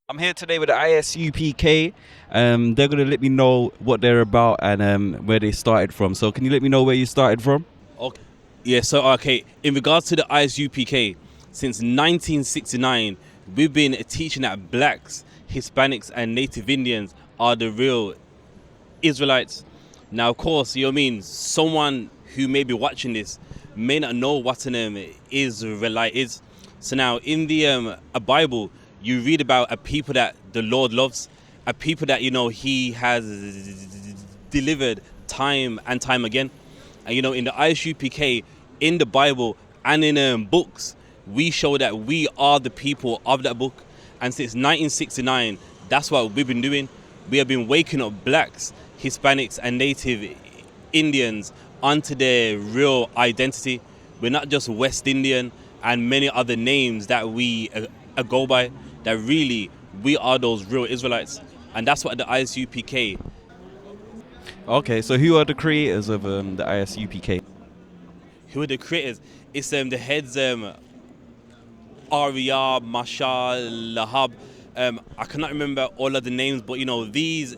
I'm here today with the Isupk. They're going to let me know what they're about and where they started from. So can you let me know where you started from? Okay. Yeah, so okay, in regards to the ISUPK, since 1969, we've been teaching that blacks, Hispanics, and Native Indians are the real Israelites. Now, of course, you know what I mean, someone who may be watching this may not know what an Israelite is. So now, in the a Bible, you read about a people that the Lord loves, a people that, you know, He has delivered time and time again. And, you know, in the ISUPK, in the Bible, and in books, we show that we are the people of that book. And since 1969, that's what we've been doing. We have been waking up blacks, Hispanics, and Native Indians onto their real identity. We're not just West Indian and many other names that we go by, that really we are those real Israelites. And that's what the ISUPK. Okay, so who are the creators of the Isupk? Who are the creators? It's the heads, Arya, Mashal, Lahab. I cannot remember all of the names, but you know these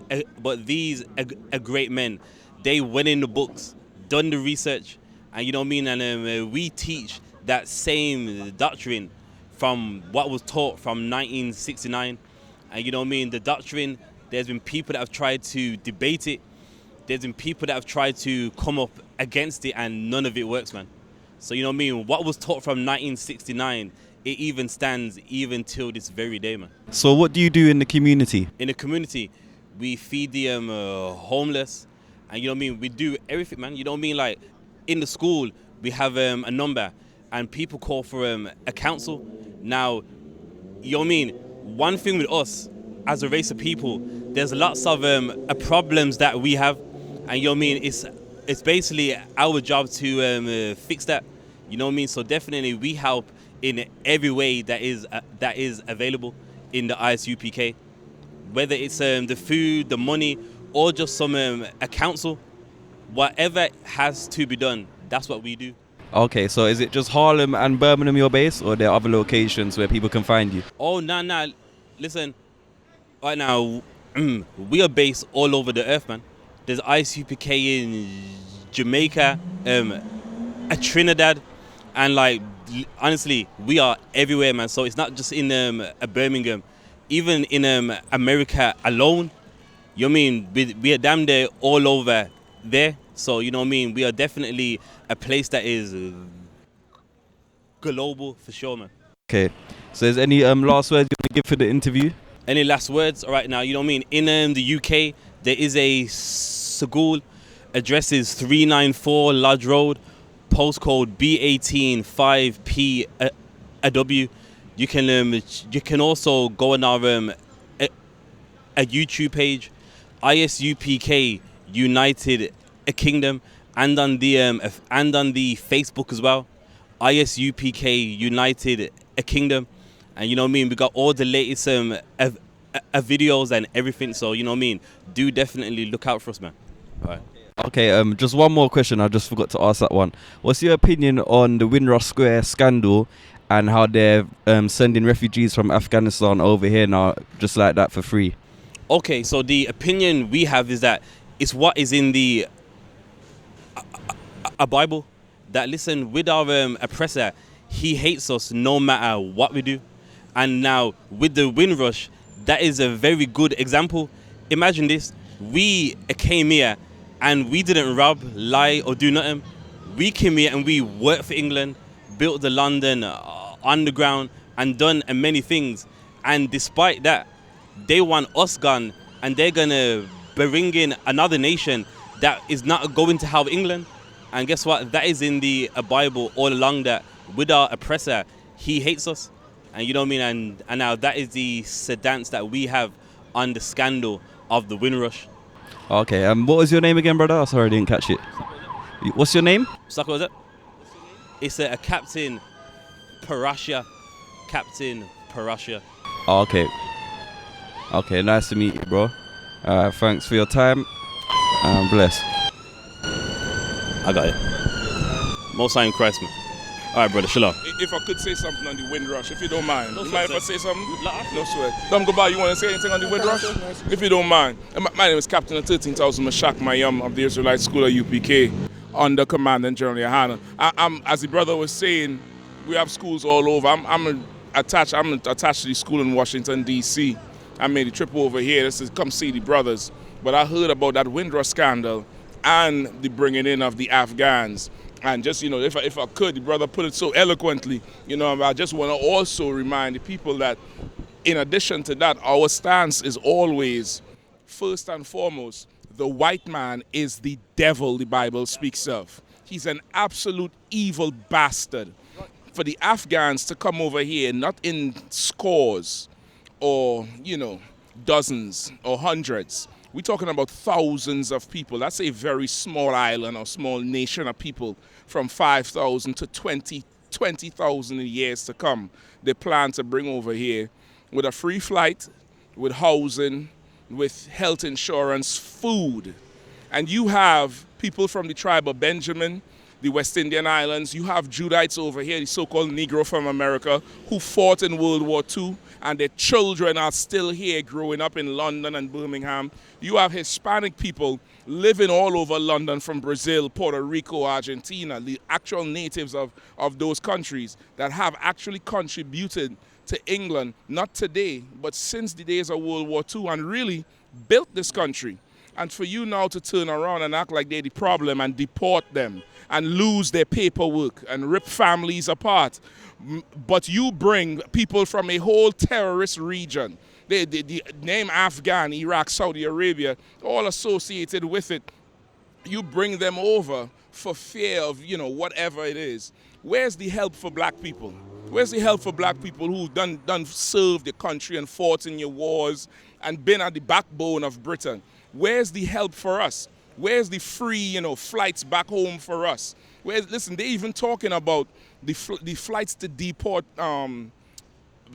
great men. They went in the books, done the research, and you know what I mean. And we teach that same doctrine from what was taught from 1969. And you know what I mean. The doctrine. There's been people that have tried to debate it. There's been people that have tried to come up against it, and none of it works, man. So you know what I mean. What was taught from 1969. It even stands even till this very day, man. So what do you do in the community? In the community, we feed the homeless, and you know what I mean. We do everything, man. You know what I mean. Like in the school, we have a number, and people call for a council. Now, you know what I mean. One thing with us as a race of people, there's lots of problems that we have, and you know what I mean. It's basically our job to fix that. You know what I mean. So definitely, we help in every way that is available in the ISUPK, whether it's the food, the money, or just some a council, whatever has to be done, that's what we do. Okay, so is it just Harlem and Birmingham your base, or are there other locations where people can find you? Oh, nah, listen, right now, we are based all over the earth, man. There's ISUPK in Jamaica, a Trinidad, and like, honestly, we are everywhere, man. So it's not just in a Birmingham, even in America alone. You know what I mean? We are damn there all over there. So you know what I mean? We are definitely a place that is global for sure, man. Okay, so is any last words you want to give for the interview? Any last words? All right, now you know what I mean. In the UK, there is a school. Address is 394 Lodge Road. Postcode B18 5PW. You can also go on our a YouTube page, ISUPK United Kingdom, and on the Facebook as well, ISUPK United Kingdom. And you know what I mean, we got all the latest videos and everything. So you know what I mean, do definitely look out for us, man. All right. Okay, just one more question. I just forgot to ask that one. What's your opinion on the Windrush Square scandal and how they're sending refugees from Afghanistan over here now, just like that, for free? Okay, so the opinion we have is that it's what is in the a Bible. That listen, with our oppressor, he hates us no matter what we do. And now with the Windrush, that is a very good example. Imagine this: we came here and we didn't rob, lie, or do nothing. We came here and we worked for England, built the London Underground, and done many things. And despite that, they want us gone, and they're gonna bring in another nation that is not going to help England. And guess what? That is in the Bible all along, that with our oppressor, he hates us. And you know what I mean? And now that is the stance that we have on the scandal of the Windrush. Okay, what was your name again, brother? Oh, sorry, I didn't catch it. What's your name? What was it? It's a Captain Parasha. Captain Parasha. Oh, okay. Okay, nice to meet you, bro. Thanks for your time. I'm blessed. I got it. Most High in Christ, man. All right, brother. Shalom. If I could say something on the Windrush, if you don't mind. No You mind sweat, if I say something? No sweat. Dom Goodbye, you want to say anything on the Windrush? If you don't mind. My name is Captain of 13,000 Mashak Mayam of the Israelite School of UPK, under Commandant General Yohana. I'm, as the brother was saying, we have schools all over. I'm attached to the school in Washington, D.C. I made a trip over here just to come see the brothers. But I heard about that Windrush scandal and the bringing in of the Afghans. And just, if I could, the brother put it so eloquently, I just want to also remind the people that in addition to that, our stance is always, first and foremost, the white man is the devil the Bible speaks of. He's an absolute evil bastard. For the Afghans to come over here, not in scores or, dozens or hundreds, we're talking about thousands of people. That's a very small island or small nation of people from 5,000 to 20,000 in years to come. They plan to bring over here with a free flight, with housing, with health insurance, food. And you have people from the tribe of Benjamin, the West Indian Islands. You have Judites over here, the so-called Negro from America, who fought in World War II, and their children are still here growing up in London and Birmingham. You have Hispanic people living all over London from Brazil, Puerto Rico, Argentina, the actual natives of those countries that have actually contributed to England, not today, but since the days of World War II, and really built this country. And for you now to turn around and act like they're the problem and deport them and lose their paperwork and rip families apart. But you bring people from a whole terrorist region, the name Afghan, Iraq, Saudi Arabia, all associated with it. You bring them over for fear of, whatever it is. Where's the help for black people? Where's the help for black people who done served the country and fought in your wars and been at the backbone of Britain? Where's the help for us? Where's the free, flights back home for us? Listen, they're even talking about the flights to deport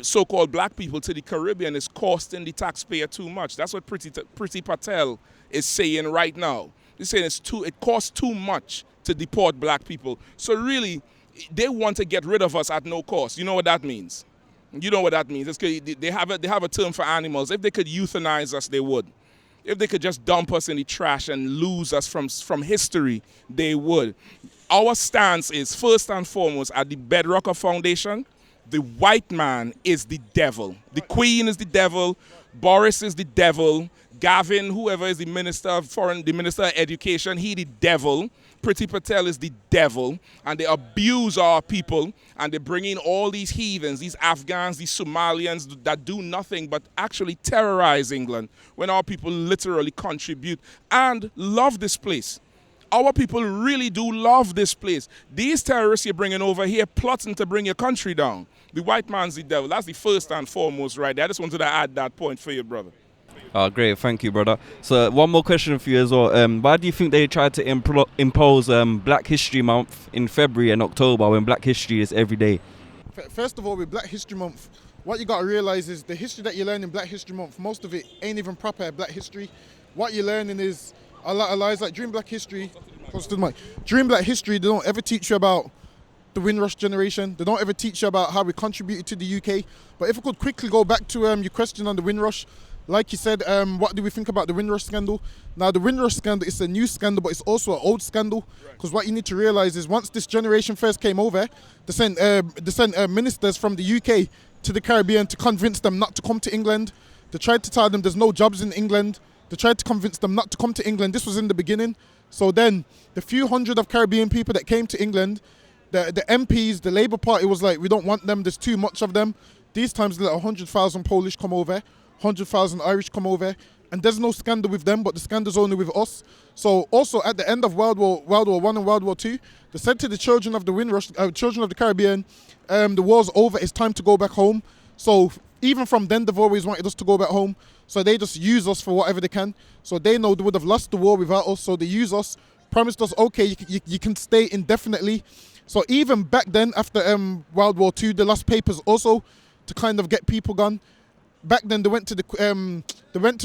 so-called black people to the Caribbean is costing the taxpayer too much. That's what Priti Patel is saying right now. They're saying it costs too much to deport black people. So really, they want to get rid of us at no cost. You know what that means? You know what that means. They have a term for animals. If they could euthanize us, they would. If they could just dump us in the trash and lose us from history, they would. Our stance is, first and foremost, at the bedrock of foundation, the white man is the devil. The Queen is the devil. Boris is the devil. Gavin, whoever is the Minister of Education, he the devil. Priti Patel is the devil, and they abuse our people, and they bring in all these heathens, these Afghans, these Somalians that do nothing but actually terrorize England when our people literally contribute and love this place. Our people really do love this place. These terrorists you're bringing over here plotting to bring your country down. The white man's the devil. That's the first and foremost right there. I just wanted to add that point for you, brother. Oh, great. Thank you, brother. So one more question for you as well. Why do you think they tried to impose Black History Month in February and October when Black History is every day? First of all, with Black History Month, what you got to realise is the history that you learn in Black History Month, most of it ain't even proper Black history. What you're learning is a lot of lies. Like during Black History, they don't ever teach you about the Windrush generation. They don't ever teach you about how we contributed to the UK. But if I could quickly go back to your question on the Windrush, like you said, what do we think about the Windrush scandal? Now, the Windrush scandal is a new scandal, but it's also an old scandal. Because what you need to realise is once this generation first came over, they sent ministers from the UK to the Caribbean to convince them not to come to England. They tried to tell them there's no jobs in England. They tried to convince them not to come to England. This was in the beginning. So then the few hundred of Caribbean people that came to England, the MPs, the Labour Party was like, we don't want them. There's too much of them. These times, let 100,000 Polish come over. 100,000 Irish come over, and there's no scandal with them, but the scandal's only with us. So also at the end of World War I and World War II, they said to the children of the Windrush, children of the Caribbean, the war's over, it's time to go back home. So even from then, they've always wanted us to go back home. So they just use us for whatever they can. So they know they would have lost the war without us, so they use us, promised us, okay, you can stay indefinitely. So even back then, after World War II, they lost papers also to kind of get people gone. Back then, they went to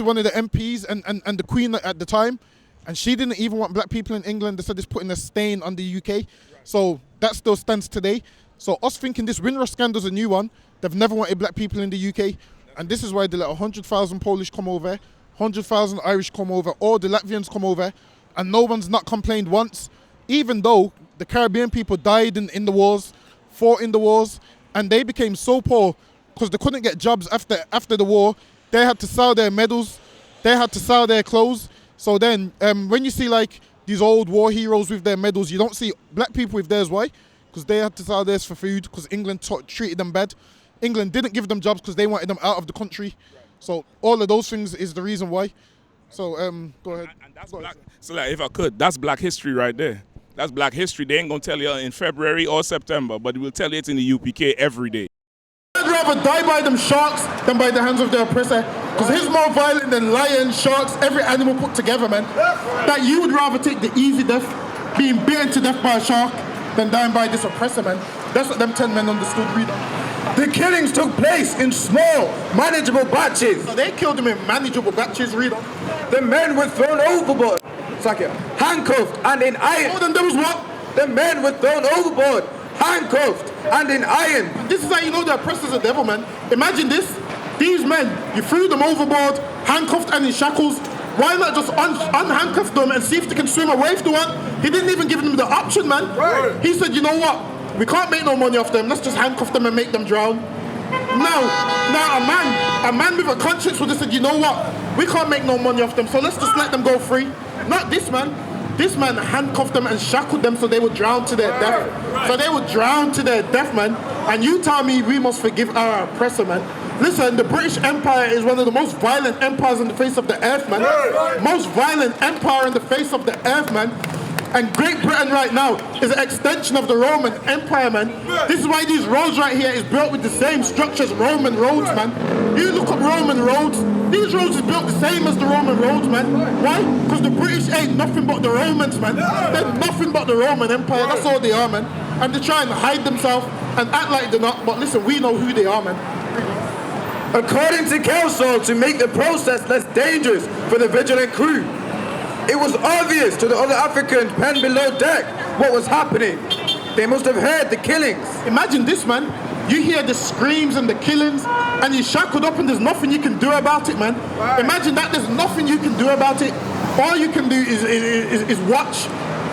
one of the MPs and the Queen at the time, and she didn't even want black people in England. They said it's putting a stain on the UK. So that still stands today. So us thinking this Windrush scandal's a new one, they've never wanted black people in the UK. And this is why they let 100,000 Polish come over, 100,000 Irish come over, all the Latvians come over, and no one's not complained once, even though the Caribbean people died in the wars, fought in the wars, and they became so poor because they couldn't get jobs after the war. They had to sell their medals, they had to sell their clothes. So then when you see like these old war heroes with their medals, you don't see black people with theirs. Why? Because they had to sell theirs for food, because England treated them bad. England didn't give them jobs because they wanted them out of the country. So all of those things is the reason why. So go ahead. And that's black. So like, if I could, that's black history right there. That's black history. They ain't gonna tell you in February or September, but we'll tell you it's in the UPK every day. I'd rather die by them sharks than by the hands of their oppressor. Because he's more violent than lions, sharks, every animal put together, man. That you would rather take the easy death, being beaten to death by a shark, than dying by this oppressor, man. That's what them 10 men understood, reader. The killings took place in small, manageable batches. So they killed them in manageable batches, reader. The men were thrown overboard, handcuffed and in iron. Oh, then there was what? The men were thrown overboard, handcuffed and in iron. This is how you know the oppressor's a devil, man. Imagine this. These men, you threw them overboard, handcuffed and in shackles. Why not just unhandcuff them and see if they can swim away if they want? He didn't even give them the option, man. Right. He said, you know what? We can't make no money off them. Let's just handcuff them and make them drown. Now a man with a conscience would have said, you know what? We can't make no money off them, so let's just let them go free. Not this man. This man handcuffed them and shackled them so they would drown to their death. So they would drown to their death, man. And you tell me we must forgive our oppressor, man. Listen, the British Empire is one of the most violent empires on the face of the earth, man. Most violent empire on the face of the earth, man. And Great Britain right now is an extension of the Roman Empire, man. This is why these roads right here is built with the same structure as Roman roads, man. You look up Roman roads, these roads is built the same as the Roman roads, man. Why? Because the British ain't nothing but the Romans, man. They're nothing but the Roman Empire, that's all they are, man. And they try and hide themselves and act like they're not, but listen, we know who they are, man. According to council, to make the process less dangerous for the vigilant crew, it was obvious to the other Africans penned below deck what was happening. They must have heard the killings. Imagine this, man. You hear the screams and the killings, and you're shackled up and there's nothing you can do about it, man. Right. Imagine that there's nothing you can do about it. All you can do is watch,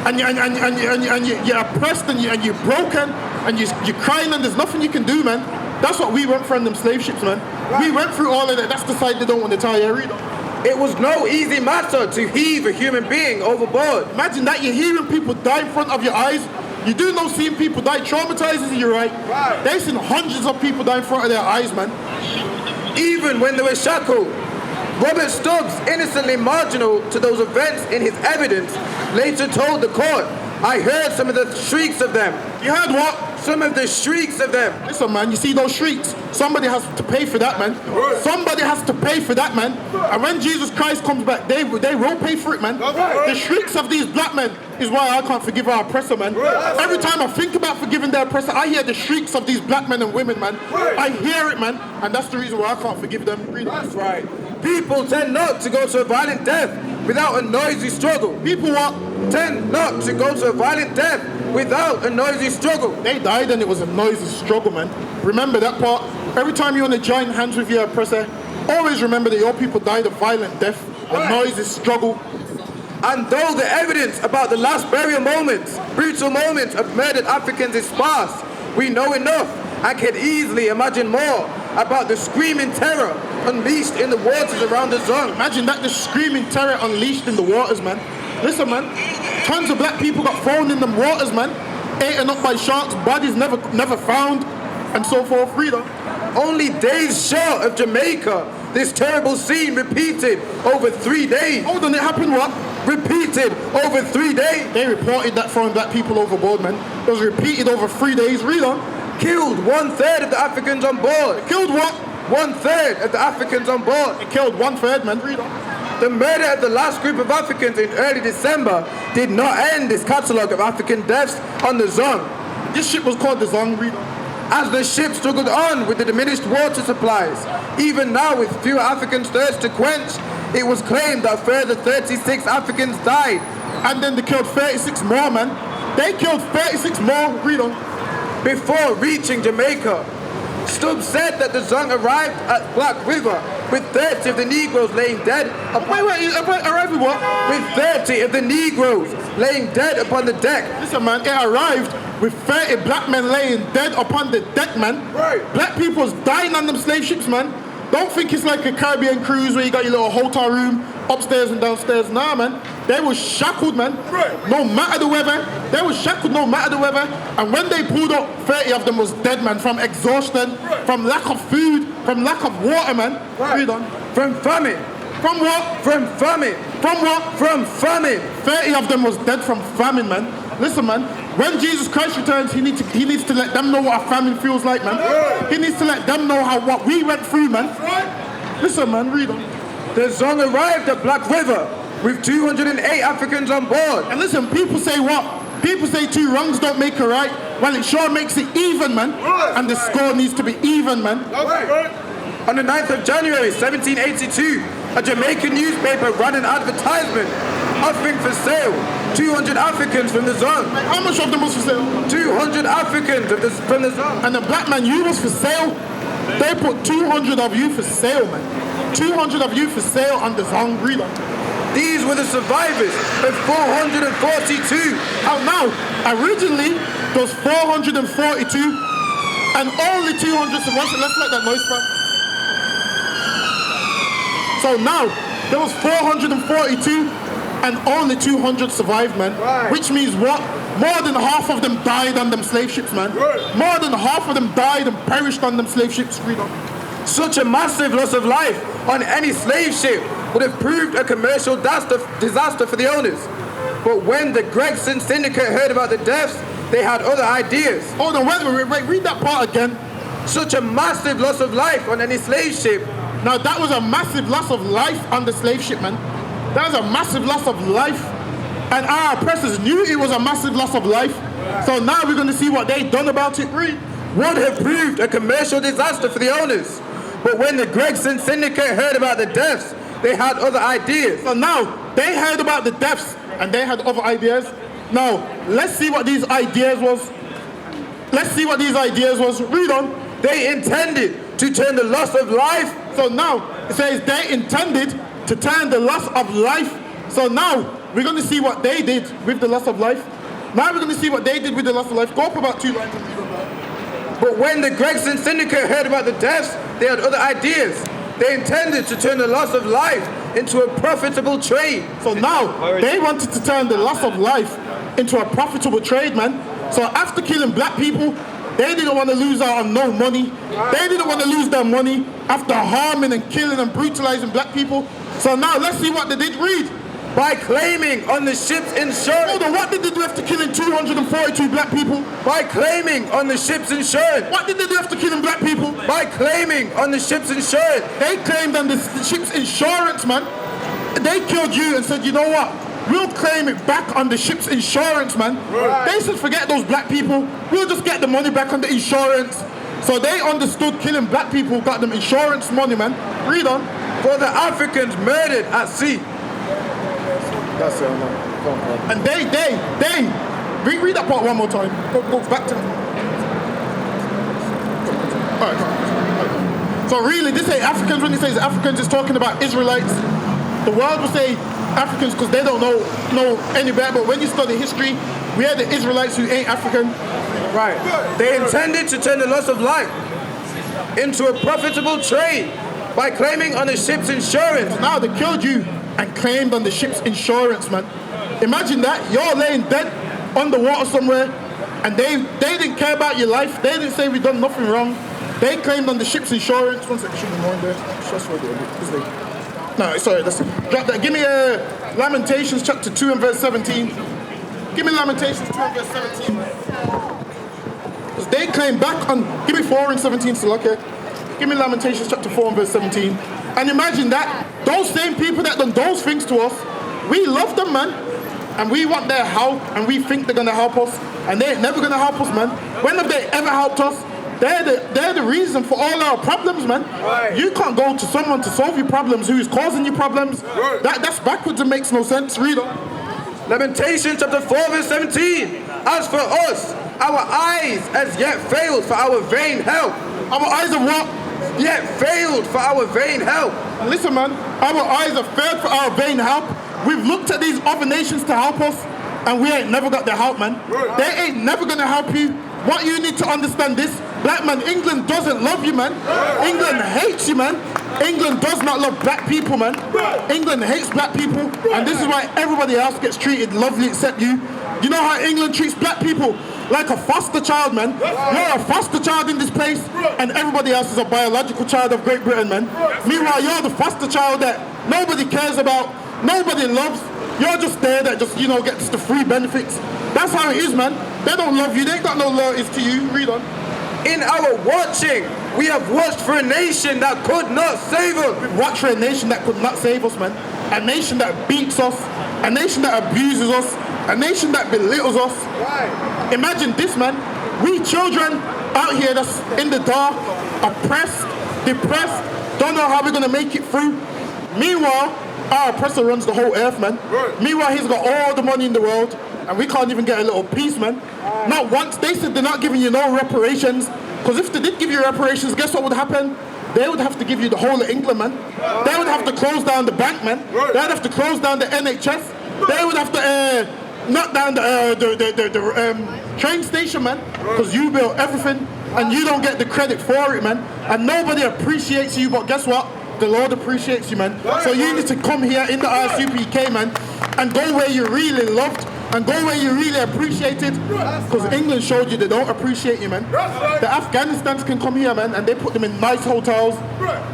and you're oppressed and you're broken, and you're crying, and there's nothing you can do, man. That's what we went through on them slave ships, man. Right. We went through all of that. That's the side they don't want to tell you, reader. It was no easy matter to heave a human being overboard. Imagine that, you're hearing people die in front of your eyes. You do know seeing people die traumatizes you, right? They've seen hundreds of people die in front of their eyes, man. Even when they were shackled, Robert Stubbs, innocently marginal to those events in his evidence, later told the court, I heard some of the shrieks of them. You heard what? Some of the shrieks of them. Listen, man, you see those shrieks? Somebody has to pay for that, man. Somebody has to pay for that, man. And when Jesus Christ comes back, they will pay for it, man. The shrieks of these black men is why I can't forgive our oppressor, man. Every time I think about forgiving their oppressor, I hear the shrieks of these black men and women, man. I hear it, man. And that's the reason why I can't forgive them. That's right. People tend not to go to a violent death without a noisy struggle. People what? Tend not to go to a violent death without a noisy struggle. They died and it was a noisy struggle, man. Remember that part? Every time you want to join hands with your oppressor, always remember that your people died a violent death, a noisy struggle. And though the evidence about the last burial moments, brutal moments of murdered Africans is sparse, we know enough and can easily imagine more about the screaming terror unleashed in the waters around the zone. Imagine that, the screaming terror unleashed in the waters, man. Listen, man, tons of black people got thrown in them waters, man. Eaten up by sharks, bodies never found, and so forth, reader. Only days short of Jamaica, this terrible scene repeated over 3 days. Hold on, it happened what? Repeated over 3 days. They reported that throwing black people overboard, man. It was repeated over 3 days, read on. Killed 1/3 of the Africans on board. It killed what? 1/3 of the Africans on board. It killed 1/3, man, read on. The murder of the last group of Africans in early December did not end this catalogue of African deaths on the Zong. This ship was called the Zong, read on. As the ship struggled on with the diminished water supplies, even now with fewer Africans' thirst to quench, it was claimed that further 36 Africans died. And then they killed 36 more, man. They killed 36 more, read on. Before reaching Jamaica, Stubbs said that the Zong arrived at Black River with 30 of the Negroes laying dead. Arrived with what? With 30 of the Negroes laying dead upon the deck. Listen, man, it arrived with 30 black men laying dead upon the deck, man. Right. Black people's dying on them slave ships, man. Don't think it's like a Caribbean cruise where you got your little hotel room upstairs and downstairs. Nah, man. They was shackled, man. Right. No matter the weather. They was shackled no matter the weather. And when they pulled up, 30 of them was dead, man, from exhaustion, from lack of food, from lack of water, man. Right. Read on. From famine. From what? From famine. From what? From famine. 30 of them was dead from famine, man. Listen, man, when Jesus Christ returns, he needs to let them know what a famine feels like, man. He needs to let them know what we went through, man. Listen, man, read on. The Zong arrived at Black River with 208 Africans on board. And listen, people say what? People say 2 wrongs don't make a right. Well, it sure makes it even, man. And the score needs to be even, man. On the 9th of January 1782, a Jamaican newspaper ran an advertisement offering for sale 200 Africans from the Zong. How much of them was for sale? 200 Africans from the Zong. And the black man, you was for sale. They put 200 of you for sale, man. 200 of you for sale on the Zong. Read on. These were the survivors of 442. Now, originally, there was 442 and only 200 survived. Let's let that noise pass. So now, there was 442 and only 200 survived, man. Right. Which means what? More than half of them died on them slave ships, man. Right. More than half of them died and perished on them slave ships. Read on. Such a massive loss of life on any slave ship would have proved a commercial disaster for the owners. But when the Brixton Syndicate heard about the deaths, they had other ideas. Hold on, wait, read that part again. Such a massive loss of life on any slave ship. Now that was a massive loss of life on the slave ship, man. That was a massive loss of life. And our oppressors knew it was a massive loss of life. So now we're going to see what they done about it. Read. Would have proved a commercial disaster for the owners. But when the Brixton Syndicate heard about the deaths, they had other ideas. So now they heard about the deaths and they had other ideas. Now let's see what these ideas was. Read on. They intended to turn the loss of life. So now it says they intended to turn the loss of life. So now we're going to see what they did with the loss of life. Now we're going to see what they did with the loss of life. Go up about 2 lines and read on that. But when the Brixton Syndicate heard about the deaths, they had other ideas. They intended to turn the loss of life into a profitable trade. So now they wanted to turn the loss of life into a profitable trade, man. So after killing black people, they didn't want to lose out on no money. They didn't want to lose their money after harming and killing and brutalizing black people. So now let's see what they did. Read. By claiming on the ship's insurance. Hold on, what did they do after killing 242 black people? By claiming on the ship's insurance. What did they do after killing black people? By claiming on the ship's insurance. They claimed on the ship's insurance, man. They killed you and said, you know what? We'll claim it back on the ship's insurance, man. Right. They said, forget those black people. We'll just get the money back on the insurance. So they understood killing black people got them insurance money, man. Read on. For the Africans murdered at sea. That's it, man. And they, read that part one more time. Go back to them. All right. So really, this ain't Africans. When he says Africans, it's talking about Israelites. The world will say Africans because they don't know any better. But when you study history, we are the Israelites who ain't African. Right. They intended to turn the loss of life into a profitable trade by claiming on the ship's insurance. So now they killed you and claimed on the ship's insurance, man. Imagine that. You're laying dead underwater somewhere and they didn't care about your life. They didn't say we've done nothing wrong. They claimed on the ship's insurance. One second, should be more in there. No, sorry, listen. Drop that. Give me Lamentations chapter 2 and verse 17. Give me Lamentations 2 and verse 17. Because they claim back on... Give me 4 and 17 still, okay? Give me Lamentations chapter 4 and verse 17. And imagine that. Those same people that done those things to us, we love them, man. And we want their help, and we think they're going to help us. And they ain't never going to help us, man. When have they ever helped us? They're the reason for all our problems, man. Right. You can't go to someone to solve your problems who is causing you problems. Right. That's backwards and makes no sense. Read on. Lamentations chapter 4 verse 17. As for us, our eyes as yet failed for our vain help. Our eyes have what? Yet failed for our vain help. Listen, man, our eyes have failed for our vain help. We've looked at these other nations to help us, and we ain't never got their help, man. They ain't never gonna help you. What you need to understand this, black man, England doesn't love you, man. England hates you, man. England does not love black people, man. England hates black people, and this is why everybody else gets treated lovely except you. You know how England treats black people? Like a foster child, man. You're a foster child in this place, and everybody else is a biological child of Great Britain, man. Meanwhile, you're the foster child that nobody cares about, nobody loves. You're just there that just, gets the free benefits. That's how it is, man. They don't love you. They ain't got no loyalties to you. Read on. In our watching, we have watched for a nation that could not save us. We've watched for a nation that could not save us, man. A nation that beats us, a nation that abuses us, a nation that belittles us. Right. Imagine this, man. We children out here that's in the dark, oppressed, depressed, don't know how we're going to make it through. Meanwhile, our oppressor runs the whole earth, man. Right. Meanwhile, he's got all the money in the world, and we can't even get a little piece, man. Not once. They said they're not giving you no reparations, because if they did give you reparations, guess what would happen? They would have to give you the whole of England, man. They would have to close down the bank, man. They would have to close down the NHS. They would have to knock down the train station, man, because you built everything, and you don't get the credit for it, man. And nobody appreciates you, but guess what? The Lord appreciates you, man. So you need to come here in the ISUPK, man, and go where you're really loved, and go where you're really appreciated, because England showed you they don't appreciate you, man. The Afghanistans can come here, man, and they put them in nice hotels.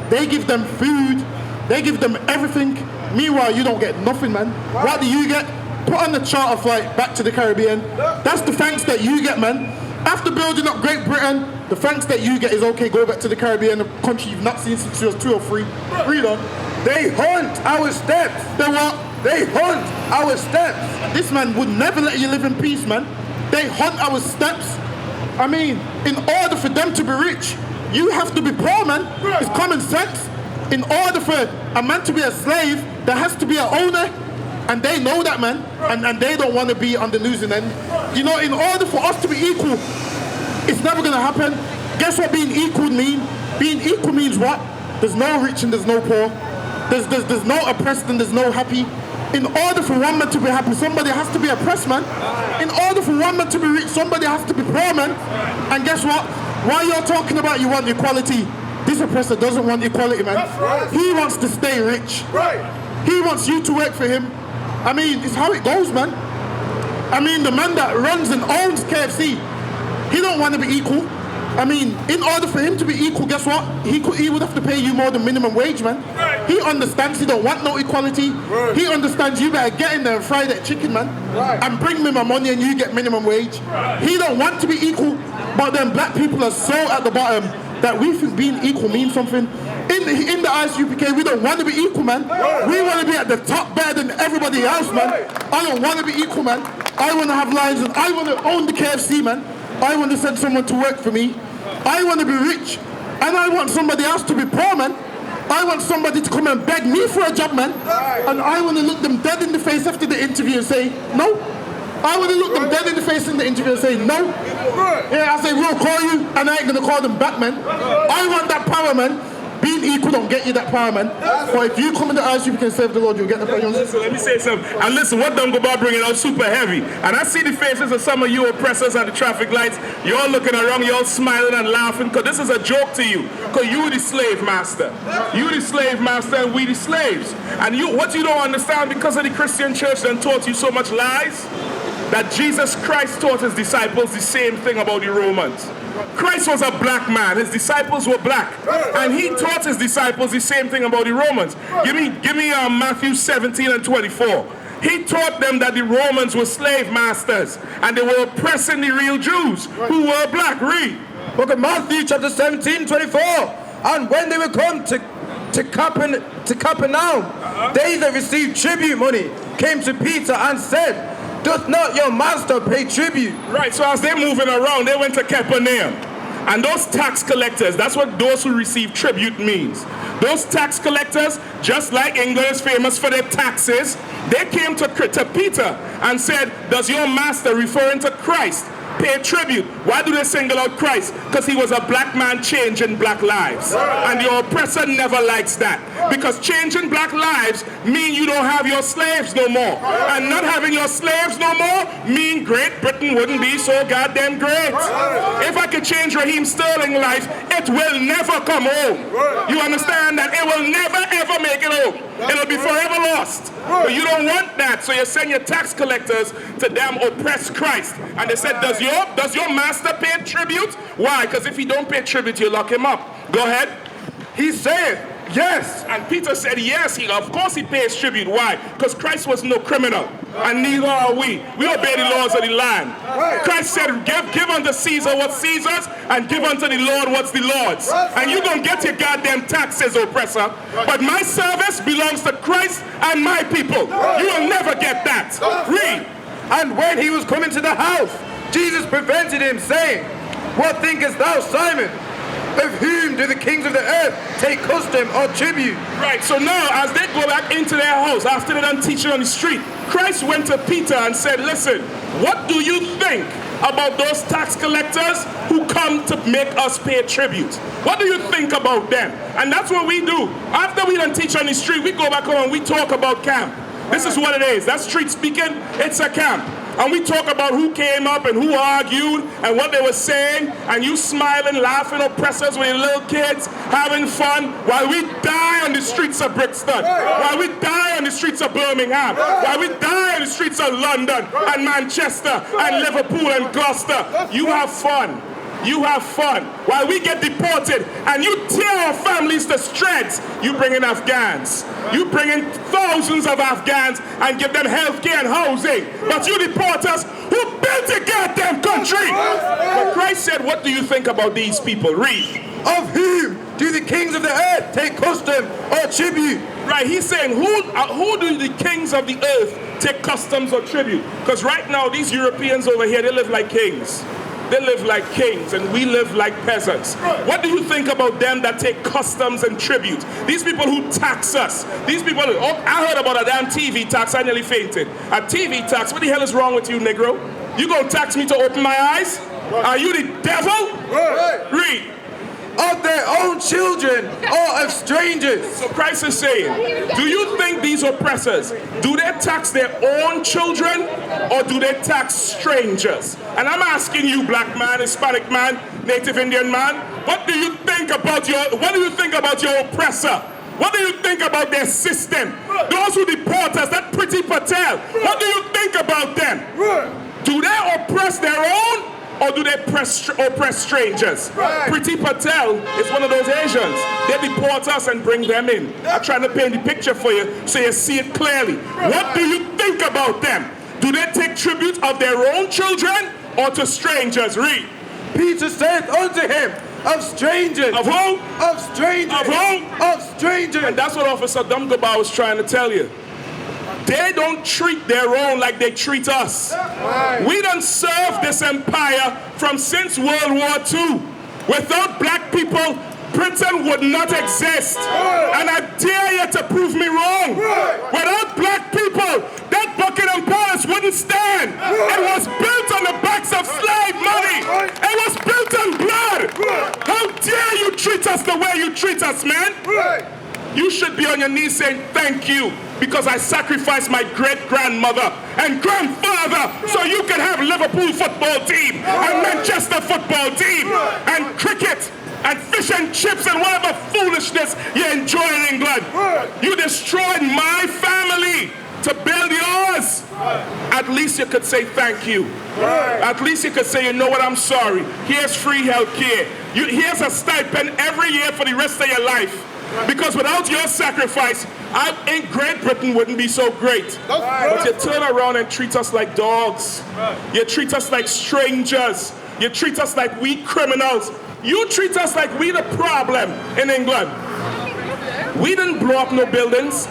They give them food. They give them everything. Meanwhile, you don't get nothing, man. What do you get? Put on the charter flight back to the Caribbean. That's the thanks that you get, man. After building up Great Britain, the thanks that you get is, okay, go back to the Caribbean, a country you've not seen since you was 2 or 3. Read on. They hunt our steps. They what? They hunt our steps. This man would never let you live in peace, man. They hunt our steps. I mean, in order for them to be rich, you have to be poor, man. It's common sense. In order for a man to be a slave, there has to be an owner. And they know that, man. And they don't want to be on the losing end. In order for us to be equal, it's never going to happen. Guess what being equal means? Being equal means what? There's no rich and there's no poor. There's no oppressed and there's no happy. In order for one man to be happy, somebody has to be oppressed, man. In order for one man to be rich, somebody has to be poor, man. And guess what? While you're talking about you want equality, this oppressor doesn't want equality, man. He wants to stay rich. He wants you to work for him. I mean, it's how it goes, man. I mean, the man that runs and owns KFC, he don't want to be equal. I mean, in order for him to be equal, guess what? He would have to pay you more than minimum wage, man. He understands he don't want no equality. He understands you better get in there and fry that chicken, man. And bring me my money and you get minimum wage. He don't want to be equal, but then black people are so at the bottom that we think being equal means something. In the ISUPK, we don't want to be equal, man. We want to be at the top better than everybody else, man. I don't want to be equal, man. I want to have lines and I want to own the KFC, man. I want to send someone to work for me. I want to be rich. And I want somebody else to be poor, man. I want somebody to come and beg me for a job, man. And I want to look them dead in the face after the interview and say, no. I want to look them dead in the face in the interview and say, no. Yeah, I say, we'll call you, and I ain't going to call them back, man. I want that power, man. Being equal don't get you that power, man. But if you come in the eyes, you can serve the Lord, you'll get the power. Listen, let me say something. And listen, what don't go about bringing out super heavy. And I see the faces of some of you oppressors at the traffic lights. You're all looking around, you're all smiling and laughing, because this is a joke to you. Because you the slave master. You the slave master and we the slaves. And what you don't understand, because of the Christian church that taught you so much lies, that Jesus Christ taught his disciples the same thing about the Romans. Christ was a black man. His disciples were black. And he taught his disciples the same thing about the Romans. Give me Matthew 17 and 24. He taught them that the Romans were slave masters and they were oppressing the real Jews who were black. Read. Book of Matthew chapter 17, 24. And when they were come to Capernaum, they that received tribute money came to Peter and said, doth not your master pay tribute? Right, so as they're moving around, they went to Capernaum. And those tax collectors, that's what those who receive tribute means. Those tax collectors, just like England is famous for their taxes, they came to Peter and said, does your master, referring to Christ, pay tribute? Why do they single out Christ? Because he was a black man changing black lives. And the oppressor never likes that. Because changing black lives mean you don't have your slaves no more. And not having your slaves no more mean Great Britain wouldn't be so goddamn great. If I could change Raheem Sterling's life, it will never come home. You understand that? It will never ever make it home. It'll be forever lost. But you don't want that, so you send your tax collectors to them oppress Christ. And they said, does your master pay tribute? Why? Because if he don't pay tribute, you lock him up. Go ahead. He said, yes. And Peter said, yes, of course he pays tribute. Why? Because Christ was no criminal. And neither are we. We obey the laws of the land. Christ said, give unto Caesar what's Caesar's, and give unto the Lord what's the Lord's. And you're going to get your goddamn taxes, oppressor. But my service belongs to Christ and my people. You will never get that. Read. And when he was coming to the house, Jesus prevented him, saying, what thinkest thou, Simon? Of whom do the kings of the earth take custom or tribute? Right, so now as they go back into their house, after they're done teaching on the street, Christ went to Peter and said, listen, what do you think about those tax collectors who come to make us pay tribute? What do you think about them? And that's what we do. After we done teach on the street, we go back home and we talk about camp. This is what it is. That's street speaking. It's a camp. And we talk about who came up and who argued and what they were saying, and you smiling, laughing, oppressors with your little kids, having fun, while we die on the streets of Brixton, while we die on the streets of Birmingham, while we die on the streets of London and Manchester and Liverpool and Gloucester. You have fun. You have fun. While we get deported and you tear our families to shreds, you bring in Afghans. You bring in thousands of Afghans and give them health care and housing. But you deport us who built a goddamn country. But Christ said, what do you think about these people? Read. Of whom do the kings of the earth take custom or tribute? Right, he's saying, who do the kings of the earth take customs or tribute? Because right now, these Europeans over here, they live like kings. They live like kings, and we live like peasants. What do you think about them that take customs and tribute? These people who tax us. These people, I heard about a damn TV tax, I nearly fainted. A TV tax, what the hell is wrong with you, Negro? You gonna tax me to open my eyes? Are you the devil? Read. Of their own children or of strangers. So Christ is saying, do you think these oppressors, do they tax their own children or do they tax strangers? And I'm asking you, black man, Hispanic man, Native Indian man, what do you think about your oppressor? What do you think about their system? Those who deport us, that Pretty Patel, what do you think about them? Do they oppress their own? Or do they oppress strangers? Pretty Patel is one of those Asians. They deport us and bring them in. I'm trying to paint the picture for you so you see it clearly. What do you think about them? Do they take tribute of their own children or to strangers? Read. Peter saith unto him, of strangers. Of who? Of strangers. Of who? Of strangers. And that's what Officer Dumgaba was trying to tell you. They don't treat their own like they treat us. We done served this empire from since World War II. Without black people, Britain would not exist. And I dare you to prove me wrong. Without black people, that Buckingham Palace wouldn't stand. It was built on the backs of slave money. It was built on blood. How dare you treat us the way you treat us, man? You should be on your knees saying thank you, because I sacrificed my great-grandmother and grandfather so you could have Liverpool football team and Manchester football team and cricket and fish and chips and whatever foolishness you enjoy in England. You destroyed my family to build yours. At least you could say thank you. At least you could say, you know what, I'm sorry. Here's free health care. Here's a stipend every year for the rest of your life. Because without your sacrifice, in Great Britain wouldn't be so great. But you turn around and treat us like dogs. You treat us like strangers. You treat us like we criminals. You treat us like we the problem in England. We didn't blow up no buildings.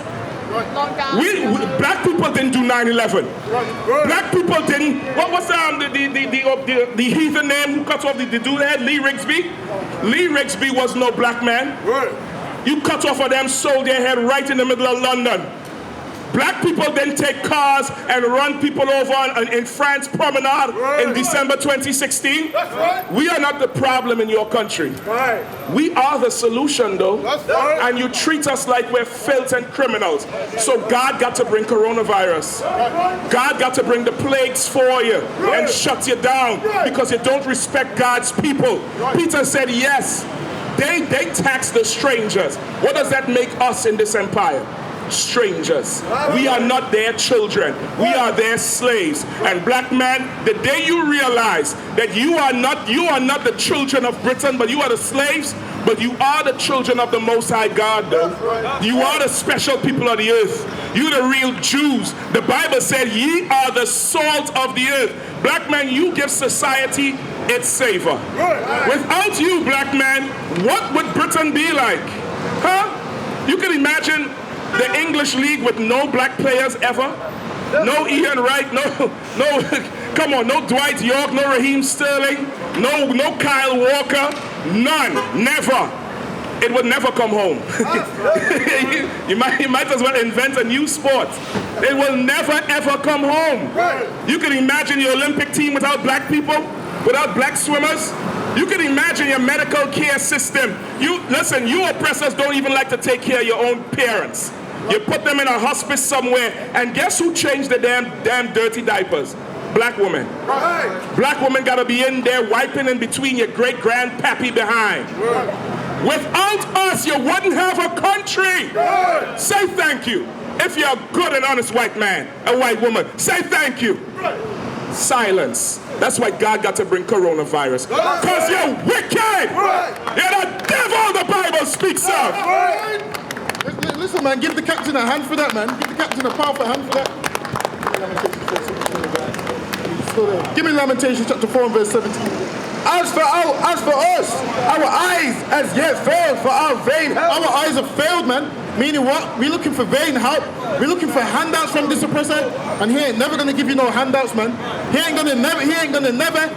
Right. Black people didn't do 9/11. Right. Black people didn't. What was the heathen name who cut off the dude head? Lee Rigsby. Lee Rigsby was no black man. Right. You cut off of them, sold their head right in the middle of London. Black people didn't take cars and run people over in France Promenade in December 2016. That's right. We are not the problem in your country. Right. We are the solution, though. That's right. And you treat us like we're filth and criminals. So God got to bring coronavirus. God got to bring the plagues for you and shut you down because you don't respect God's people. Peter said, yes, they tax the strangers. What does that make us in this empire? Strangers. We are not their children. We are their slaves. And black man, the day you realize that you are not the children of Britain, but you are the slaves, but you are the children of the Most High God, though. You are the special people of the earth. You're the real Jews. The Bible said, ye are the salt of the earth. Black man, you give society its savor. Without you, black man, what would Britain be like? Huh? You can imagine the English League with no black players ever? No Ian Wright, no, come on, no Dwight York, no Raheem Sterling, no Kyle Walker, none, never. It would never come home. you might as well invent a new sport. It will never ever come home. You can imagine your Olympic team without black people, without black swimmers. You can imagine your medical care system. Listen, you oppressors don't even like to take care of your own parents. You put them in a hospice somewhere, and guess who changed the damn dirty diapers? Black women. Right. Black women gotta be in there wiping in between your great-grandpappy behind. Right. Without us, you wouldn't have a country. Right. Say thank you. If you're a good and honest white man, a white woman, say thank you. Right. Silence. That's why God got to bring coronavirus. Because you're wicked. Right. You're the devil the Bible speaks of. Right. Listen, man, give the captain a hand for that, man. Give the captain a powerful hand for that. Give me Lamentations chapter 4 and verse 17. As for us, our eyes as yet failed for our vain help. Our eyes have failed, man. Meaning what? We're looking for vain help. We're looking for handouts from this oppressor, and he ain't never gonna give you no handouts, man. He ain't gonna never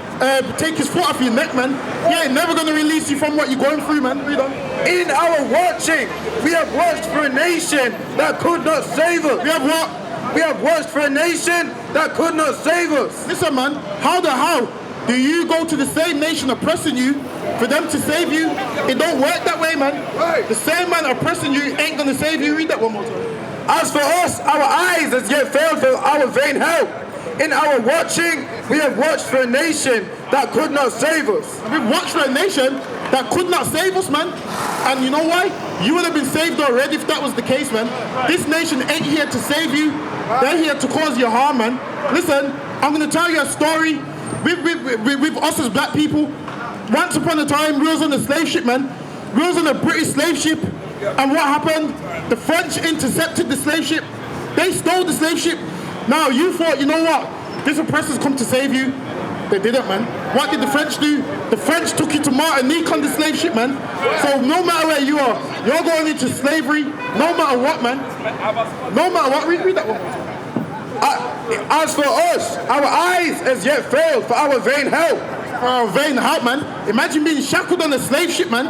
take his foot off your neck, man. He ain't never gonna release you from what you're going through, man. Read on. In our watching, we have watched for a nation that could not save us. We have what? We have watched for a nation that could not save us. Listen, man. How do you go to the same nation oppressing you for them to save you? It don't work that way, man. Right. The same man oppressing you ain't gonna save you. Read that one more time. As for us, our eyes as yet failed for our vain help. In our watching, we have watched for a nation that could not save us. We've watched for a nation that could not save us, man. And you know why? You would have been saved already if that was the case, man. This nation ain't here to save you. They're here to cause you harm, man. Listen, I'm gonna tell you a story. With us as black people, once upon a time, we was on a slave ship, man. We was on a British slave ship, and what happened? The French intercepted the slave ship. They stole the slave ship. Now, you thought, you know what? This oppressor's come to save you. They didn't, man. What did the French do? The French took you to Martinique on the slave ship, man. So no matter where you are, you're going into slavery, no matter what, man. No matter what. Read that one. As for us, our eyes as yet failed for our vain help. For our vain help, man. Imagine being shackled on a slave ship, man,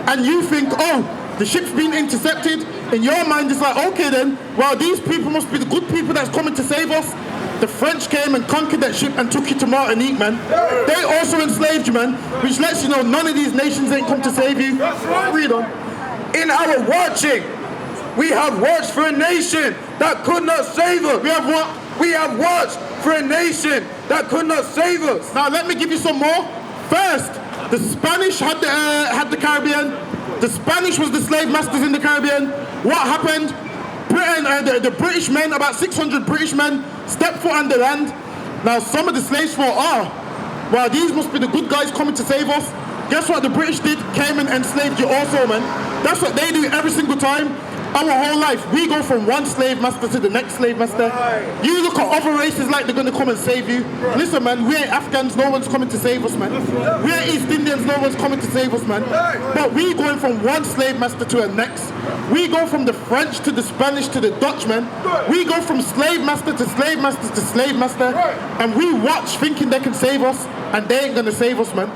and you think, oh, the ship's been intercepted. In your mind, it's like, okay then, well, these people must be the good people that's coming to save us. The French came and conquered that ship and took you to Martinique, man. They also enslaved you, man, which lets you know none of these nations ain't come to save you. Read on. In our watching, we have watched for a nation that could not save us. We have what? We have watched for a nation that could not save us. Now let me give you some more. First, the Spanish had the Caribbean. The Spanish was the slave masters in the Caribbean. What happened? Britain, the British men, about 600 British men, stepped foot on the land. Now some of the slaves thought, well, these must be the good guys coming to save us. Guess what the British did? Came and enslaved you also, man. That's what they do every single time. Our whole life, we go from one slave master to the next slave master. You look at other races like they're going to come and save you. Listen, man, we ain't Afghans, no one's coming to save us, man. We ain't East Indians, no one's coming to save us, man. But we going from one slave master to the next. We go from the French to the Spanish to the Dutch, man. We go from slave master to slave master to slave master. And we watch thinking they can save us, and they ain't going to save us, man.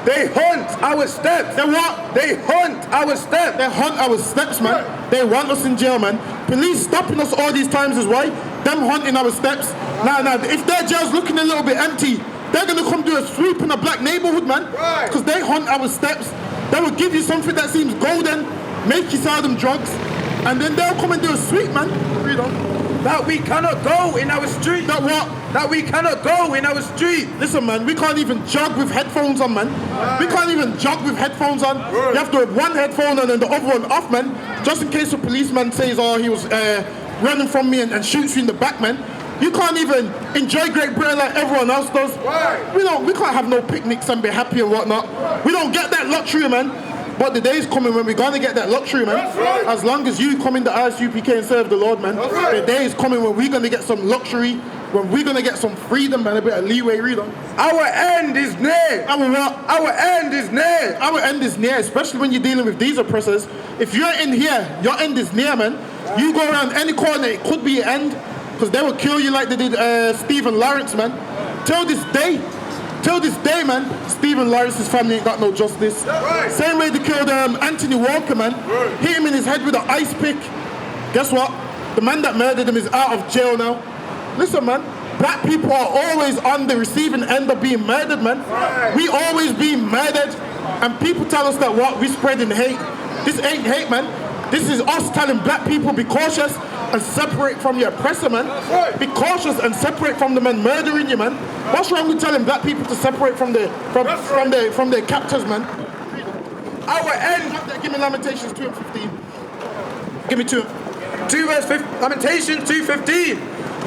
They hunt our steps. They what? They hunt our steps. They hunt our steps, man. They want us in jail, man. Police stopping us all these times is why. Them hunting our steps. Nah, if their jail's looking a little bit empty, they're going to come do a sweep in a black neighborhood, man. Because they hunt our steps. They will give you something that seems golden, make you sell them drugs, and then they'll come and do a sweep, man. Read on. That we cannot go in our street. That what? That we cannot go in our street. Listen, man, we can't even jog with headphones on, man. We can't even jog with headphones on. You have to have one headphone on and the other one off, man. Just in case a policeman says, oh, he was running from me and shoots you in the back, man. You can't even enjoy Great Britain like everyone else does. We can't have no picnics and be happy and whatnot. We don't get that luxury, man. But the day's coming when we're going to get that luxury, man. As long as you come in the Isupk and serve the Lord, man. The day is coming when we're going to get some luxury, when we're going to get some freedom, man, a bit of leeway, reader. Our end is near. Our what? Our end is near. Our end is near, especially when you're dealing with these oppressors. If you're in here, your end is near, man. You go around any corner, it could be your end, because they will kill you like they did Stephen Lawrence, man. Till this day, man, Stephen Lawrence's family ain't got no justice. Same way they killed Anthony Walker, man. Hit him in his head with an ice pick. Guess what? The man that murdered him is out of jail now. Listen, man, black people are always on the receiving end of being murdered, man. We always being murdered. And people tell us that what? We spreading hate. This ain't hate, man. This is us telling black people be cautious and separate from your oppressor, man. Be cautious and separate from the man murdering you, man. What's wrong with telling black people to separate from their captors, man? Our end. Give me Lamentations 2 and 15. Give me 2. 2 verse 15. Lamentations 2:15.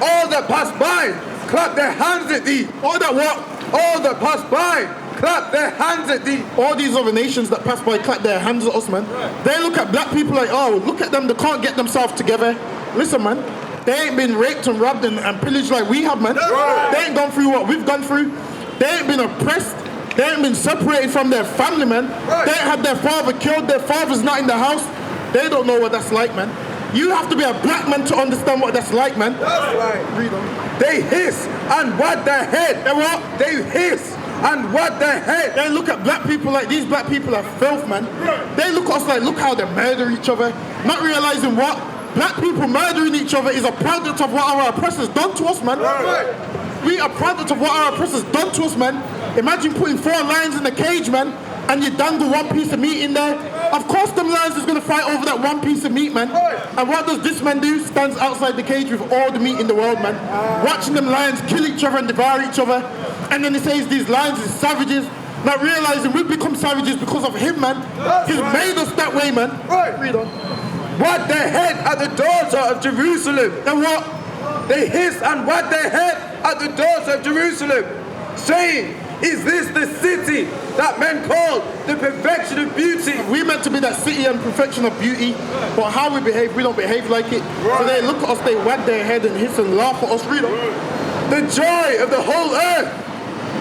All that pass by, clap their hands at thee. All that what? All that pass by, clap their hands at thee. All these other nations that pass by clap their hands at us, man. They look at black people like, oh, look at them, they can't get themselves together. Listen, man, they ain't been raped and robbed and pillaged like we have, man. They ain't gone through what we've gone through. They ain't been oppressed. They ain't been separated from their family, man. They ain't had their father killed. Their father's not in the house. They don't know what that's like, man. You have to be a black man to understand what that's like, man. That's right. Read on. They hiss and wag their head. They what? They hiss and wag their head. They look at black people like these black people are filth, man. They look at us like, look how they murder each other. Not realizing what? Black people murdering each other is a product of what our oppressors done to us, man. We are product of what our oppressors done to us, man. Imagine putting 4 lions in a cage, man, and you dangle 1 piece of meat in there. Of course them lions is going to fight over that 1 piece of meat, man. And what does this man do? Stands outside the cage with all the meat in the world, man. Watching them lions kill each other and devour each other. And then he says these lions are savages. Not realizing we've become savages because of him, man. He's made us that way, man. Read on. Wag their head at the daughter of Jerusalem. And what? They hiss and wag their head at the daughter of Jerusalem, saying, is this the city that men call the perfection of beauty? We're meant to be that city and perfection of beauty, but how we behave, we don't behave like it. So they look at us, they wag their head and hiss and laugh at us, read on. The joy of the whole earth.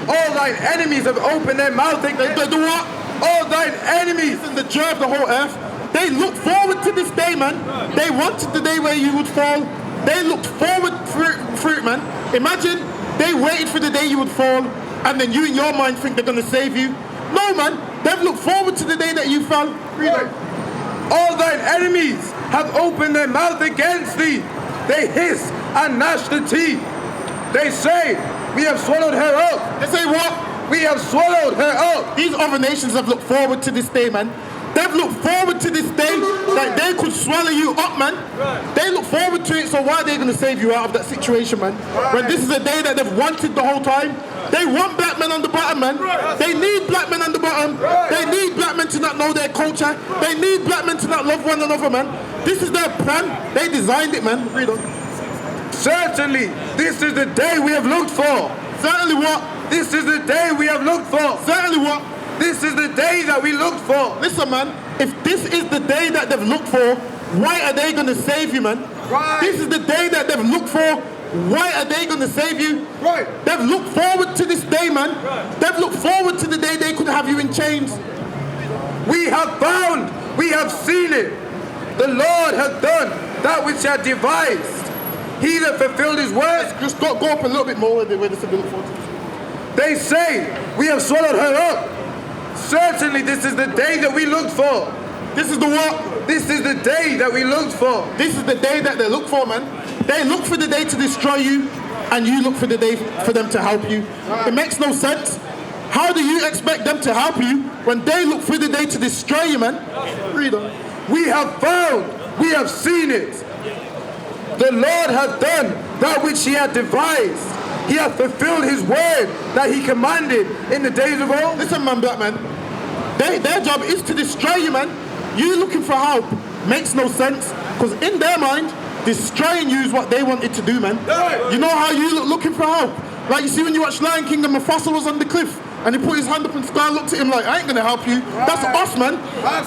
All thine enemies have opened their mouth. They do what? All thine enemies. And the joy of the whole earth. They look forward to this day, man. They wanted the day where you would fall. They looked forward for it, man. Imagine they waited for the day you would fall, and then you in your mind think they're going to save you. No, man. They've looked forward to the day that you fell. All thine enemies have opened their mouth against thee. They hiss and gnash the teeth. They say, we have swallowed her up. They say what? We have swallowed her up. These other nations have looked forward to this day, man. They've looked forward to this day that they could swallow you up, man. They look forward to it, so why are they going to save you out of that situation, man? When this is a day that they've wanted the whole time. They want black men on the bottom, man. They need black men on the bottom. They need black men to not know their culture. They need black men to not love one another, man. This is their plan. They designed it, man. Read on. Certainly, this is the day we have looked for. Certainly what? This is the day we have looked for. Certainly what? This is the day that we looked for. Listen, man, if this is the day that they've looked for, Why are they going to save you, man? Right. This is the day that they've looked for. Why are they going to save you? Right. They've looked forward to this day, man. Right. They've looked forward to the day they could have you in chains. We have found, we have seen it. The Lord has done that which he had devised. He that fulfilled his word. Just go up a little bit more where they said they look forward to. They say, we have swallowed her up. Certainly this is the day that we looked for. This is the what? This is the day that we looked for. This is the day that they look for, man. They look for the day to destroy you, and you look for the day for them to help you. It makes no sense. How do you expect them to help you when they look for the day to destroy you, man? Read on. We have found, we have seen it. The Lord hath done that which he had devised. He hath fulfilled his word that he commanded in the days of old. Listen, man, black man. Their job is to destroy you, man. You looking for help makes no sense, because in their mind, destroying you is what they wanted to do, man. You know how you looking for help? Like you see when you watch Lion King and Mufasa was on the cliff and he put his hand up and Scar looked at him like, I ain't gonna help you. That's us, man.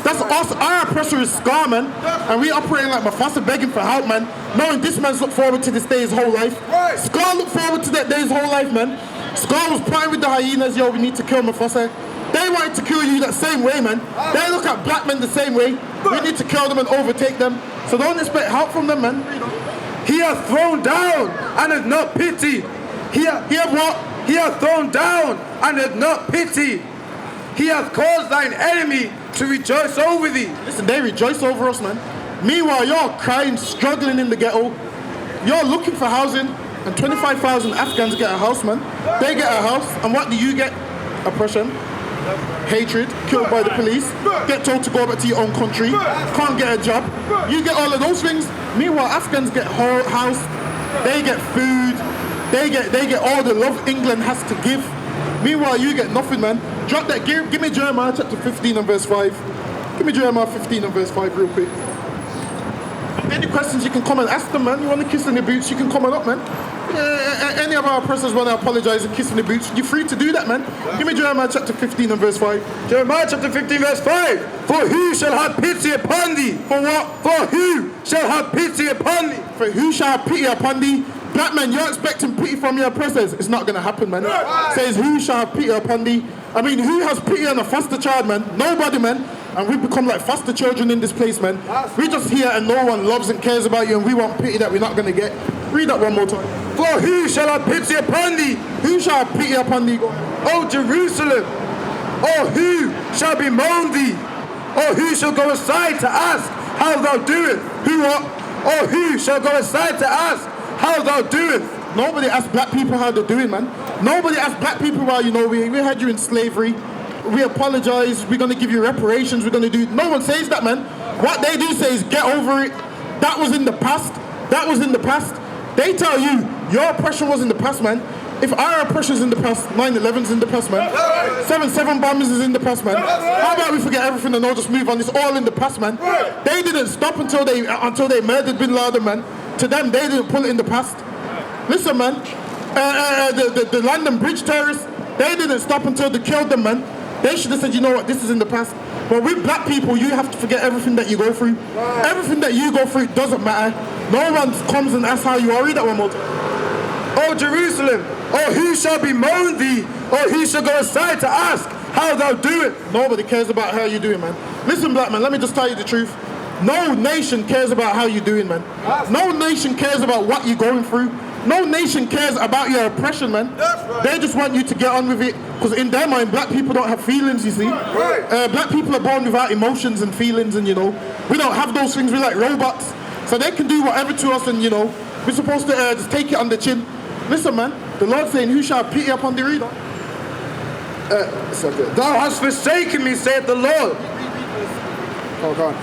That's us. Our oppressor is Scar, man. And we operating like Mufasa begging for help, man. Knowing this man's looked forward to this day his whole life. Scar looked forward to that day his whole life, man. Scar was plotting with the hyenas, yo, we need to kill Mufasa. They wanted to kill you that same way, man. They look at black men the same way. We need to kill them and overtake them. So don't expect help from them, man. He hath thrown down and hath not pitied. He hath what? He hath thrown down and hath not pitied. He hath caused thine enemy to rejoice over thee. Listen, they rejoice over us, man. Meanwhile, you're crying, struggling in the ghetto. You're looking for housing, and 25,000 Afghans get a house, man. They get a house, and what do you get? Oppression, hatred, killed by the police, get told to go back to your own country, can't get a job. You get all of those things. Meanwhile, Afghans get house, they get food, they get all the love England has to give. Meanwhile, you get nothing, man. Drop that. Give me Jeremiah chapter 15 and verse 5. Give me Jeremiah 15 and verse 5 real quick. Any questions, you can come and ask them, man. You want to kiss in the boots, you can come on up, man. Any of our oppressors want to apologize and kiss in the boots, you're free to do that, man. Give me Jeremiah chapter 15 and verse 5. Jeremiah chapter 15 verse 5. For who shall have pity upon thee? For what? For who shall have pity upon thee? For who shall have pity upon thee? Black man, you're expecting pity from your oppressors. It's not going to happen, man. Says who shall have pity upon thee? I mean, who has pity on a foster child, man? Nobody, man. And we become like foster children in this place, man. We just here and no one loves and cares about you, and we want pity that we're not going to get. Read that one more time. For who shall have pity upon thee? Who shall have pity upon thee? O Jerusalem. Or who shall bemoan thee? Or who shall go aside to ask how thou doest? Who what? Or who shall go aside to ask how thou doest? Nobody asks black people how they're doing, man. Nobody asks black people why, you know, we had you in slavery. We apologize, we're going to give you reparations, we're going to do... No one says that, man. What they do say is get over it. That was in the past. That was in the past. They tell you, your oppression was in the past, man. If our oppression's in the past, 9/11's in the past, man. 7/7 bombings is in the past, man. How about we forget everything and all just move on? It's all in the past, man. They didn't stop until they murdered Bin Laden, man. To them, they didn't pull it in the past. Listen, man. The London Bridge terrorists, they didn't stop until they killed them, man. They should have said, you know what, this is in the past. But with black people, you have to forget everything that you go through. Everything that you go through doesn't matter. No one comes and asks how you are. Read that one more time. O Jerusalem, or who shall bemoan thee? Or who shall go aside to ask how thou doest? Nobody cares about how you're doing, man. Listen, black man, let me just tell you the truth. No nation cares about how you're doing, man. No nation cares about what you're going through. No nation cares about your oppression, man. They just want you to get on with it. Because in their mind, black people don't have feelings, you see. Black people are born without emotions and feelings, and, you know, we don't have those things. We're like robots. So they can do whatever to us, and, you know, we're supposed to just take it on the chin. Listen, man, the Lord's saying, who shall have pity upon the reader? Thou hast forsaken me, saith the Lord. Oh, God.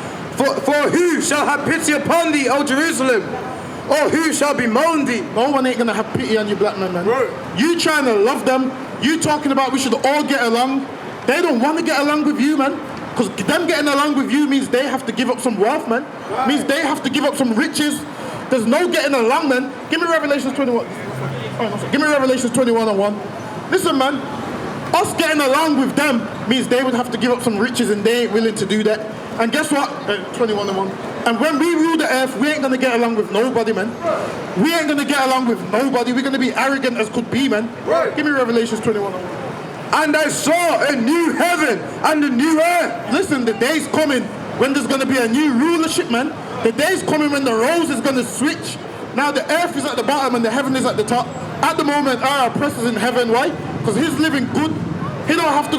For who shall have pity upon thee, O Jerusalem? Or who shall bemoan thee? No one ain't gonna have pity on you, black man, man. You trying to love them, you talking about we should all get along. They don't want to get along with you, man. Because them getting along with you means they have to give up some wealth, man. Means they have to give up some riches. There's no getting along, man. Give me Revelations 21. Give me Revelations 21 and 1. Listen, man. Us getting along with them means they would have to give up some riches, and they ain't willing to do that. And guess what? 21 and 1. And when we rule the earth, we ain't gonna get along with nobody, man. We ain't gonna get along with nobody. We're gonna be arrogant as could be, man. Give me Revelations 21. And I saw a new heaven and a new earth. Listen, the day's coming when there's gonna be a new rulership, man. The day's coming when the roles is gonna switch. Now the earth is at the bottom and the heaven is at the top. At the moment, our oppressor's in heaven. Why? Because he's living good. He don't have to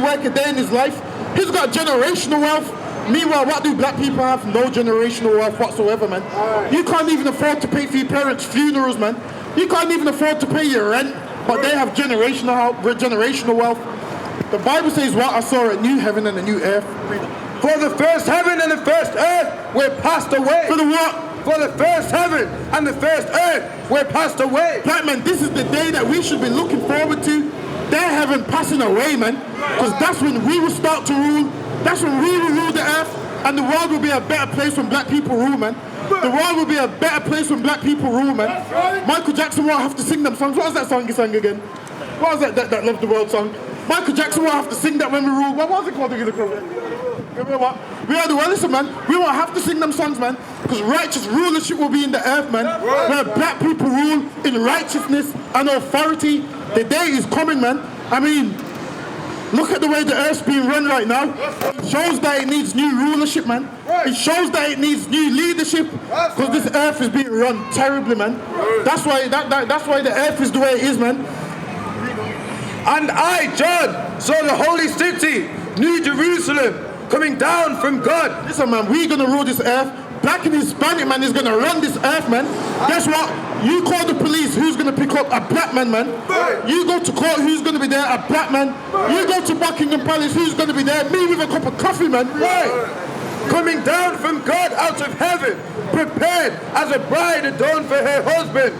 work a day in his life. He's got generational wealth. Meanwhile, what do black people have? No generational wealth whatsoever, man. You can't even afford to pay for your parents' funerals, man. You can't even afford to pay your rent, but they have generational wealth. The Bible says, what? I saw a new heaven and a new earth. For the first heaven and the first earth were passed away. For the what? For the first heaven and the first earth were passed away. Black man, this is the day that we should be looking forward to. Their heaven passing away, man. Because that's when we will start to rule. That's when we will rule the earth. And the world will be a better place when black people rule, man. The world will be a better place when black people rule, man. Michael Jackson won't have to sing them songs. What was that song he sang again? What was that Love the World song? Michael Jackson won't have to sing that when we rule. What was it called? We are the well, listen, man. We won't have to sing them songs, man. Because righteous rulership will be in the earth, man. Where black people rule in righteousness and authority. The day is coming, man. I mean, look at the way the earth's being run right now. It shows that it needs new rulership, man. It shows that it needs new leadership. Because this earth is being run terribly, man. That's why the earth is the way it is, man. And I, John, saw the holy city, New Jerusalem, coming down from God. Listen, man, we're going to rule this earth. Black and Hispanic, man, is going to run this earth, man. Guess what? You call the police, who's going to pick up? A black man, man. You go to court, who's going to be there? A black man. You go to Buckingham Palace, who's going to be there? Me with a cup of coffee, man. Coming down from God out of heaven, prepared as a bride adorned for her husband.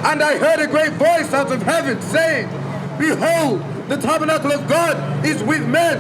And I heard a great voice out of heaven saying, Behold, the tabernacle of God is with men,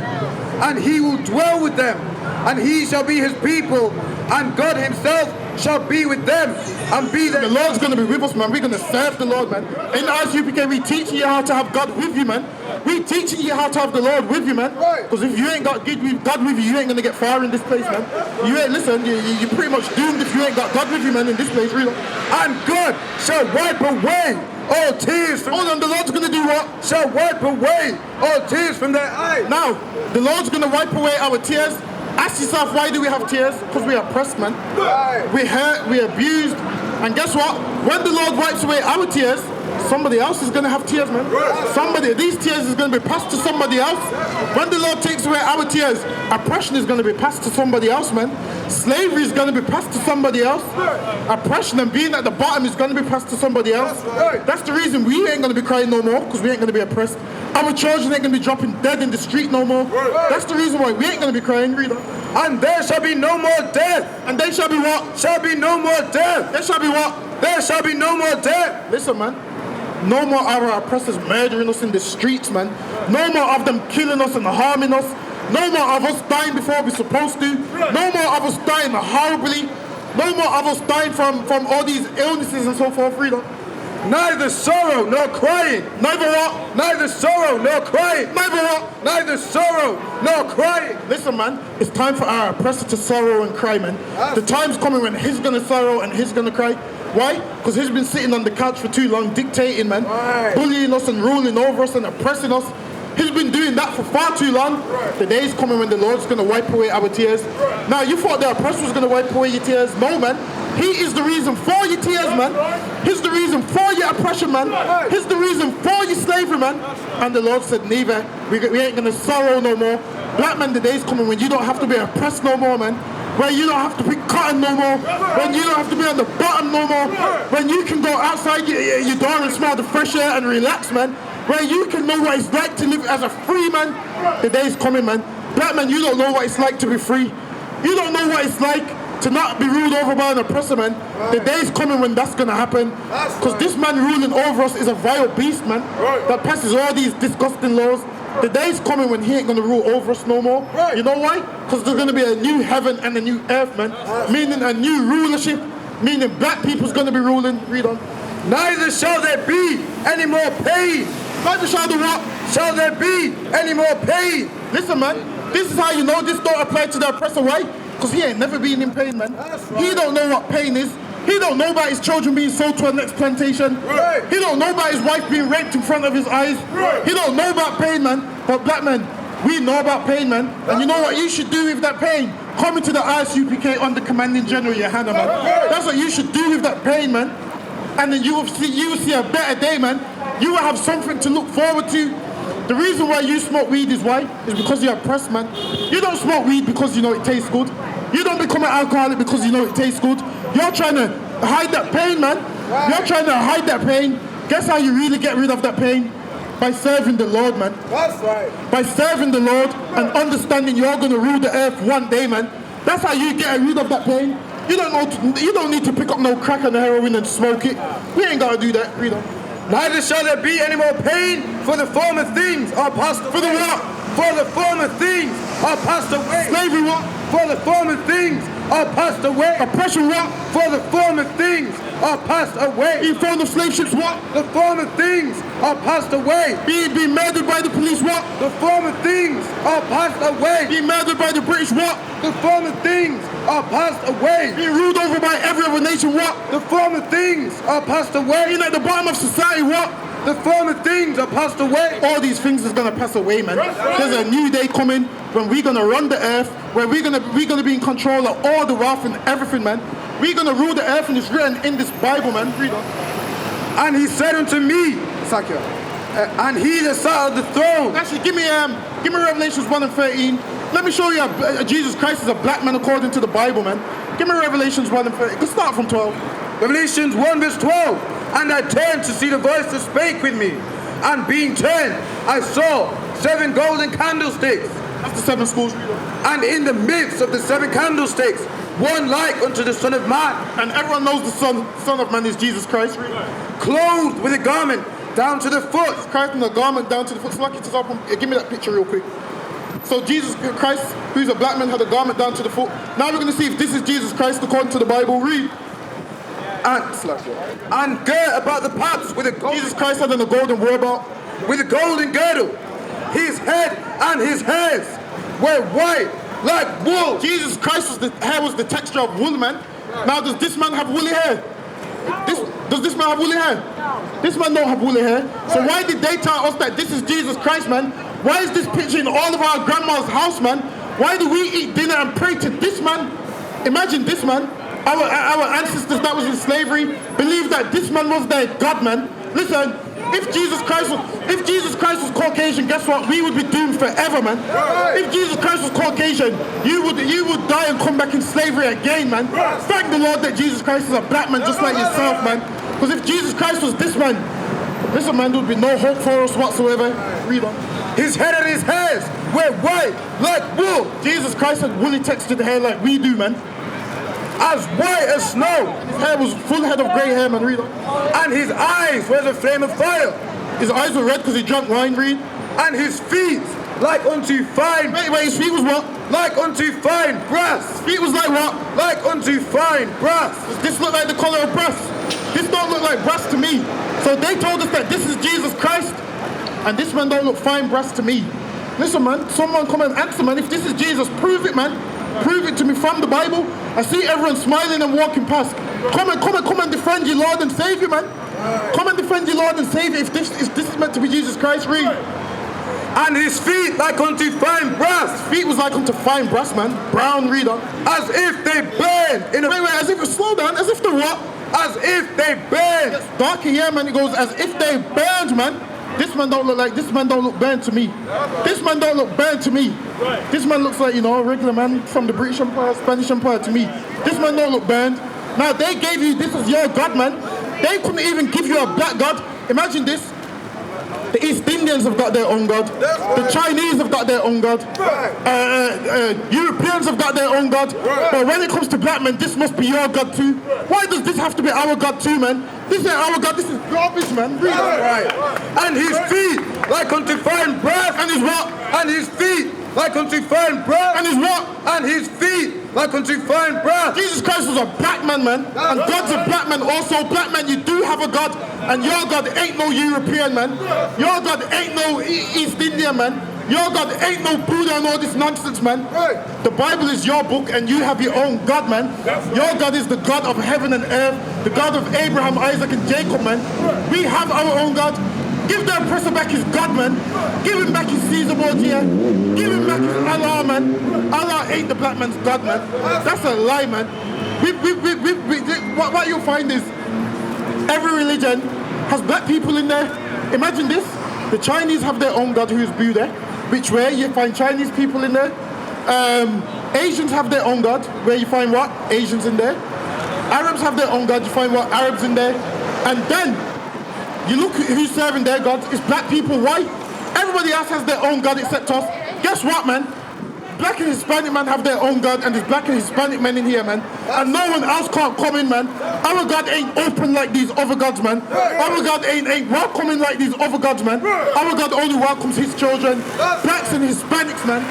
and he will dwell with them, and he shall be his people, and God himself shall be with them and be their... The Lord's going to be with us, man. We're going to serve the Lord, man. In Isupk, we teaching you how to have God with you, man. We teaching you how to have the Lord with you, man. Because if you ain't got God with you, you ain't going to get far in this place, man. You ain't, listen, you're pretty much doomed if you ain't got God with you, man, in this place, really. And God shall wipe away all tears from... Hold on, the Lord's going to do what? Shall wipe away all tears from their eyes. Now, the Lord's going to wipe away our tears. Ask yourself, why do we have tears? Because we are oppressed, man. We hurt, we abused. And guess what? When the Lord wipes away our tears, somebody else is going to have tears, man. These tears is going to be passed to somebody else. When the Lord takes away our tears, oppression is going to be passed to somebody else, man. Slavery is going to be passed to somebody else. Oppression and being at the bottom is going to be passed to somebody else. That's the reason we ain't going to be crying no more, because we ain't going to be oppressed. Our children ain't going to be dropping dead in the street no more. That's the reason why we ain't going to be crying, reader. And there shall be no more death. And they shall be what? Shall be no more death. There shall be what? There shall be no more death. Listen, man. No more of our oppressors murdering us in the streets, man. No more of them killing us and harming us. No more of us dying before we're supposed to. No more of us dying horribly. No more of us dying from all these illnesses and so forth, reader. Neither sorrow nor crying. Neither what? Neither sorrow nor crying. Neither what? Neither sorrow nor crying. Listen, man, it's time for our oppressor to sorrow and cry, man. The time's coming when he's going to sorrow and he's going to cry. Why? Because he's been sitting on the couch for too long, dictating, man. Bullying us and ruling over us and oppressing us. He's been doing that for far too long. The day's coming when the Lord's going to wipe away our tears. Now, you thought the oppressor was going to wipe away your tears. No, man. He is the reason for your tears, man. He's the reason for your oppression, man. He's the reason for your slavery, man. And the Lord said, neither. We ain't going to sorrow no more. Black man, the day's coming when you don't have to be oppressed no more, man. When you don't have to pick cotton no more. When you don't have to be on the bottom no more. When you can go outside your door and smell the fresh air and relax, man. Where you can know what it's like to live as a free man. The day's coming, man. Black man, you don't know what it's like to be free. You don't know what it's like to not be ruled over by an oppressor, man. The day's coming when that's going to happen. Because this man ruling over us is a vile beast, man. That passes all these disgusting laws. The day's coming when he ain't going to rule over us no more. You know why? Because there's going to be a new heaven and a new earth, man. Meaning a new rulership. Meaning black people's going to be ruling. Read on. Neither shall there be any more pain. Neither shall the what? Shall there be any more pain. Listen, man. This is how you know this don't apply to the oppressor. Why? Because he ain't never been in pain, man. He don't know what pain is. He don't know about his children being sold to a next plantation. He don't know about his wife being raped in front of his eyes. He don't know about pain, man. But black men, we know about pain, man. And you know what you should do with that pain? Come into the Isupk under Commanding General Yohana, man. That's what you should do with that pain, man. And then you will see a better day, man. You will have something to look forward to. The reason why you smoke weed is why? Is because you're oppressed, man. You don't smoke weed because you know it tastes good. You don't become an alcoholic because you know it tastes good. You're trying to hide that pain, man. You're trying to hide that pain. Guess how you really get rid of that pain? By serving the Lord, man. That's right. By serving the Lord and understanding you're going to rule the earth one day, man. That's how you get rid of that pain. You don't need to pick up no crack and heroin and smoke it. We ain't got to do that, you know. Neither shall there be any more pain, for the former things are passed away. For the what? For the former things are passed away. Slavery what? For the former things are passed away. Oppression what? For the former things are passed away. You found the slave ships what? The former things are passed away. Being murdered by the police what? The former things are passed away. Being murdered by the British what? The former things are passed away. Being ruled over by every other nation what? The former things are passed away. Being at the bottom of society what? The former things are passed away. All these things is gonna pass away, man. There's a new day coming when we're gonna run the earth, where we're gonna be in control of all the wealth and everything, man. We're gonna rule the earth, and it's written in this Bible, man. Read on. And he said unto me, Sakya, and he that sat on the throne. Actually, give me Revelations 1:13. Let me show you Jesus Christ is a black man according to the Bible, man. Give me Revelations 1:13. Let's start from 12. Revelations 1 verse 12. And I turned to see the voice that spake with me. And being turned, I saw 7 golden candlesticks. That's the 7 schools. And in the midst of the 7 candlesticks, one like unto the Son of Man. And everyone knows the Son of Man is Jesus Christ. Clothed with a garment down to the foot. Christ in the garment down to the foot. So like it is up. Give me that picture real quick. So Jesus Christ, who's a black man, had a garment down to the foot. Now we're going to see if this is Jesus Christ according to the Bible. Read. And girt about the paps with a golden. Jesus Christ had on a golden whereabout. With a golden girdle. His head and his hairs were white like wool. Jesus Christ's hair was the texture of wool, man. Now does this man have woolly hair? Does this man have woolly hair? This man don't have woolly hair. So why did they tell us that this is Jesus Christ, man? Why is this picture in all of our grandma's house, man? Why do we eat dinner and pray to this man? Imagine this man. Our ancestors that was in slavery believed that this man was their God, man. Listen, if Jesus Christ was Caucasian, guess what? We would be doomed forever, man. If Jesus Christ was Caucasian, you would die and come back in slavery again, man. Thank the Lord that Jesus Christ is a black man just like yourself, man. Because if Jesus Christ was this man, listen, man, there would be no hope for us whatsoever. Read on. His head and his hairs were white like wool. Jesus Christ had woolly textured hair like we do, man. As white as snow. His hair was full head of grey hair, man. Read on. And his eyes were the flame of fire. His eyes were red because he drank wine. Read. And his feet like unto fine. Wait, his feet was what? Like unto fine brass. His feet was like what? Like unto fine brass. Does this look like the color of brass? This don't look like brass to me. So they told us that this is Jesus Christ, and this man don't look fine brass to me. Listen, man, someone come and answer, man. If this is Jesus, prove it, man. Prove it to me from the Bible. I see everyone smiling and walking past. Come and defend your Lord and Savior, man. Come and defend your Lord and Savior. If this is meant to be Jesus Christ, read. And his feet like unto fine brass. His feet was like unto fine brass, man. Brown, reader. As if they burned in a... Wait, as if, slow down, as if they what? As if they burned. It's darker here, man. It goes, as if they burned, man. This man don't look burned to me. This man don't look burned to me. This man looks like, a regular man from the British Empire, Spanish Empire to me. This man don't look burned. Now, they gave you, this is your God, man. They couldn't even give you a black God. Imagine this. The East Indians have got their own God. The Chinese have got their own God. Europeans have got their own God. But when it comes to black men, this must be your God too. Why does this have to be our God too, man? This ain't our God, this is garbage, man. Read right. And his feet like unto fine brass. And his what? And his feet like unto fine brass. And his what? And his feet like unto fine brass. Jesus Christ was a black man, man. And God's a black man also. Black man, you do have a God. And your God ain't no European, man. Your God ain't no East Indian, man. Your God ain't no Buddha and all this nonsense, man. The Bible is your book and you have your own God, man. Your God is the God of heaven and earth, the God of Abraham, Isaac, and Jacob, man. We have our own God. Give the oppressor back his God, man. Give him back his Caesar Borgia. Give him back his Allah, man. Allah ain't the black man's God, man. That's a lie, man. What you'll find is every religion has black people in there. Imagine this. The Chinese have their own God who is Buddha, which where you find Chinese people in there. Asians have their own God, where you find what? Asians in there. Arabs have their own God, you find what? Arabs in there. And then you look at who's serving their God. It's black people. Why? Everybody else has their own God except us. Guess what, man? Black and Hispanic men have their own God, and there's black and Hispanic men in here, man. And no one else can't come in, man. Our God ain't open like these other gods, man. Our God ain't welcoming like these other gods, man. Our God only welcomes his children, blacks and Hispanics, man.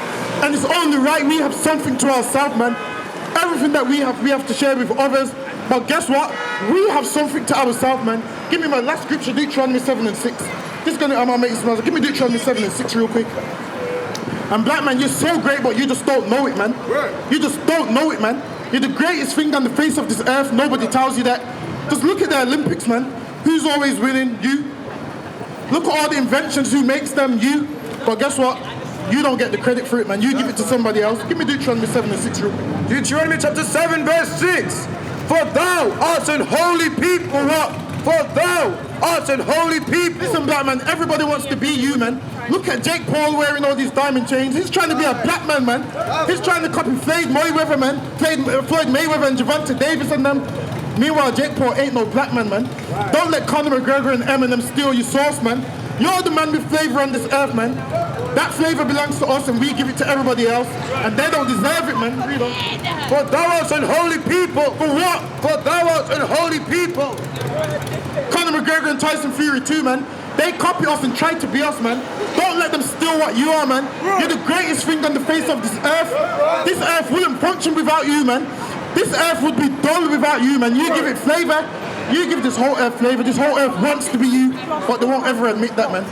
And it's only right we have something to ourselves, man. Everything that we have to share with others. But guess what? We have something to ourselves, man. Give me my last scripture, Deuteronomy 7 and 6. This is gonna, I'm gonna make it smile. Give me Deuteronomy 7 and 6 real quick. And black man, you're so great, but you just don't know it, man. You just don't know it, man. You're the greatest thing on the face of this earth. Nobody tells you that. Just look at the Olympics, man. Who's always winning? You. Look at all the inventions. Who makes them? You. But guess what? You don't get the credit for it, man. You give it to somebody else. Give me Deuteronomy 7 and 6 real quick. Deuteronomy chapter 7 verse 6. For thou art an holy people. What? For thou art an holy people. Listen, black man, everybody wants to be you, man. Look at Jake Paul wearing all these diamond chains. He's trying to be a black man, man. He's trying to copy Floyd Mayweather, man. Floyd Mayweather and Javante Davis and them. Meanwhile, Jake Paul ain't no black man, man. Don't let Conor McGregor and Eminem steal your sauce, man. You're the man with flavor on this earth, man. That flavor belongs to us and we give it to everybody else. And they don't deserve it, man. Read on. For thou art an holy people. For what? For thou art an holy people. Conor McGregor and Tyson Fury too, man. They copy us and try to be us, man. Don't let them steal what you are, man. You're the greatest thing on the face of this earth. This earth wouldn't function without you, man. This earth would be dull without you, man. You give it flavor. You give this whole earth flavor. This whole earth wants to be you, but they won't ever admit that, man.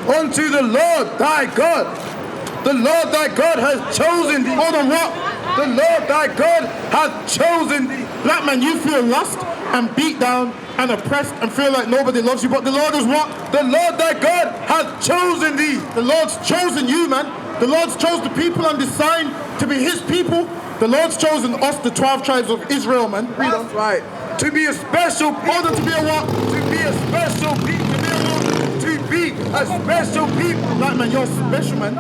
Unto the Lord thy God. The Lord thy God has chosen thee. Hold on, what? The Lord thy God has chosen thee. Black man, you feel lost and beat down and oppressed and feel like nobody loves you, but the Lord is what? The Lord thy God has chosen thee. The Lord's chosen you, man. The Lord's chose the people on this sign to be his people. The Lord's chosen us, the 12 tribes of Israel, man. Read on. That's right. To be a special people. Hold on, to be a what? To be a special people. To be a special people. Black man, you're special, man.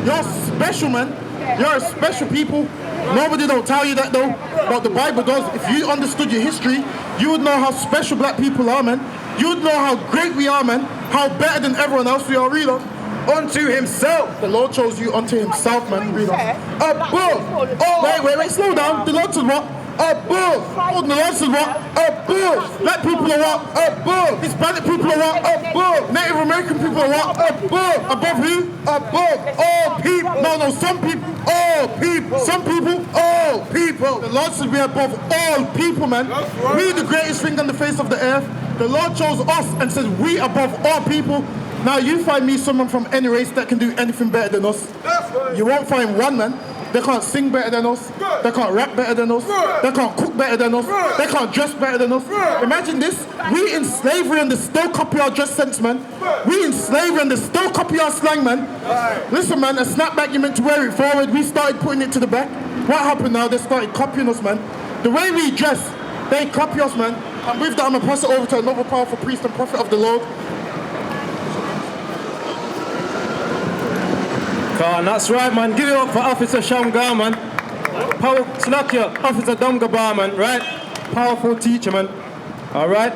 You're special, man. You're a special people. Nobody don't tell you that, though. But the Bible does. If you understood your history, you would know how special black people are, man. You would know how great we are, man. How better than everyone else we are. Read on. Unto himself. The Lord chose you unto himself, man. Read on. Above. Oh, Wait, slow down. The Lord said what? Above. Oh, the Lord said what? Above. Black people are what? Above. Hispanic people are what? Above. Native American people are what? Above. Above who? Above all people. No, some people. All people. Some people. All people. The Lord said we're above all people, man. We're the greatest thing on the face of the earth. The Lord chose us and said we above all people. Now you find me someone from any race that can do anything better than us. You won't find one, man. They can't sing better than us. They can't rap better than us. They can't cook better than us. They can't dress better than us. Imagine this. We in slavery and they still copy our dress sense, man. We in slavery and they still copy our slang, man. Listen, man, a snapback, you meant to wear it forward. We started putting it to the back. What happened now? They started copying us, man. The way we dress, they copy us, man. And with that, I'm going to pass it over to another powerful priest and prophet of the Lord. That's right, man. Give it up for Officer Shamgar, man. Slakia, Officer Damgabar, man. Right? Powerful teacher, man. All right.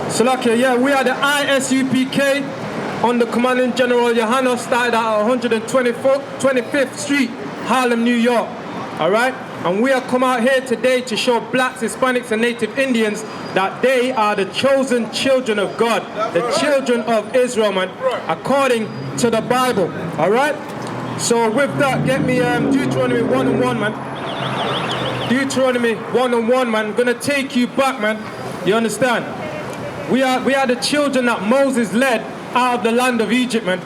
Slakia, yeah, we are the ISUPK under Commanding General Johannes, started at 125th Street, Harlem, New York. All right. And we have come out here today to show blacks, Hispanics, and Native Indians that they are the chosen children of God, the children of Israel, man, according to the Bible. All right? So with that, get me Deuteronomy 1:1, man. Deuteronomy 1:1, man. I'm going to take you back, man. You understand? We are the children that Moses led out of the land of Egypt, man.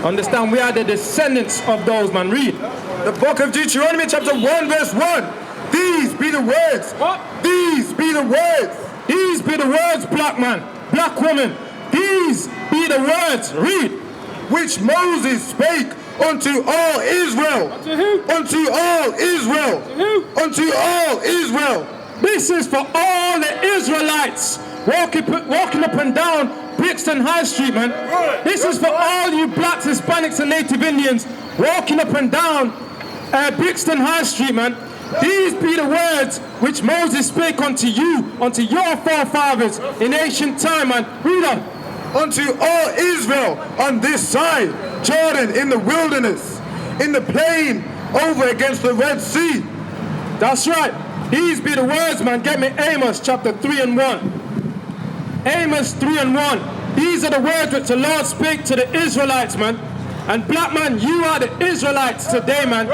Understand? We are the descendants of those, man. Read. The book of Deuteronomy chapter 1 verse 1. These be the words. What? These be the words. These be the words, black man, black woman. These be the words. Read. Which Moses spake unto all Israel. Unto who? Unto all Israel. Unto who? Unto all Israel. This is for all the Israelites walking up and down Brixton High Street, man. This is for all you blacks, Hispanics, and Native Indians walking up and down Brixton High Street, man. These be the words which Moses spake unto you, unto your forefathers in ancient time, man. Read on. Unto all Israel on this side, Jordan in the wilderness, in the plain over against the Red Sea. That's right. These be the words, man. Get me Amos chapter 3 and 1. Amos 3 and 1. These are the words which the Lord spake to the Israelites, man. And black man, you are the Israelites today, man.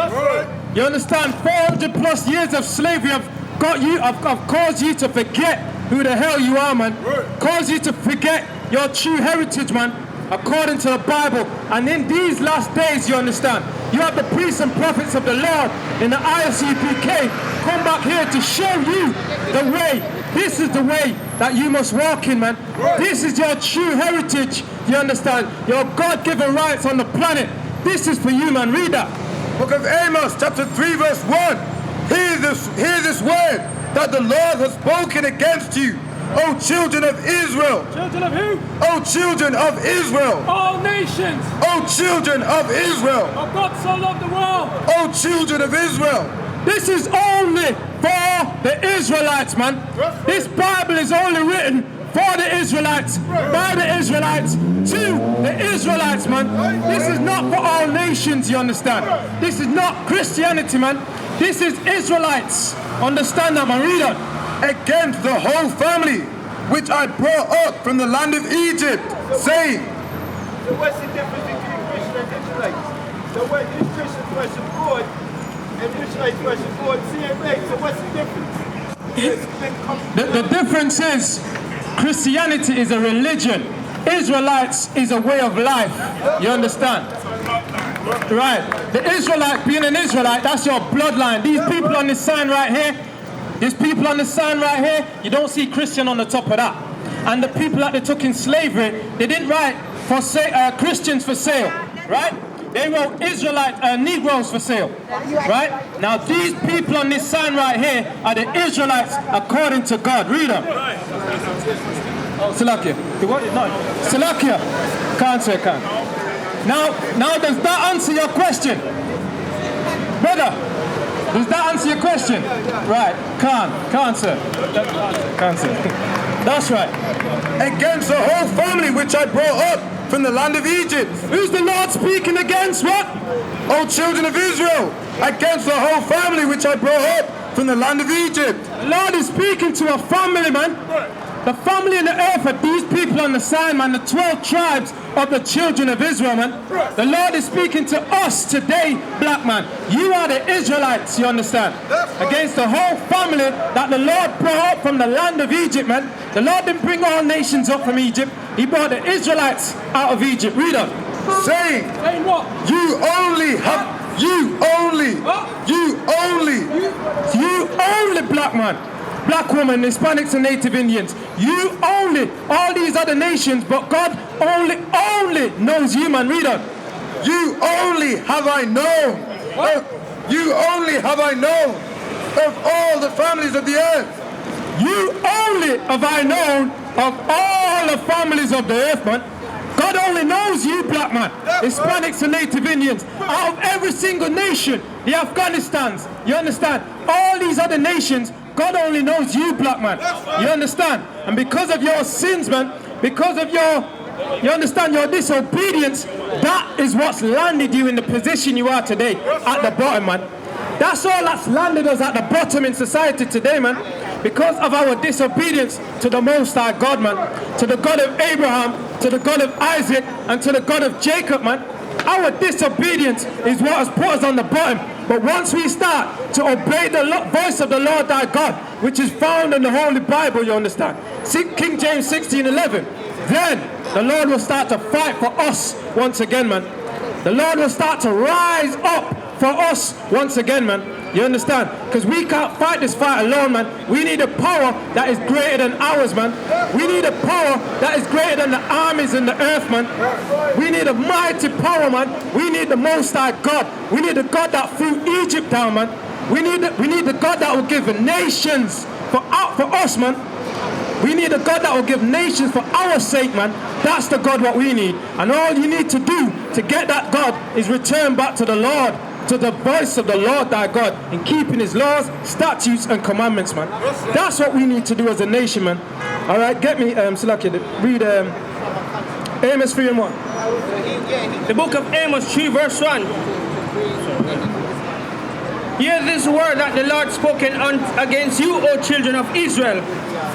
You understand? 400 plus years of slavery have caused you to forget who the hell you are, man. Caused you to forget your true heritage, man, according to the Bible. And in these last days, you understand, you have the priests and prophets of the Lord in the Isupk come back here to show you the way. This is the way that you must walk in, man. This is your true heritage, you understand? Your God-given rights on the planet. This is for you, man. Read that. Book of Amos, chapter 3, verse 1. Hear this word that the Lord has spoken against you, O children of Israel. Children of who? O children of Israel. All nations. O children of Israel. For God so loved the world. O children of Israel. This is only for the Israelites, man. This Bible is only written for the Israelites, by the Israelites, to the Israelites, man. This is not for all nations, you understand? This is not Christianity, man. This is Israelites. Understand that, man. Read on. Against the whole family, which I brought up from the land of Egypt, saying. So what's the difference between Christian and Israelites? So what is Christians worship God and Israelites worship God same way? So what's the difference? The difference is Christianity is a religion. Israelites is a way of life. You understand? Right. The Israelite, being an Israelite, that's your bloodline. These people on this sign right here, you don't see Christian on the top of that. And the people that they took in slavery, they didn't write for Christians for sale, right? They wrote Israelite Negroes for sale, right? Now these people on this sign right here are the Israelites according to God. Read them. Salakia. Salakia. Can't say can't. Now does that answer your question? Brother, does that answer your question? Right, can't sir. Can't sir. That's right. Against the whole family which I brought up from the land of Egypt. Who's the Lord speaking against? What? O children of Israel, against the whole family which I brought up from the land of Egypt. The Lord is speaking to a family, man. The family in the earth are these people on the sign, man, the 12 tribes of the children of Israel, man. The Lord is speaking to us today, black man. You are the Israelites, you understand? Against the whole family that the Lord brought up from the land of Egypt, man. The Lord didn't bring all nations up from Egypt. He brought the Israelites out of Egypt. Read on. Saying what? You only, black man. Black woman, Hispanics and Native Indians. You only, all these other nations, but God only knows you, man. Read on. You only have I known. You only have I known of all the families of the earth. You only have I known of all the families of the earth, man. God only knows you, black man. Hispanics and Native Indians. Out of every single nation, the Afghanistans, you understand? All these other nations, God only knows you, black man. You understand? And because of your sins, man, because of your disobedience, that is what's landed you in the position you are today, at the bottom, man. That's all that's landed us at the bottom in society today, man. Because of our disobedience to the Most High God, man. To the God of Abraham, to the God of Isaac, and to the God of Jacob, man. Our disobedience is what has put us on the bottom. But once we start to obey the voice of the Lord thy God, which is found in the Holy Bible, you understand? King James 16:11. Then the Lord will start to fight for us once again, man. The Lord will start to rise up for us once again, man. You understand? Because we can't fight this fight alone, man. We need a power that is greater than ours, man. We need a power that is greater than the armies in the earth, man. We need a mighty power, man. We need the Most High God. We need the God that threw Egypt down, man. We need the God that will give nations for us, man. We need a God that will give nations for our sake, man. That's the God what we need. And all you need to do to get that God is return back to the Lord, to the voice of the Lord thy God, in keeping his laws, statutes, and commandments, man. That's what we need to do as a nation, man. All right, get me, Salaki, read Amos 3 and 1. The book of Amos 3 verse 1. Hear this word that the Lord spoken against you, O children of Israel,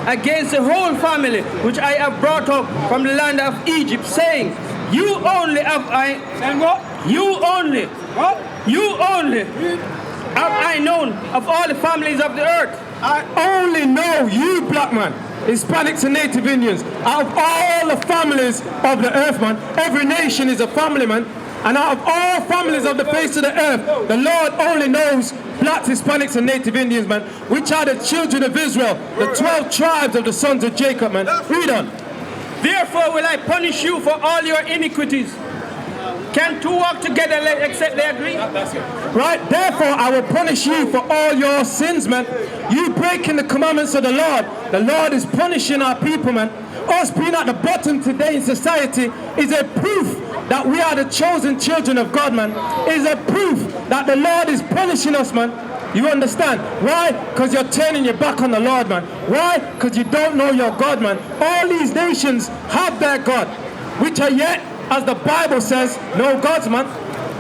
against the whole family which I have brought up from the land of Egypt, saying, you only have I... And what? You only. What? You only have I known of all the families of the earth. I only know you, black man, Hispanics and Native Indians. Out of all the families of the earth, man, every nation is a family, man. And out of all families of the face of the earth, the Lord only knows blacks, Hispanics, and Native Indians, man, which are the children of Israel, the 12 tribes of the sons of Jacob, man. Read on. Therefore will I punish you for all your iniquities. Can two walk together except they agree? Right, therefore I will punish you for all your sins, man. You breaking the commandments of the Lord is punishing our people, man. Us being at the bottom today in society is a proof that we are the chosen children of God, man. Is a proof that the Lord is punishing us, man. You understand? Why? Because you're turning your back on the Lord, man. Why? Because you don't know your God, man. All these nations have their God, which are yet, as the Bible says, no gods, man.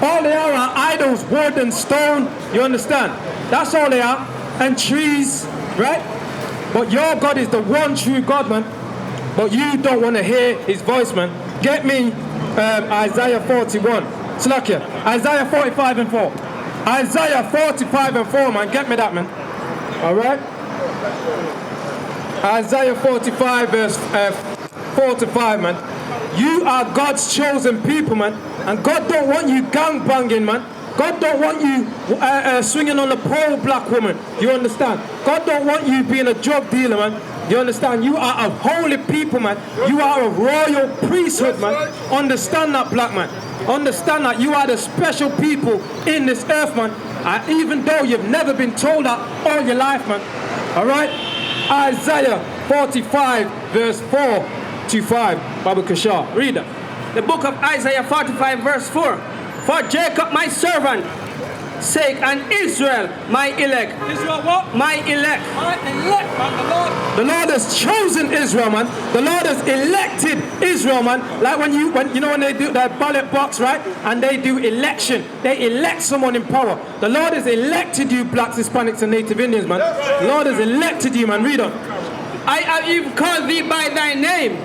All they are idols, wood and stone. You understand? That's all they are. And trees, right? But your God is the one true God, man. But you don't want to hear his voice, man. Get me Isaiah 41. Slakia. Isaiah 45 and 4. Isaiah 45 and 4, man. Get me that, man. All right? Isaiah 45 verse 4 to 5, man. You are God's chosen people, man. And God don't want you gangbanging, man. God don't want you swinging on a pole, black woman. You understand? God don't want you being a drug dealer, man. You understand? You are a holy people, man. You are a royal priesthood, man. Understand that, black man. Understand that you are the special people in this earth, man. Even though you've never been told that all your life, man. All right? Isaiah 45 verse 4 to 5. Baba Kashar, read that. The book of Isaiah 45 verse 4. For Jacob my servant sake and Israel my elect. Israel what? My elect. My elect, man. The Lord has chosen Israel, man. The Lord has elected Israel, man. Like when they do their ballot box, right? And they do election. They elect someone in power. The Lord has elected you, blacks, Hispanics, and Native Indians, man. The Lord has elected you, man. Read on. I have even called thee by thy name.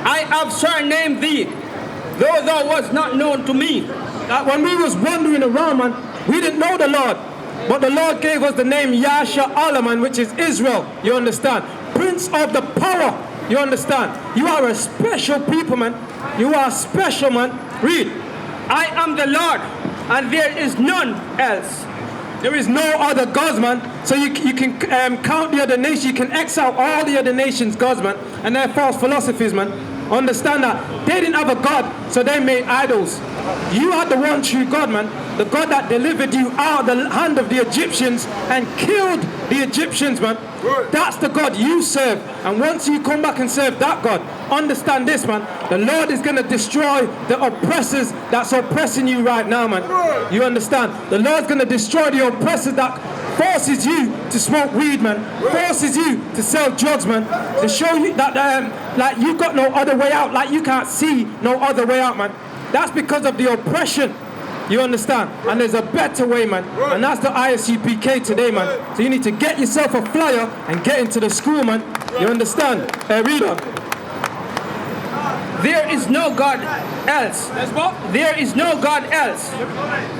I have surnamed thee, though thou was not known to me. That when we was wandering around, man, we didn't know the Lord. But the Lord gave us the name Yasha Allah, man, which is Israel. You understand? Prince of the power. You understand? You are a special people, man. You are special, man. Read. I am the Lord, and there is none else. There is no other gods, man. So you can count the other nations. You can exile all the other nations' gods, man, and their false philosophies, man. Understand that they didn't have a God, so they made idols. You are the one true God, man. The God that delivered you out of the hand of the Egyptians and killed the Egyptians, man. That's the God you serve. And once you come back and serve that God, understand this, man. The Lord is going to destroy the oppressors that's oppressing you right now, man. You understand? The Lord's going to destroy the oppressors that forces you to smoke weed, man. Forces you to sell drugs, man. To show you that like you got no other way out. Like you can't see no other way out, man. That's because of the oppression. You understand? And there's a better way, man. And that's the ISUPK today, man. So you need to get yourself a flyer and get into the school, man. You understand? Read on. There is no God else. There is no God else.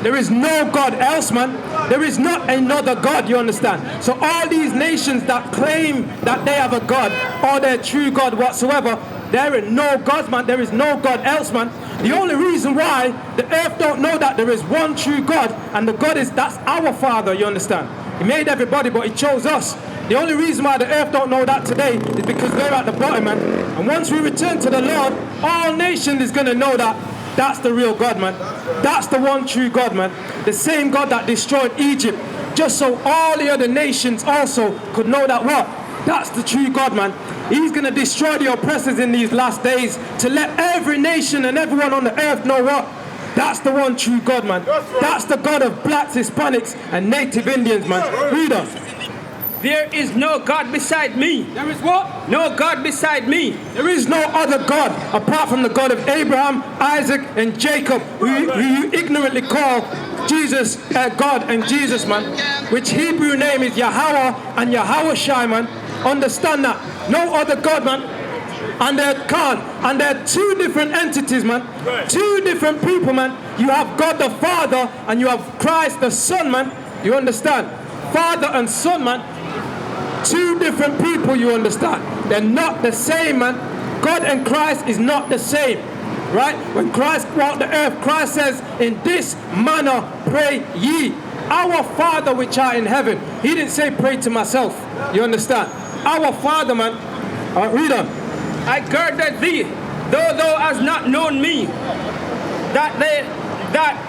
There is no God else, man. There is not another God, you understand? So all these nations that claim that they have a God or their true God whatsoever, there is no God, man. There is no God else, man. The only reason why the earth don't know that there is one true God, and the God that's our Father, you understand? He made everybody, but he chose us. The only reason why the earth don't know that today is because we're at the bottom, man. And once we return to the Lord, all nations is going to know that that's the real God, man. That's the one true God, man. The same God that destroyed Egypt, just so all the other nations also could know that what? That's the true God, man. He's going to destroy the oppressors in these last days to let every nation and everyone on the earth know what? That's the one true God, man. That's the God of blacks, Hispanics, and Native Indians, man. Read on. There is no God beside me. There is what? No God beside me. There is no other God apart from the God of Abraham, Isaac, and Jacob, who you ignorantly call Jesus, God and Jesus, man, which Hebrew name is Yahweh and Yahweh Shai, man. Understand that. No other God, man. And they're called, and they're two different entities, man. Two different people, man. You have God the Father and you have Christ the Son, man. You understand? Father and Son, man. Two different people, you understand? They're not the same, man. God and Christ is not the same, right? When Christ walked the earth, Christ says, in this manner pray ye. Our Father which art in heaven. He didn't say pray to myself. You understand? Our Father, man. Read on. I girded thee, though thou hast not known me, that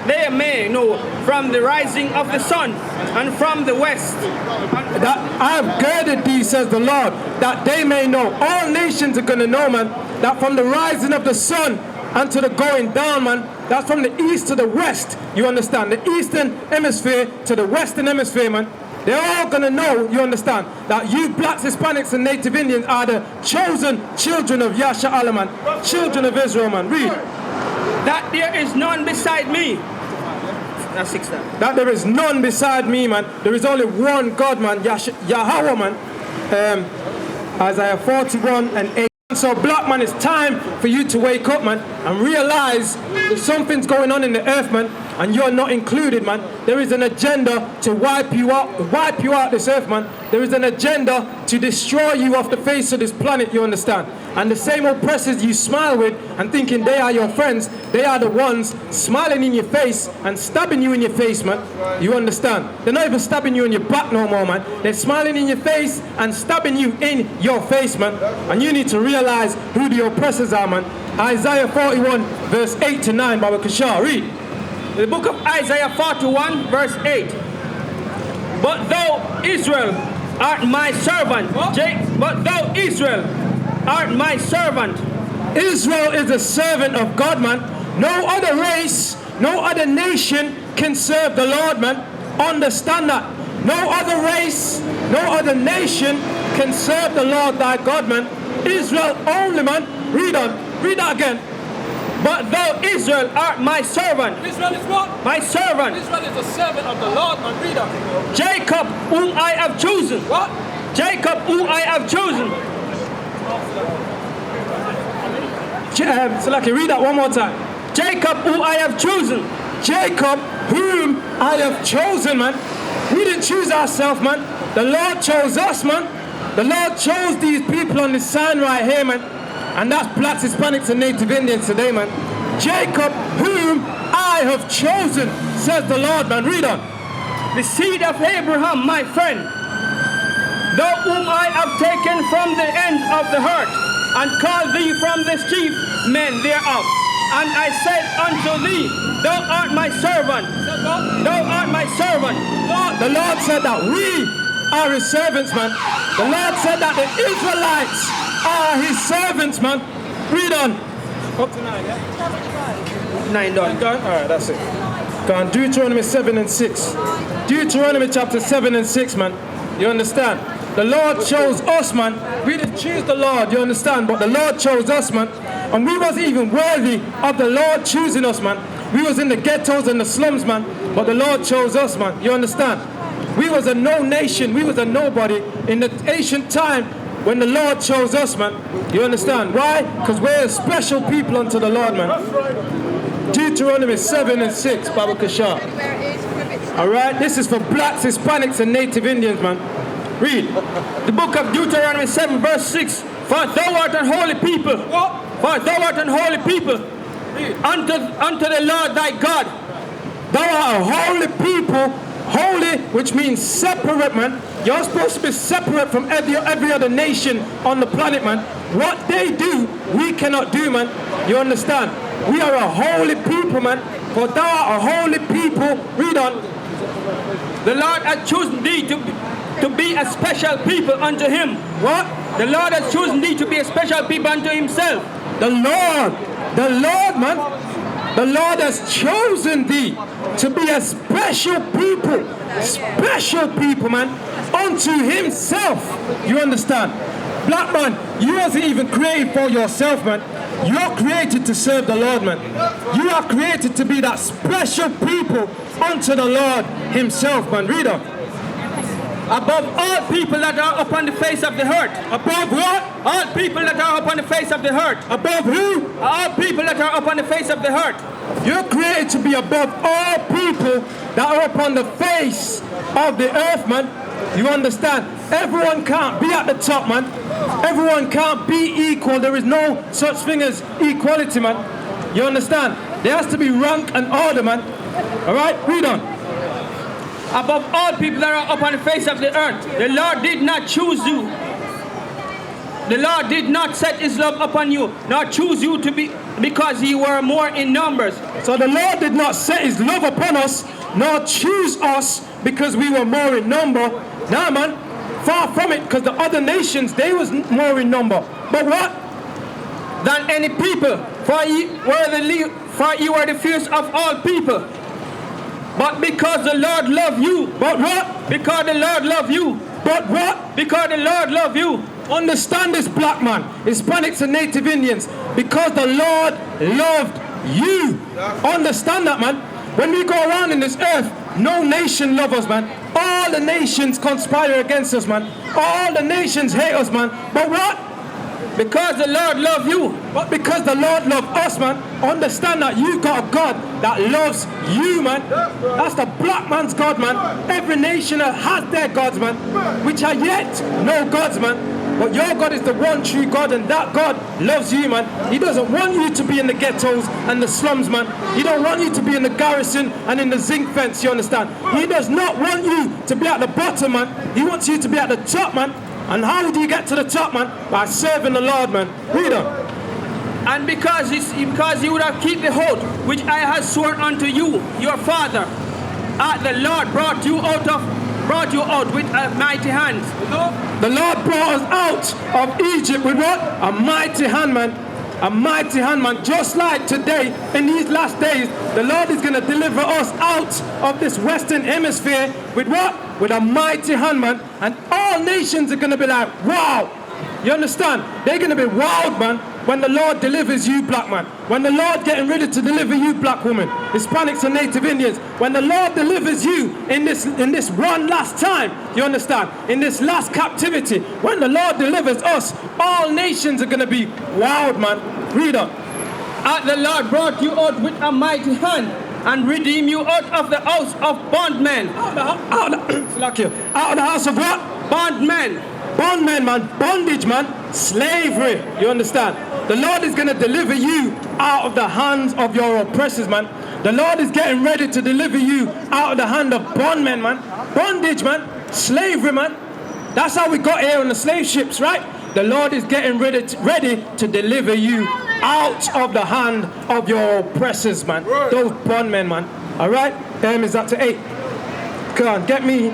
they may know from the rising of the sun and from the west. That I have girded thee, says the Lord, that they may know. All nations are going to know, man, that from the rising of the sun and to the going down, man, that's from the east to the west. You understand? The eastern hemisphere to the western hemisphere, man. They're all going to know, you understand, that you blacks, Hispanics, and Native Indians are the chosen children of Yasha Allah, man. Children of Israel, man. Read. That there is none beside me. That's 6 now. That there is none beside me, man. There is only one God, man. Yahweh, man. Isaiah 41 and 8. So, black man, it's time for you to wake up, man, and realize that something's going on in the earth, man, and you're not included, man. There is an agenda to wipe you out this earth, man. There is an agenda to destroy you off the face of this planet, you understand? And the same oppressors you smile with and thinking they are your friends, they are the ones smiling in your face and stabbing you in your face, man. You understand? They're not even stabbing you in your back no more, man. They're smiling in your face and stabbing you in your face, man. And you need to realize who the oppressors are, man. Isaiah 41, verse 8 to 9, Baba Kashar. Read. The book of Isaiah 41, verse 8. But thou, Israel, art my servant. But thou, Israel, art my servant. Israel is a servant of God, man. No other race, no other nation can serve the Lord, man. Understand that. No other race, no other nation can serve the Lord thy God, man. Israel only, man. Read on. Read that again. But thou, Israel, art my servant. Israel is what? My servant. Israel is a servant of the Lord, man. Read on. Jacob, whom I have chosen. What? Jacob, whom I have chosen. Salaki, read that one more time. Jacob, whom I have chosen. Jacob, whom I have chosen, man. We didn't choose ourselves, man. The Lord chose us, man. The Lord chose these people on this sign right here, man. And that's blacks, Hispanics, and Native Indians today, man. Jacob, whom I have chosen, says the Lord, man. Read on. The seed of Abraham, my friend, thou whom I have taken from the end of the earth, and called thee from the chief men thereof. And I said unto thee, thou art my servant. Thou art my servant. Lord, the Lord said that we are his servants, man. The Lord said that the Israelites are his servants, man. Read on. Up to 9, yeah? 9 done. All right, that's it. Go on, Deuteronomy 7 and 6. Deuteronomy chapter 7 and 6, man. You understand? The Lord chose us, man. We didn't choose the Lord, you understand? But the Lord chose us, man. And we wasn't even worthy of the Lord choosing us, man. We was in the ghettos and the slums, man. But the Lord chose us, man. You understand? We was a no nation. We was a nobody in the ancient time when the Lord chose us, man. You understand? Why? Because we're a special people unto the Lord, man. Deuteronomy 7 and 6, Baba Kashar. Alright, this is for blacks, Hispanics, and Native Indians, man. Read. The book of Deuteronomy 7 verse 6. For thou art an holy people. For thou art an holy people. Unto the Lord thy God. Thou art a holy people. Holy, which means separate, man. You're supposed to be separate from every other nation on the planet, man. What they do, we cannot do, man. You understand? We are a holy people, man. For thou art a holy people. Read on. The Lord hath chosen thee to be a special people unto him. What? The Lord has chosen thee to be a special people unto himself. The Lord, man. The Lord has chosen thee to be a special people, man, unto himself. You understand? Black man, you wasn't even created for yourself, man. You're created to serve the Lord, man. You are created to be that special people unto the Lord himself, man. Read on. Above all people that are upon the face of the earth. Above what? All people that are upon the face of the earth. Above who? All people that are upon the face of the earth. You're created to be above all people that are upon the face of the earth, man. You understand? Everyone can't be at the top, man. Everyone can't be equal. There is no such thing as equality, man. You understand? There has to be rank and order, man. All right? Read on. Above all people that are upon the face of the earth. The Lord did not choose you. The Lord did not set his love upon you, nor choose you to be because you were more in numbers. So the Lord did not set his love upon us, nor choose us because we were more in number. Nah, man, far from it, because the other nations, they was more in number. But what? Than any people, for you were the fiercest of all people. But because the Lord loved you. But what? Because the Lord loved you. But what? Because the Lord loved you. Understand this, black man, Hispanics and Native Indians. Because the Lord loved you. Understand that, man. When we go around in this earth, no nation loves us, man. All the nations conspire against us, man. All the nations hate us, man. But what? Because the Lord loved you. But because the Lord loved us, man. Understand that you got a God that loves you, man. That's the black man's God, man. Every nation has their gods, man, which are yet no gods, man. But your God is the one true God, and that God loves you, man. He doesn't want you to be in the ghettos and the slums, man. He don't want you to be in the garrison and in the zinc fence, you understand? He does not want you to be at the bottom, man. He wants you to be at the top, man. And how do you get to the top, man? By serving the Lord, man. Read on. And because you would have kept the oath which I have sworn unto you, your father, the Lord brought you out with a mighty hand. The Lord brought us out of Egypt with what? A mighty hand, man. A mighty hand, man. Just like today, in these last days, the Lord is going to deliver us out of this Western Hemisphere with what? With a mighty hand, man. And all nations are going to be like, wow. You understand? They're going to be wild, man, when the Lord delivers you, black man. When the Lord getting ready to deliver you, black woman, Hispanics and Native Indians. When the Lord delivers you in this one last time, you understand? In this last captivity, when the Lord delivers us, all nations are going to be wild, man. Read on. The Lord brought you out with a mighty hand and redeemed you out of the house of bondmen. Out of the house of what? Bondmen. Bondmen, man. Bondage, man. Slavery. You understand? The Lord is going to deliver you out of the hands of your oppressors, man. The Lord is getting ready to deliver you out of the hand of bondmen, man. Bondage, man. Slavery, man. That's how we got here on the slave ships, right? The Lord is getting ready to deliver you out of the hand of your oppressors, man. Those bondmen, man. All right? Is up to 8. Come on, get me.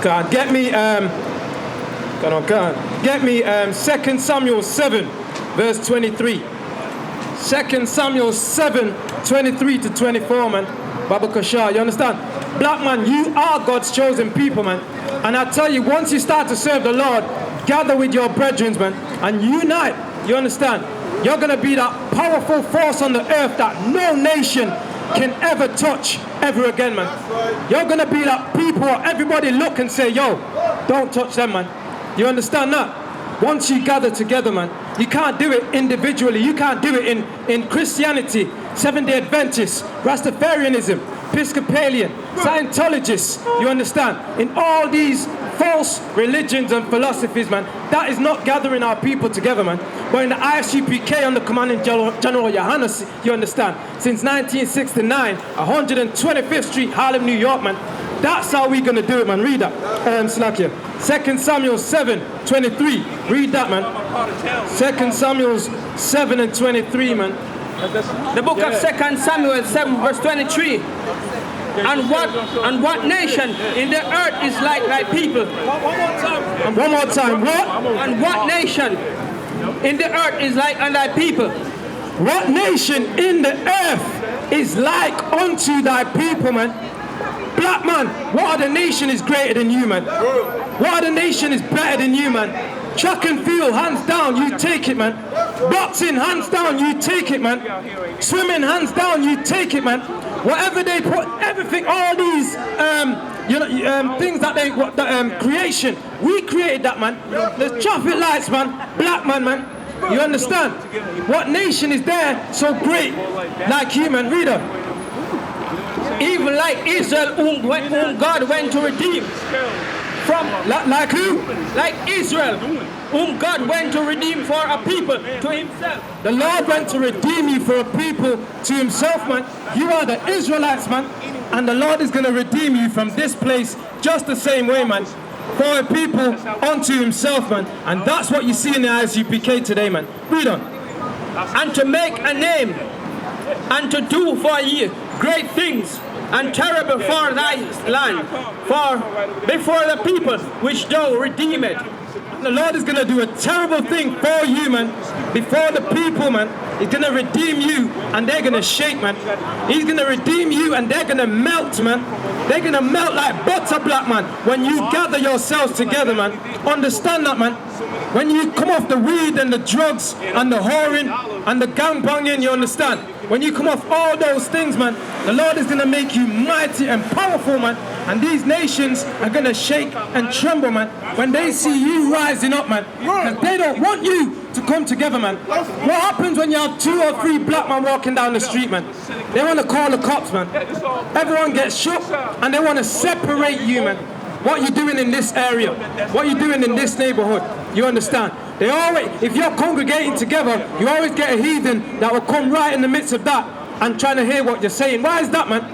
God, get me, Get me 2 Samuel 7, verse 23. 2 Samuel 7, 23 to 24, man. Baba Kashar, you understand? Black man, you are God's chosen people, man. And I tell you, once you start to serve the Lord, gather with your brethren, man, and unite. You understand? You're going to be that powerful force on the earth that no nation can ever touch ever again, man. You're going to be that people everybody look and say, yo, don't touch them, man. You understand that? Once you gather together, man, you can't do it individually. You can't do it in Christianity, Seventh-day Adventists, Rastafarianism, Episcopalian, Scientologists. You understand? In all these false religions and philosophies, man. That is not gathering our people together, man. But in the ISUPK on the Commanding General Johannes, you understand, since 1969, 125th Street, Harlem, New York, man. That's how we're going to do it, man. Read that. Slakia. 2 Samuel 7:23. Read that, man. 2 Samuel 7:23, man. The book of 2 Samuel 7 verse 23. And what nation in the earth is like thy people? And one more time. What? And what nation in the earth is like unto thy people? What nation in the earth is like unto thy people, man? Black man, what other nation is greater than you, man? What other nation is better than you, man? Track and field, hands down, you take it, man. Boxing, hands down, you take it, man. Swimming, hands down, you take it, man. Whatever they put, everything, all these, things that they, creation, we created that, man. The traffic lights, man, black man, man. You understand? What nation is there so great like you, man? Read it. Even like Israel, whom God went to redeem. From like who? Like Israel, whom God went to redeem for a people to himself. The Lord went to redeem you for a people to himself, man. You are the Israelites, man. And the Lord is going to redeem you from this place just the same way, man. For a people unto himself, man. And that's what you see in the ISUPK today, man. Read on. And to make a name, and to do for ye great things, and terrible for thy land, for before the people which thou redeemest. The Lord is going to do a terrible thing for you, man. Before the people, man. He's going to redeem you and they're going to shake, man. He's going to redeem you and they're going to melt, man. They're going to melt like butter, black man. When you gather yourselves together, man. Understand that, man. When you come off the weed and the drugs and the whoring and the gangbanging, you understand? When you come off all those things, man, the Lord is going to make you mighty and powerful, man. And these nations are going to shake and tremble, man, when they see you rising up, man. Because they don't want you to come together, man. What happens when you have 2 or 3 black men walking down the street, man? They want to call the cops, man. Everyone gets shook and they want to separate you, man. What you doing in this area? What you doing in this neighborhood? You understand? They always, if you're congregating together, you always get a heathen that will come right in the midst of that and trying to hear what you're saying. Why is that, man?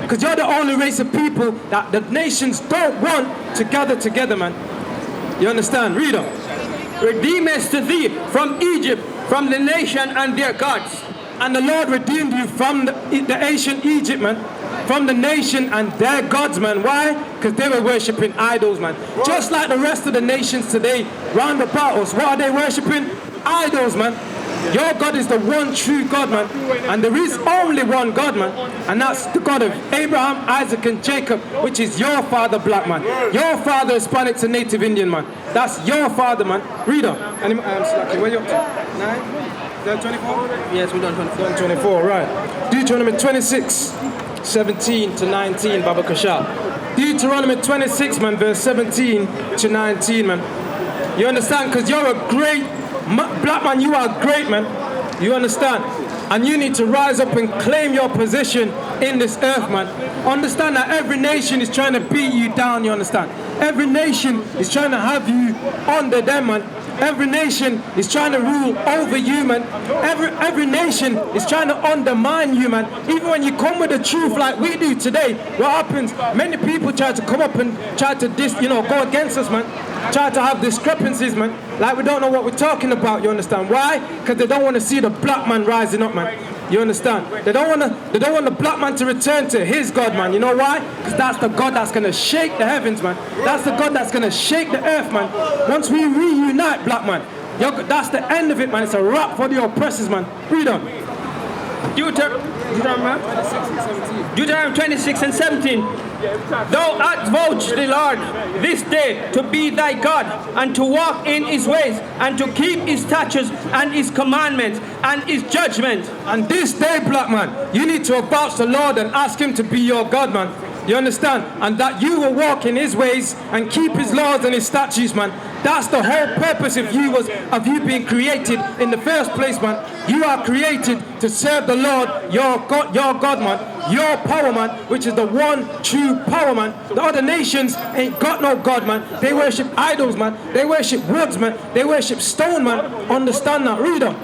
Because you're the only race of people that the nations don't want to gather together, man. You understand? Read on. Redeemest to thee from Egypt, from the nation and their gods. And the Lord redeemed you from the ancient Egypt, man. From the nation and their gods, man. Why? Because they were worshipping idols, man. Just like the rest of the nations today, round about us. What are they worshipping? Idols, man. Your God is the one true God, man. And there is only one God, man. And that's the God of Abraham, Isaac, and Jacob, which is your father, black man. Your father, Hispanics and Native Indian, man. That's your father, man. Read on. Where you up to? 9? Is that 24? Yes, we're done 24. Done 24, right. Deuteronomy 26, 17 to 19, Baba Kasha. Deuteronomy 26, man, verse 17 to 19, man. You understand? Because you're a great black man, you are great, man. You understand? And you need to rise up and claim your position in this earth, man. Understand that every nation is trying to beat you down, you understand? Every nation is trying to have you under them, man. Every nation is trying to rule over you, man. Every nation is trying to undermine you, man. Even when you come with the truth like we do today, what happens? Many people try to come up and try to go against us, man. Try to have discrepancies, man. Like we don't know what we're talking about, you understand? Why? Because they don't want to see the black man rising up, man. You understand? They don't want the black man to return to his God, man. You know why? Because that's the God that's going to shake the heavens, man. That's the God that's going to shake the earth, man. Once we reunite, black man, that's the end of it, man. It's a wrap for the oppressors, man. Read on. Deuteronomy 26 and 17. Thou art vouched the Lord this day to be thy God, and to walk in his ways, and to keep his statutes and his commandments and his judgment. And this day, black man, you need to avouch the Lord and ask him to be your God, man. You understand? And that you will walk in his ways and keep his laws and his statutes, man. That's the whole purpose of you being created in the first place, man. You are created to serve the Lord, your God, man. your power, man, which is the one true power, man. The other nations ain't got no God, man. They worship idols, man. They worship woods, man. They worship stone, man. Understand that, read on.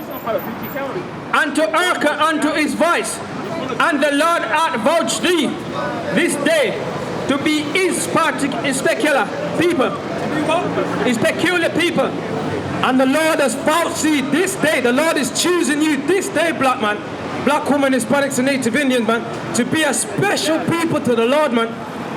And to hearken unto his voice, and the Lord hath vouched thee this day to be his peculiar people. His peculiar people. And the Lord has vouched thee this day. The Lord is choosing you this day, black man, black woman, Hispanics and Native Indians, man, to be a special people to the Lord, man.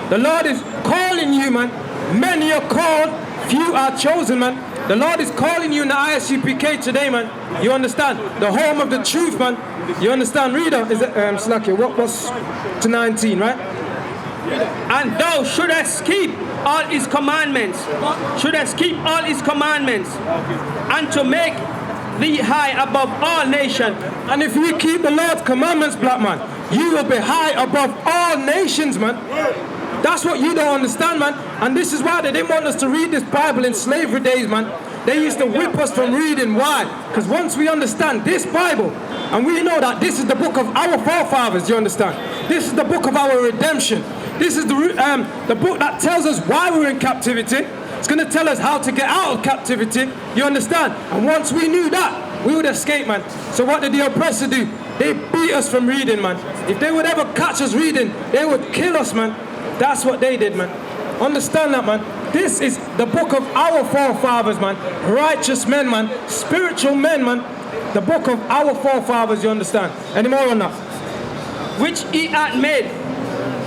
The Lord is calling you, man. Many are called, few are chosen, man. The Lord is calling you in the ISUPK today, man. You understand? The home of the truth, man. You understand? Reader, is it Slacky? What's to 19, right? And thou shouldest keep all his commandments. Shouldest keep all his commandments. And to make thee high above all nations. And if you keep the Lord's commandments, black man, you will be high above all nations, man. That's what you don't understand, man. And this is why they didn't want us to read this Bible in slavery days, man. They used to whip us from reading. Why? Because once we understand this Bible, and we know that this is the book of our forefathers, you understand? This is the book of our redemption. This is the book that tells us why we're in captivity. It's going to tell us how to get out of captivity, you understand? And once we knew that, we would escape, man. So what did the oppressor do? They beat us from reading, man. If they would ever catch us reading, they would kill us, man. That's what they did, man. Understand that, man. This is the book of our forefathers, man. Righteous men, man. Spiritual men, man. The book of our forefathers, you understand? Any more on that? Which he hath made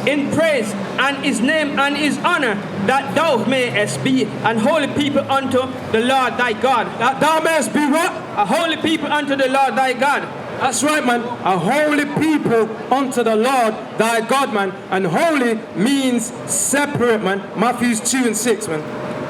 in praise and his name and his honor, that thou mayest be an holy people unto the Lord thy God. That thou mayest be what? A holy people unto the Lord thy God. That's right, man. A holy people unto the Lord thy God, man. And holy means separate, man. Matthew 2 and 6, man.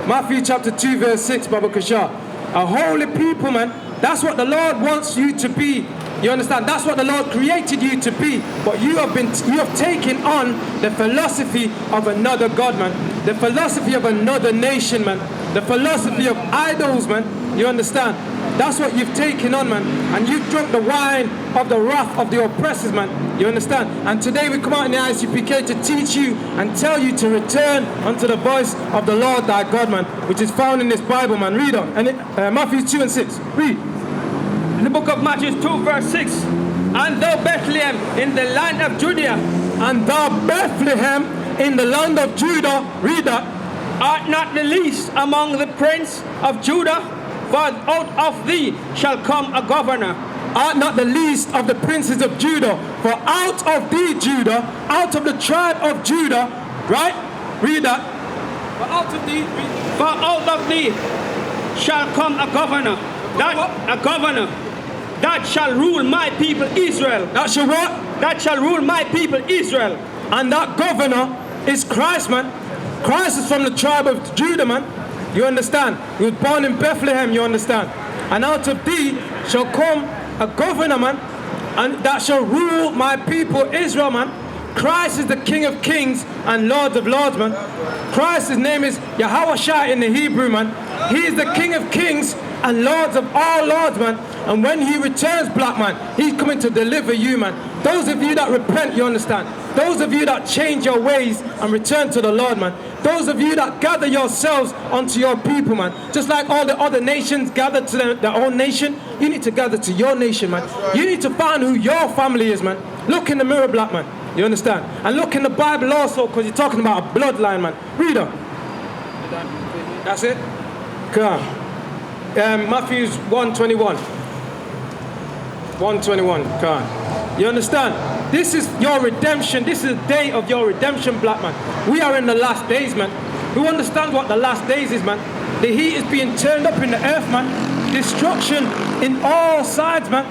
Matthew chapter 2 verse 6, Baba Kashar. A holy people, man. That's what the Lord wants you to be. You understand? That's what the Lord created you to be. But you have taken on the philosophy of another God, man. The philosophy of another nation, man. The philosophy of idols, man. You understand? That's what you've taken on, man. And you've drunk the wine of the wrath of the oppressors, man. You understand? And today we come out in the ISUPK to teach you and tell you to return unto the voice of the Lord thy God, man, which is found in this Bible, man. Read on. And Matthew 2 and 6. Read. In the book of Matthew 2 verse 6. And thou Bethlehem in the land of Judea. And thou Bethlehem in the land of Judah. Read that. Art not the least among the prince of Judah. For out of thee shall come a governor. Art not the least of the princes of Judah. For out of thee, Judah, out of the tribe of Judah, right? Read that. For out of thee shall come a governor. That shall rule my people Israel. That shall what? That shall rule my people Israel. And that governor is Christ, man. Christ is from the tribe of Judah, man. You understand? He was born in Bethlehem, you understand? And out of thee shall come a governor, man, and that shall rule my people Israel, man. Christ is the King of Kings and Lord of Lords, man. Christ's name is Yahweh in the Hebrew, man. He is the King of Kings and Lords of all Lords, man. And when he returns, black man, he's coming to deliver you, man. Those of you that repent, you understand? Those of you that change your ways and return to the Lord, man. Those of you that gather yourselves unto your people, man. Just like all the other nations gather to their own nation, you need to gather to your nation, man. You need to find who your family is, man. Look in the mirror, black man. You understand? And look in the Bible also, because you're talking about a bloodline, man. Read on. That's it? Come on. Matthew 1:21. 1:21. Come on. You understand? This is your redemption. This is the day of your redemption, black man. We are in the last days, man. Who understands what the last days is, man? The heat is being turned up in the earth, man. Destruction in all sides, man.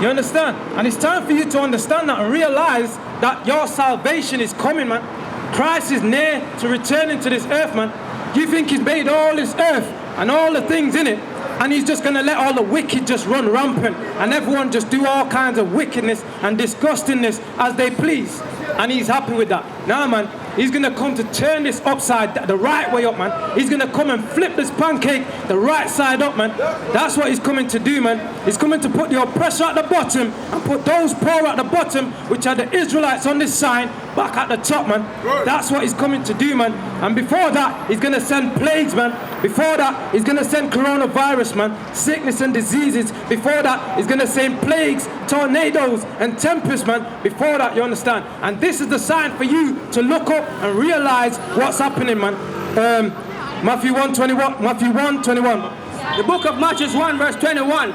You understand? And it's time for you to understand that and realize that your salvation is coming, man. Christ is near to returning to this earth, man. You think he's made all this earth and all the things in it, and he's just going to let all the wicked just run rampant and everyone just do all kinds of wickedness and disgustingness as they please, and he's happy with that? Nah, man. He's going to come to turn this the right way up, man. He's going to come and flip this pancake the right side up, man. That's what he's coming to do, man. He's coming to put the oppressor at the bottom and put those poor at the bottom, which are the Israelites on this side, back at the top, man. That's what he's coming to do, man. And before that, he's going to send plagues, man. Before that, he's going to send coronavirus, man. Sickness and diseases. Before that, he's going to send plagues, tornadoes, and tempests, man. Before that, you understand? And this is the sign for you to look up and realize what's happening, man. Matthew 1:21. The book of Matthew 1 verse 21.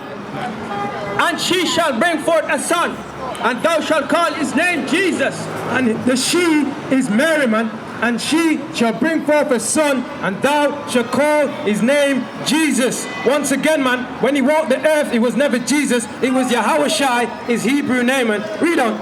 And she shall bring forth a son, and thou shalt call his name Jesus. And the she is Mary, man. And she shall bring forth a son, and thou shalt call his name Jesus. Once again, man, when he walked the earth, it was never Jesus. It was Yahushai, his Hebrew name, man. Read on.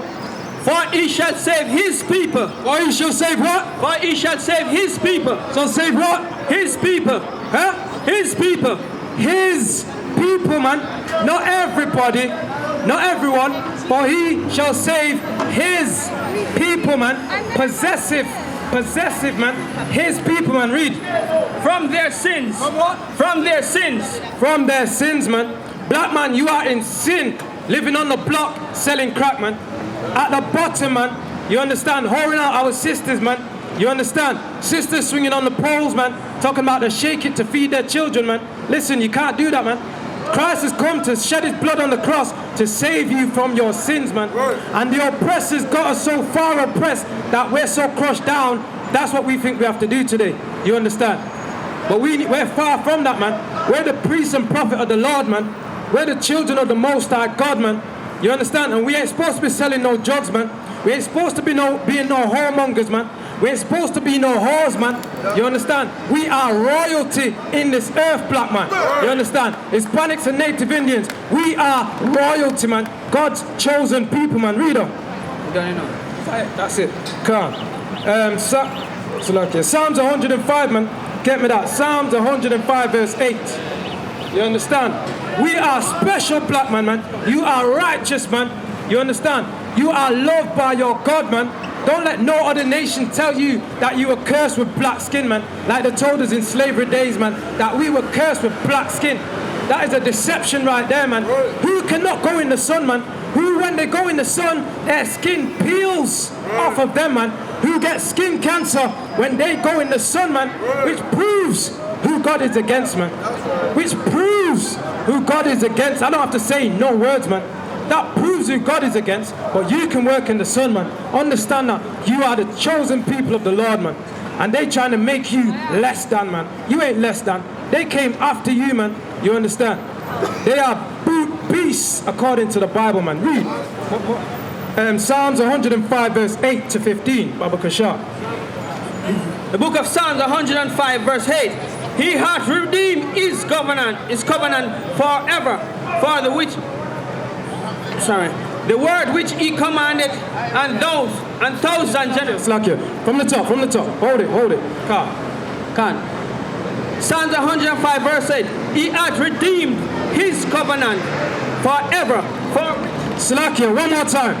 For he shall save his people. For he shall save what? For he shall save his people. So save what? His people. Huh? His people. His people, man. Not everybody, not everyone. For he shall save his people, man. Possessive, man. His people, man. Read. From their sins. From what? From their sins. From their sins, man. Black man, you are in sin. Living on the block, selling crack, man. At the bottom, man. You understand? Whoring out our sisters, man. You understand? Sisters swinging on the poles, man. Talking about they shake it to feed their children, man. Listen, you can't do that, man. Christ has come to shed his blood on the cross to save you from your sins, man. And the oppressors got us so far oppressed that we're so crushed down. That's what we think we have to do today. You understand? But we're far from that, man. We're the priest and prophet of the Lord, man. We're the children of the Most High God, man. You understand? And we ain't supposed to be selling no drugs, man. We ain't supposed to be being no whoremongers, man. We ain't supposed to be no whores, man. You understand? We are royalty in this earth, black man. You understand? Hispanics and Native Indians, we are royalty, man. God's chosen people, man. Read on. That's it. Come on. Psalms 105, man. Get me that. Psalms 105, verse 8. You understand? We are special, black man. You are righteous, man. You understand? You are loved by your God, man. Don't let no other nation tell you that you were cursed with black skin, man. Like they told us in slavery days, man, that we were cursed with black skin. That is a deception right there, man. Who cannot go in the sun, man? Who, when they go in the sun, their skin peels off of them, man. Who get skin cancer when they go in the sun, man. Which proves who God is against, man. Which proves who God is against. I don't have to say no words, man. That proves who God is against. But you can work in the sun, man. Understand that you are the chosen people of the Lord, man. And they trying to make you less than, man. You ain't less than. They came after you, man. You understand? They are beasts according to the Bible, man. Read. Psalms 105 verse 8 to 15. Baba Kashar. The book of Psalms 105 verse 8. He hath redeemed his covenant forever, for the word which he commanded, and thousand generations. Like you. From the top. Hold it. Can. Psalms 105 verse 8. He hath redeemed his covenant forever. Slakia, one more time.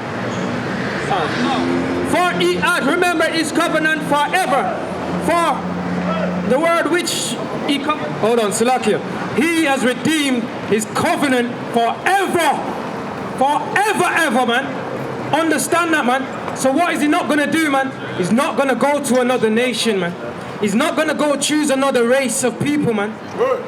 For he hath remembered his covenant forever. For the word which he Hold on, Slakia. He has redeemed his covenant forever. Forever, man. Understand that, man. So what is he not going to do, man? He's not going to go to another nation, man. He's not going to go choose another race of people, man.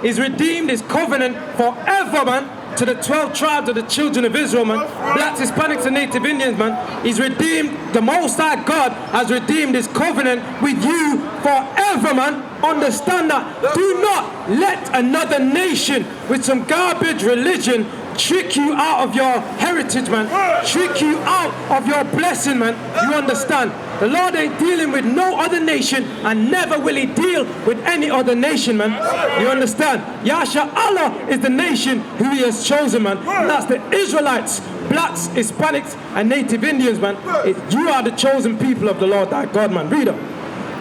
He's redeemed his covenant forever, man, to the 12 tribes of the children of Israel, man. Blacks, Hispanics, and Native Indians, man. He's redeemed, the Most High God has redeemed his covenant with you forever, man. Understand that. Do not let another nation with some garbage religion trick you out of your heritage, man. Trick you out of your blessing, man. You understand? The Lord ain't dealing with no other nation, and never will he deal with any other nation, man. You understand? Yasha Allah is the nation who he has chosen, man. And that's the Israelites, blacks, Hispanics, and Native Indians, man. You are the chosen people of the Lord thy God, man. Read on.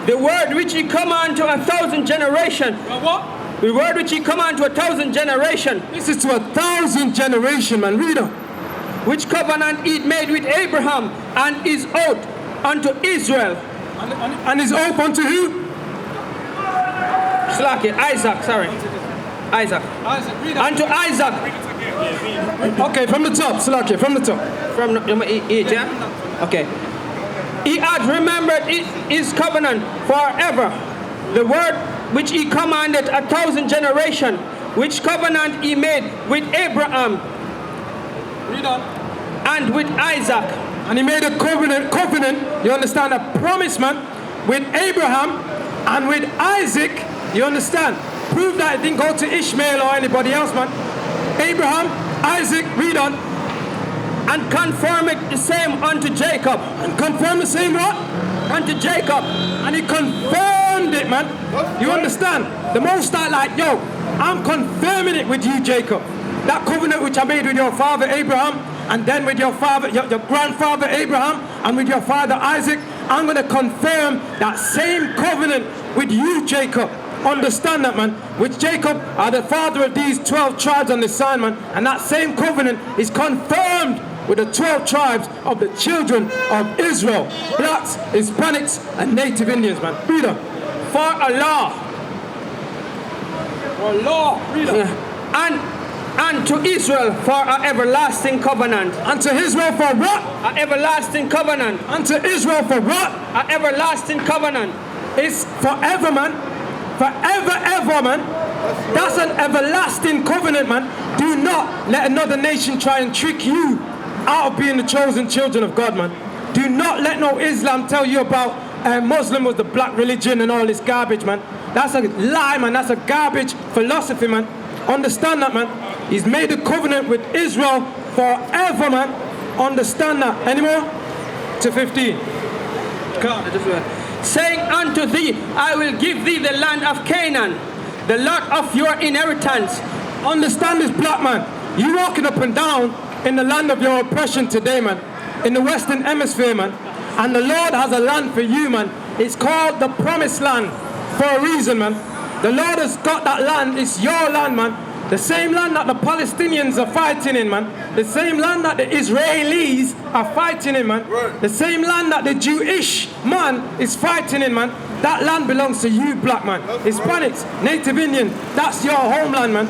The word which he command to 1,000 generations. What? The word which he command to 1,000 generations. This is to 1,000 generations, man. Read on. Which covenant he made with Abraham and his oath unto Israel, And his oath unto who? Slacky, Isaac, sorry. Isaac. Unto Isaac. Okay, from the top, Slacky, from the top. From number 8, yeah? Okay. He hath remembered his covenant forever. The word which he commanded 1,000 generations, which covenant he made with Abraham. Read on. And with Isaac. And he made a covenant, you understand, a promise, man, with Abraham and with Isaac, you understand? Prove that it didn't go to Ishmael or anybody else, man. Abraham, Isaac, read on. And confirm it the same unto Jacob. And confirm the same what? Unto Jacob. And he confirmed it, man. You understand? The Most High, like, yo, I'm confirming it with you, Jacob. That covenant which I made with your father Abraham, and then with your father, your grandfather Abraham, and with your father Isaac, I'm going to confirm that same covenant with you, Jacob. Understand that, man. Which Jacob are the father of these 12 tribes on the sign, man. And that same covenant is confirmed with the 12 tribes of the children of Israel. Blacks, Hispanics, and Native Indians, man. Read on. For Allah. For law. Read on. Yeah. And to Israel for an everlasting covenant. Unto Israel for what? An everlasting covenant. Unto Israel for what? An everlasting covenant. It's forever, man. Forever, ever, man. That's an everlasting covenant, man. Do not let another nation try and trick you out of being the chosen children of God, man. Do not let no Islam tell you about Muslim was the black religion and all this garbage, man. That's a lie, man. That's a garbage philosophy, man. Understand that, man. He's made a covenant with Israel forever, man. Understand that. Any more? To 15. Saying unto thee, I will give thee the land of Canaan, the lot of your inheritance. Understand this, black man. You walking up and down in the land of your oppression today, man. In the Western Hemisphere, man. And the Lord has a land for you, man. It's called the Promised Land for a reason, man. The Lord has got that land. It's your land, man. The same land that the Palestinians are fighting in, man. The same land that the Israelis are fighting in, man. The same land that the Jewish man is fighting in, man. That land belongs to you, black man. Hispanics, Native Indian, that's your homeland, man.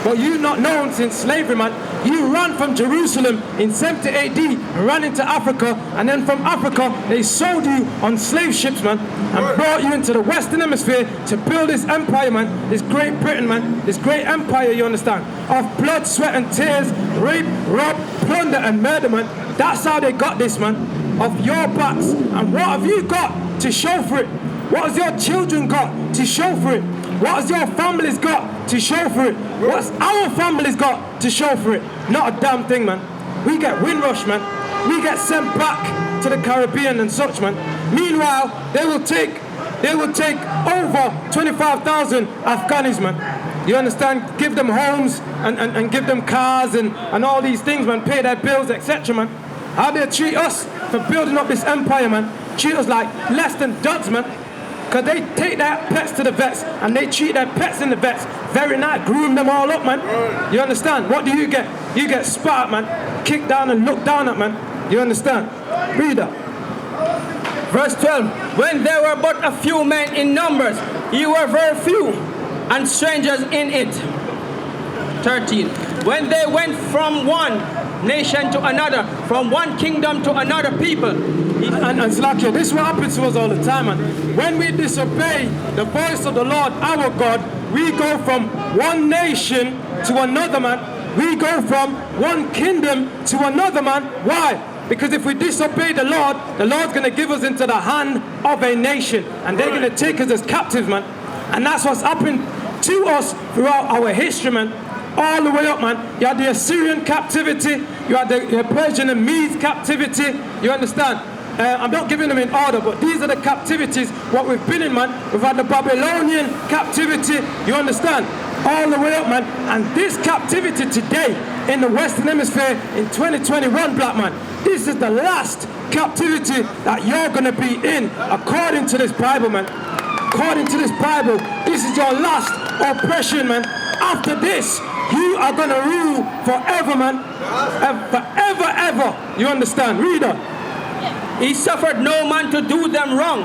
But you not known since slavery, man. You ran from Jerusalem in 70 AD, ran into Africa, and then from Africa, they sold you on slave ships, man, and brought you into the Western Hemisphere to build this empire, man. This Great Britain, man. This great empire, you understand? Of blood, sweat, and tears, rape, rob, plunder, and murder, man. That's how they got this, man. Of your backs. And what have you got to show for it? What has your children got to show for it? What has your families got to show for it? What's our families got to show for it? Not a damn thing, man. We get Windrush, man. We get sent back to the Caribbean and such, man. Meanwhile, they will take over 25,000 Afghanis, man. You understand? Give them homes and give them cars and all these things, man. Pay their bills, etc., man. How they treat us for building up this empire, man. Treat us like less than duds, man. Because they take their pets to the vets and they treat their pets in the vets very nice, groom them all up, man. You understand? What do you get? You get spat, man. Kicked down and looked down at, man. You understand? Read that. Verse 12. When there were but a few men in numbers, ye were very few, and strangers in it. 13. When they went from one nation to another, from one kingdom to another people. And it's like, this is what happens to us all the time, man. When we disobey the voice of the Lord, our God, we go from one nation to another, man. We go from one kingdom to another, man. Why? Because if we disobey the Lord's going to give us into the hand of a nation. And they're going to take us as captives, man. And that's what's happened to us throughout our history, man. All the way up, man. You had the Assyrian captivity. You had the Persian and Mede captivity. You understand? I'm not giving them in order, but these are the captivities what we've been in, man. We've had the Babylonian captivity. You understand? All the way up, man. And this captivity today in the Western Hemisphere in 2021, black man, this is the last captivity that you're going to be in according to this Bible, man. According to this Bible, this is your last oppression, man. After this, you are going to rule forever, man. Forever, ever. You understand? Read on. He suffered no man to do them wrong,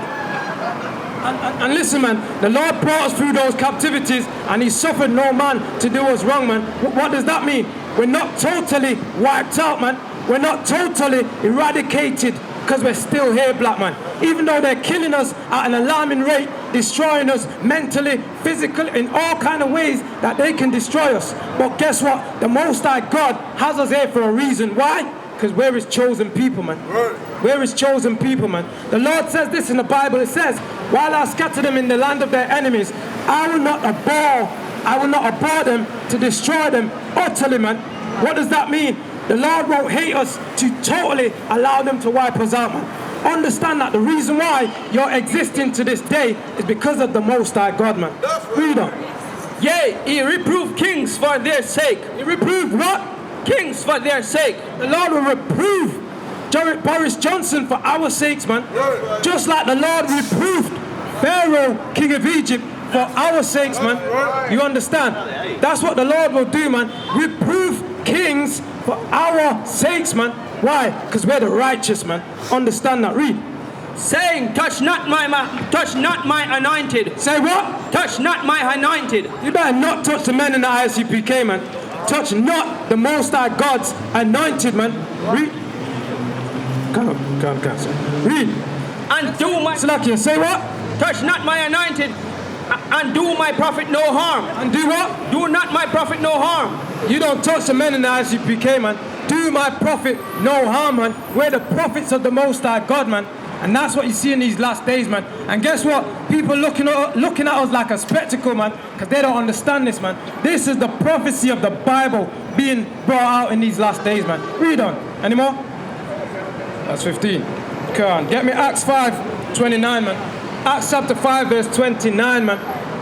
And listen, man, the Lord brought us through those captivities and he suffered no man to do us wrong, man. What does that mean? We're not totally wiped out, man. We're not totally eradicated because we're still here, black man. Even though they're killing us at an alarming rate, destroying us mentally, physically, in all kind of ways that they can destroy us. But guess what? The Most High God has us here for a reason. Why? Because we're his chosen people, man. We're his chosen people, man. The Lord says this in the Bible. It says, while I scatter them in the land of their enemies, I will not abhor them to destroy them utterly, man. What does that mean? The Lord won't hate us to totally allow them to wipe us out, man. Understand that the reason why you're existing to this day is because of the Most High God, man. Read on. Yea, he reproved kings for their sake. He reproved what? Kings for their sake. The Lord will reprove Boris Johnson for our sakes, man. Just like the Lord reproved Pharaoh, king of Egypt, for our sakes, man. You understand? That's what the Lord will do, man. Reprove kings for our sakes, man. Why? Because we're the righteous, man. Understand that. Read. Saying, touch not my anointed. Say what? Touch not my anointed. You better not touch the men in the ISUPK, man. Touch not the Most High God's anointed, man. Read. Come on, sir. Read. And do my... Slakia, say what? Touch not my anointed, and do my prophet no harm. And do what? Do not my prophet no harm. You don't touch the men in the ISUPK, man. Do my prophet no harm, man. We're the prophets of the Most High God, man. And that's what you see in these last days, man. And guess what? People looking at us like a spectacle, man, because they don't understand this, man. This is the prophecy of the Bible being brought out in these last days, man. Read on. Any more? That's 15. Come on. Get me Acts 5:29, man. Acts chapter 5, verse 29, man.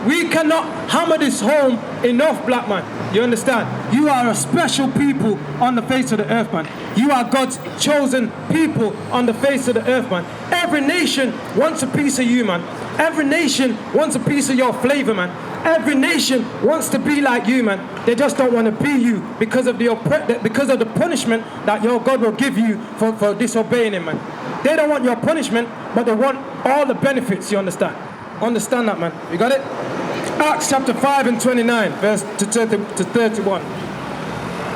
We cannot hammer this home enough, black man. You understand? You are a special people on the face of the earth, man. You are God's chosen people on the face of the earth, man. Every nation wants a piece of you, man. Every nation wants a piece of your flavor, man. Every nation wants to be like you, man. They just don't want to be you because of the punishment that your God will give you for disobeying him, man. They don't want your punishment, but they want all the benefits, you understand? Understand that, man. You got it? Acts chapter 5 and 29, verse to 31.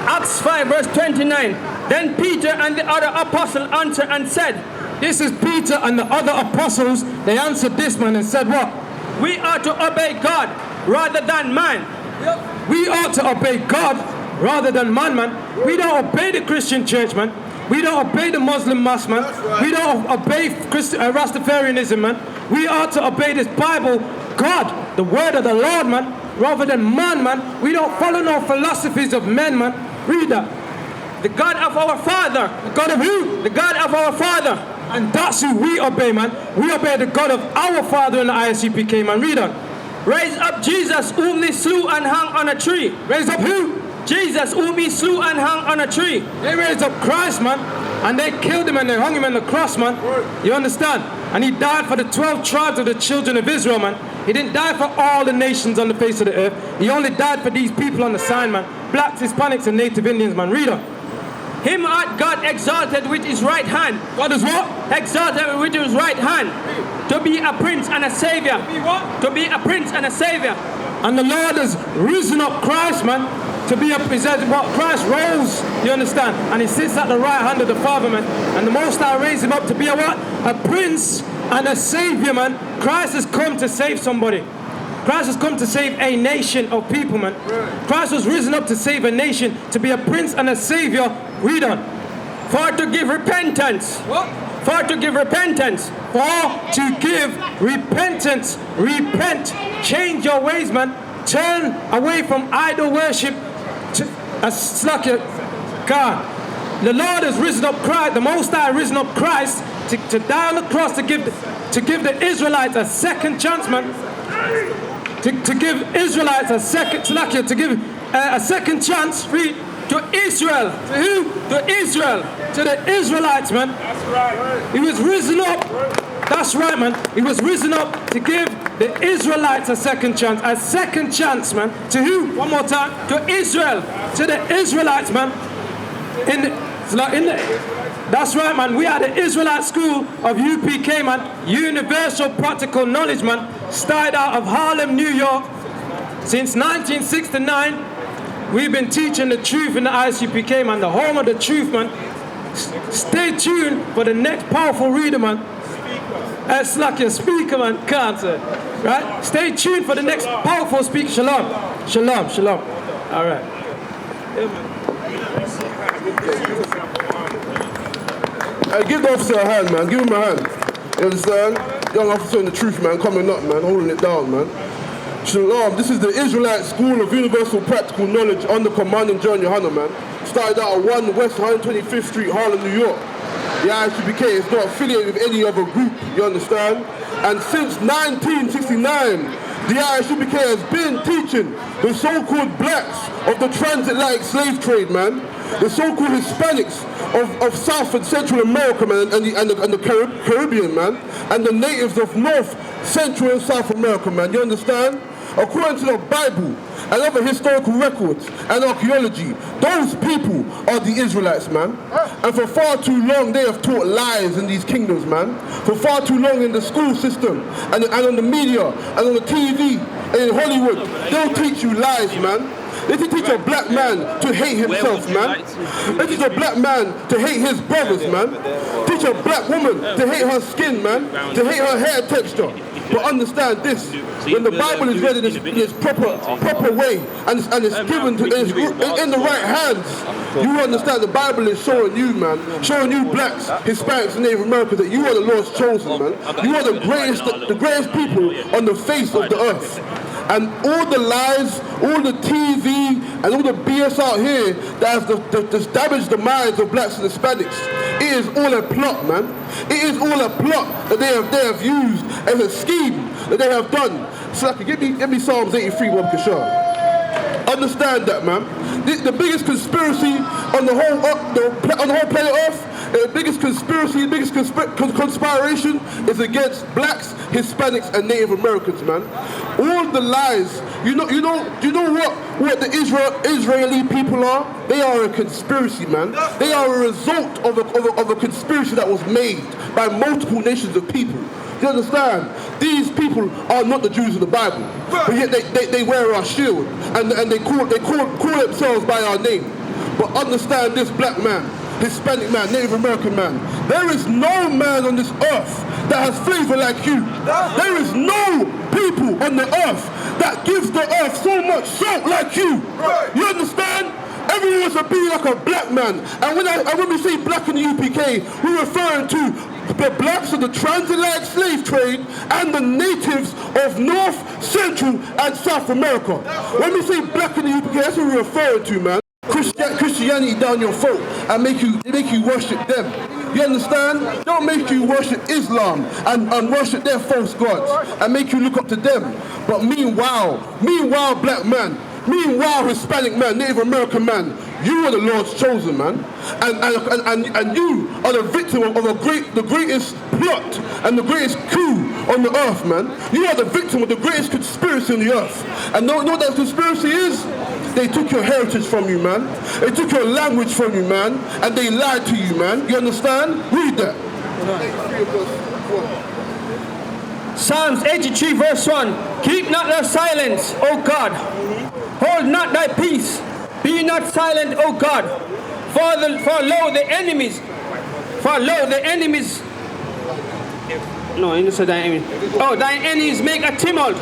Acts 5, verse 29. Then Peter and the other apostle answered and said, this is Peter and the other apostles. They answered this, man, and said what? We ought to obey God rather than man. We ought to obey God rather than man, man. We don't obey the Christian church, man. We don't obey the Muslim mosque, man. We don't obey Rastafarianism, man. We ought to obey this Bible, God, the word of the Lord, man, rather than man. We don't follow no philosophies of men, man. Read that. The God of our Father. The God of who? The God of our Father. And that's who we obey, man. We obey the God of our Father in the ISUPK, man. Read on. Raise up Jesus, whom they slew and hung on a tree. Raise up who? Jesus, whom he slew and hung on a tree. They raised up Christ, man. And they killed him and they hung him on the cross, man. You understand? And he died for the 12 tribes of the children of Israel, man. He didn't die for all the nations on the face of the earth. He only died for these people on the sign, man. Blacks, Hispanics, and Native Indians, man. Read on. Him hath God exalted with his right hand. God is what? Exalted with his right hand. To be a prince and a savior. To be what? To be a prince and a savior. And the Lord has risen up Christ, man. To be he says what? Christ rose, you understand? And he sits at the right hand of the Father, man. And the Most High raised him up to be a what? A prince and a savior, man. Christ has come to save somebody. Christ has come to save a nation of people, man. Christ was risen up to save a nation, to be a prince and a savior. Read on. For to give repentance. What? For to give repentance. For to give repentance. Repent. Change your ways, man. Turn away from idol worship. God. The Lord has risen up Christ. The Most High risen up Christ to die on the cross to give the Israelites a second chance, man. To give Israelites a second chance. Read. To Israel. To who? To Israel. To the Israelites, man. That's right. He was risen up. That's right, man. He was risen up to give the Israelites a second chance. A second chance, man. To who? One more time. To Israel. To the Israelites, man. That's right, man. We are the Israelite School of UPK, man. Universal Practical Knowledge, man. Started out of Harlem, New York. Since 1969, we've been teaching the truth in the ISUPK, man. The home of the truth, man. Stay tuned for the next powerful reader, man. That's like your speaker, man. Can't say. Right? Stay tuned for the next powerful speaker. Shalom. Shalom. Shalom. All right. Yeah, man. Give the officer a hand, man. Give him a hand. You understand? Young officer in the truth, man. Coming up, man. Holding it down, man. Shalom. This is the Israelite School of Universal Practical Knowledge under command and John Johanna, man. Started out at 1 West 125th Street, Harlem, New York. The ISUPK is not affiliated with any other group, you understand? And since 1969, the ISUPK has been teaching the so-called blacks of the transatlantic slave trade, man. The so-called Hispanics of South and Central America, man, and the Caribbean, man, and the natives of North, Central and South America, man, you understand? According to the Bible and other historical records and archaeology, those people are the Israelites, man. And for far too long, they have taught lies in these kingdoms, man. For far too long in the school system and on the media and on the TV and in Hollywood, they'll teach you lies, man. They teach a black man to hate himself, man. They teach a black man to hate his brothers, man. Teach a black woman to hate her skin, man. To hate her hair texture. But understand this, when the Bible is read in its proper way and it's given to, in the right hands, you understand the Bible is showing you, man, showing you blacks, Hispanics and Native Americans that you are the Lord's chosen, man. You are the greatest people on the face of the earth. And all the lies, all the TV, and all the BS out here that has damaged the minds of blacks and Hispanics, it is all a plot, man. It is all a plot that they have used as a scheme that they have done. So give me Psalms 83, Bob Kishar. Understand that, man. The biggest conspiracy on the whole planet Earth, the biggest conspiracy, the biggest conspiration is against blacks, Hispanics, and Native Americans, man. All the lies. You know what the Israeli people are? They are a conspiracy, man. They are a result of a conspiracy that was made by multiple nations of people. You understand? These people are not the Jews of the Bible, but yet they wear our shield and they call themselves by our name. But understand this, black man, Hispanic man, Native American man, there is no man on this earth that has flavor like you. There is no people on the earth that gives the earth so much salt like you. You understand? Everyone wants to be like a black man. And when we say black in the UPK, we're referring to the blacks of the transatlantic slave trade and the natives of North, Central, and South America. When we say black in the UPK, that's what we're referring to, man. Christianity down your throat and make you worship them. You understand? Don't make you worship Islam and worship their false gods and make you look up to them. But meanwhile, black man, meanwhile, Hispanic man, Native American man, you are the Lord's chosen, man. And you are the victim of the greatest plot and the greatest coup on the earth, man. You are the victim of the greatest conspiracy on the earth. And know what that conspiracy is? They took your heritage from you, man. They took your language from you, man. And they lied to you, man. You understand? Read that. Psalms 83 verse 1. Keep not thy silence, O God. Hold not thy peace. Be not silent, O God. For lo the enemies. No, you said thine enemies. Oh, thine enemies make a tumult.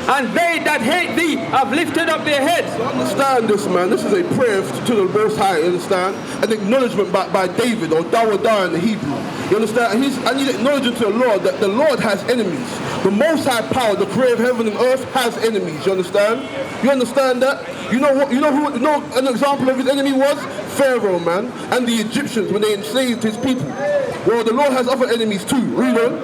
And they that hate thee have lifted up their heads. Understand this, man. This is a prayer to the Most High, you understand? An acknowledgement by David, or Dawadah in the Hebrew. You understand? And he's acknowledging to the Lord that the Lord has enemies. The Most High power, the creator of heaven and earth, has enemies. You understand? You understand that? You know an example of his enemy was? Pharaoh, man, and the Egyptians when they enslaved his people. Well, the Lord has other enemies too. Read on.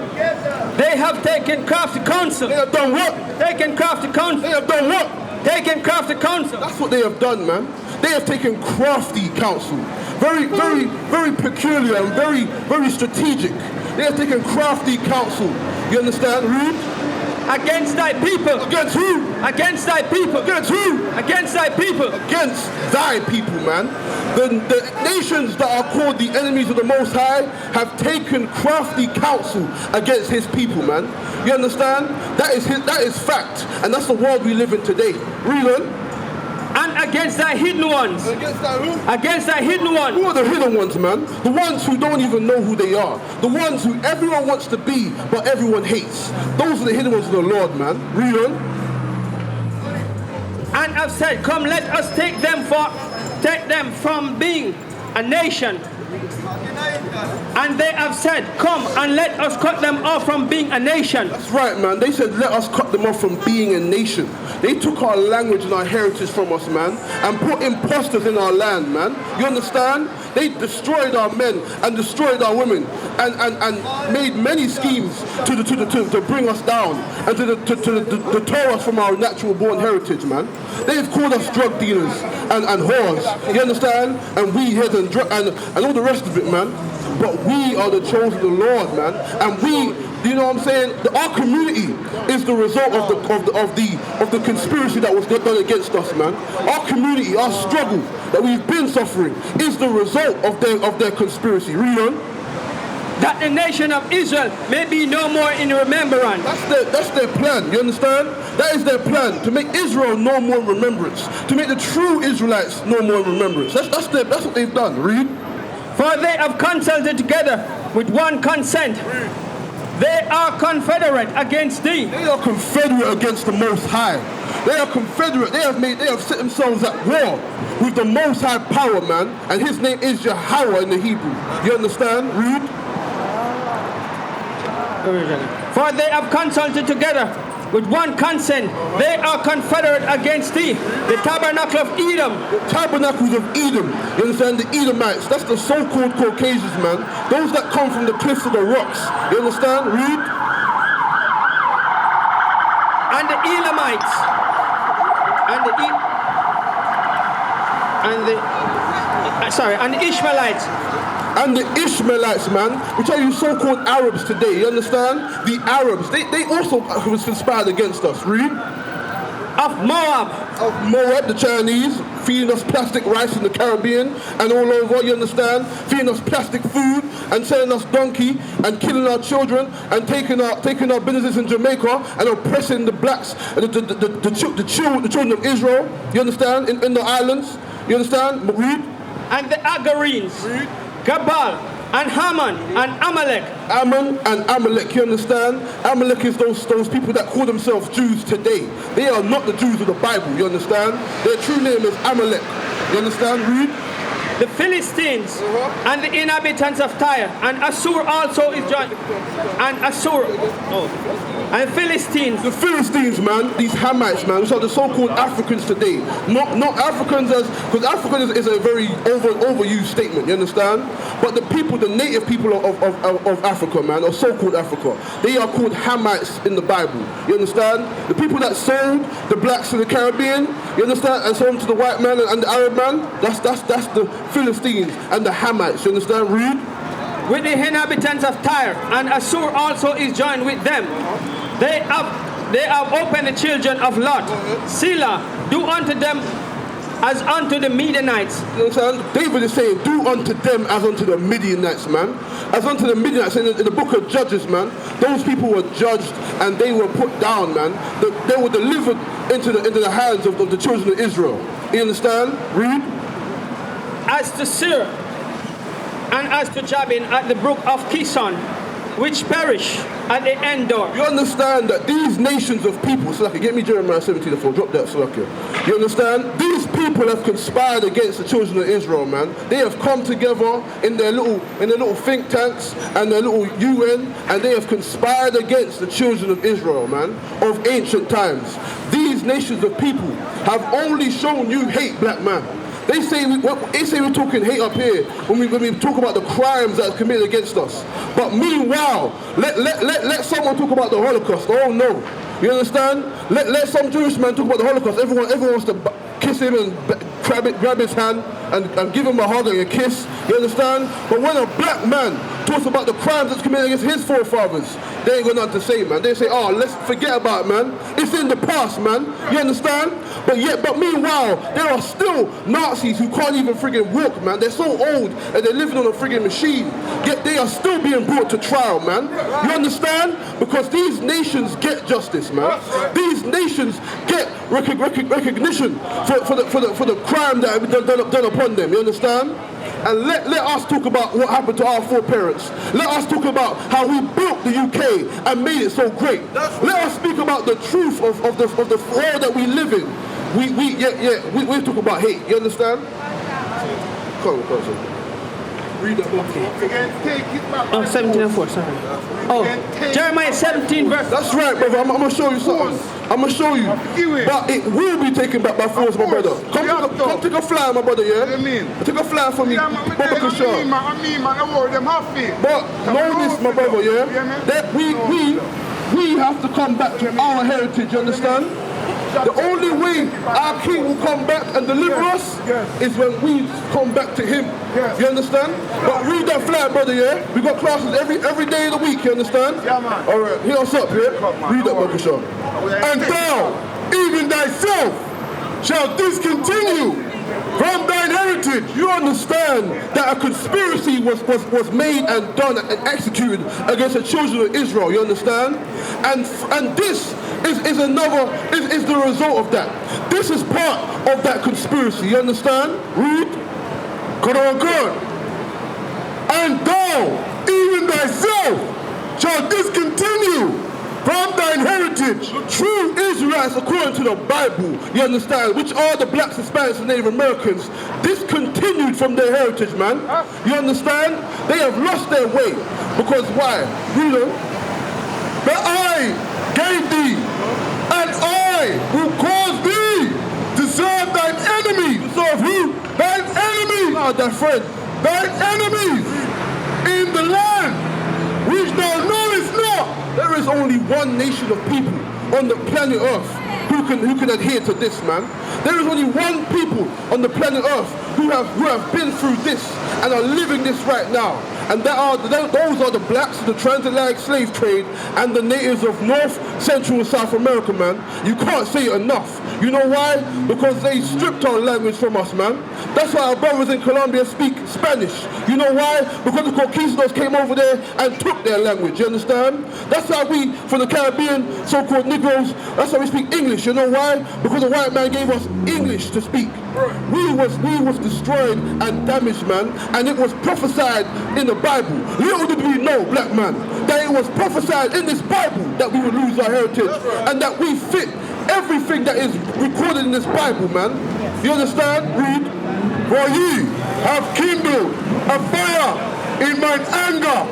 They have taken crafty counsel. They have done what? Taken crafty counsel. They have done what? Taken crafty counsel. That's what they have done, man. They have taken crafty counsel. Very, very, very peculiar and very, very strategic. They have taken crafty counsel. You understand? Read. against thy people. Against who? Against thy people. Against who? Against thy people. Against thy people, man. The nations that are called the enemies of the Most High have taken crafty counsel against his people, man. You understand? That is fact, and that's the world we live in today. Read on. And against thy hidden ones. Against thy who? Against thy hidden ones. Who are the hidden ones, man? The ones who don't even know who they are. The ones who everyone wants to be, but everyone hates. Those are the hidden ones of the Lord, man. Read on. And have said, come, let us take them from being a nation. And they have said, come and let us cut them off from being a nation. That's right, man. They said, let us cut them off from being a nation. They took our language and our heritage from us, man, and put imposters in our land, man. You understand? They destroyed our men and destroyed our women and made many schemes to bring us down and to deter us from our natural born heritage, man. They've called us drug dealers and whores, you understand? And weedheads and all the rest of it, man. But we are the chosen of the Lord, man. And we, you know what I'm saying? Our community is the result of the conspiracy that was done against us, man. Our community, our struggle that we've been suffering is the result of their conspiracy. Read on. That the nation of Israel may be no more in remembrance. That's their plan, you understand? That is their plan, to make Israel no more in remembrance. To make the true Israelites no more in remembrance. That's what they've done. Read. For they have consulted together with one consent. They are confederate against thee. They are confederate against the Most High. They are confederate. They have set themselves at war with the Most High power, man. And his name is Yahweh in the Hebrew. You understand? Read. For they have consulted together with one consent. They are confederate against thee, the tabernacle of Edom. The tabernacles of Edom. You understand? The Edomites. That's the so-called Caucasians, man. Those that come from the cliffs of the rocks. You understand? Read. And the Elamites. And the Ishmaelites. And the Ishmaelites, man, which are you so-called Arabs today, you understand? The Arabs, they also was conspired against us. Read. Of Moab. Of Moab, the Chinese, feeding us plastic rice in the Caribbean and all over, you understand? Feeding us plastic food and selling us donkey and killing our children and taking our businesses in Jamaica and oppressing the blacks, the children of Israel, you understand? In the islands, you understand? Read. And the Agarenes. Read. Gabal, and Haman, and Amalek. Ammon and Amalek, you understand? Amalek is those people that call themselves Jews today. They are not the Jews of the Bible, you understand? Their true name is Amalek. You understand? Read. The Philistines and the inhabitants of Tyre, and Assur also is joined. And Assur, and Philistines. The Philistines, man, these Hamites, man, which are the so-called Africans today. Not Africans because African is a very overused statement, you understand? But the people, the native people of Africa, man, or so-called Africa, they are called Hamites in the Bible, you understand? The people that sold the blacks to the Caribbean, you understand, and sold them to the white man and the Arab man, that's the Philistines and the Hamites, you understand? Read. With the inhabitants of Tyre, and Assur also is joined with them. They have opened the children of Lot. Selah, do unto them as unto the Midianites. You understand? David is saying, do unto them as unto the Midianites, man. As unto the Midianites. In the book of Judges, man, those people were judged and they were put down, man. They were delivered into the hands of the children of Israel. You understand? Read. As to Sir and as to Jabin at the brook of Kison, which perish at the Endor. You understand that these nations of people, Salaki, get me Jeremiah 17:4, drop that, Salaki. You understand? These people have conspired against the children of Israel, man. They have come together in their little think tanks and their little UN, and they have conspired against the children of Israel, man, of ancient times. These nations of people have only shown you hate, black man. They say we're talking hate up here when we talk about the crimes that are committed against us. But meanwhile, let someone talk about the Holocaust. Oh no, you understand? Let some Jewish man talk about the Holocaust. Everyone wants to kiss him and grab his hand and give him a hug and a kiss. You understand? But when a black man talks about the crimes that's committed against his forefathers, they ain't got nothing to say, man. They say, oh, let's forget about it, man. It's in the past, man. You understand? But meanwhile, there are still Nazis who can't even friggin' walk, man. They're so old and they're living on a friggin' machine. Yet they are still being brought to trial, man. You understand? Because these nations get justice, man. These nations get recognition for the crime that have been done upon them. You understand? And let us talk about what happened to our foreparents. Let us talk about how we built the UK and made it so great. Let us speak about the truth of the world that we live in. We talk about hate. You understand? Come on. Read that book. Oh, 17 and 4, sorry. Oh, Jeremiah 17 verse. That's right, brother. I'm going to show you something. I'm going to show you. But it will be taken back by force, my brother. Come take a fly, my brother, yeah? Take a fly for me. But know this, my brother, yeah? That we have to come back to our heritage, you understand? The only way our king will come back and deliver us is when we come back to him. You understand? But read that flag, brother, yeah? We got classes every day of the week, you understand? All right, hear us up, yeah? Read that, Brother Shaw. And thou, even thyself, shalt discontinue from thine heritage. You understand that a conspiracy was made and done and executed against the children of Israel, you understand? And this is the result of that. This is part of that conspiracy, you understand? Read. Good on good. And thou, even thyself, shalt discontinue from thine heritage. True Israelites, according to the Bible, you understand, which are the blacks, Hispanics, and Native Americans, discontinued from their heritage, man. You understand? They have lost their way. Because why? You know, that I gave thee, and I will cause thee to serve thine enemies. To serve who? Thine enemies. Ah, that friend. Thine enemies in the land which thou knowest not. There is only one nation of people on the planet Earth who can adhere to this, man. There is only one people on the planet Earth who have been through this and are living this right now. And those are the blacks, the transatlantic slave trade, and the natives of North, Central, and South America, man. You can't say it enough. You know why? Because they stripped our language from us, man. That's why our brothers in Colombia speak Spanish. You know why? Because the conquistadors came over there and took their language, you understand? That's why we, from the Caribbean, so-called Negroes, that's why we speak English. You know why? Because the white man gave us English to speak. We was destroyed and damaged, man, and it was prophesied in the Bible. Little did we know, black man, that it was prophesied in this Bible that we would lose our heritage and that we fit everything that is recorded in this Bible, man. You understand? Read. For ye have kindled a fire in mine anger,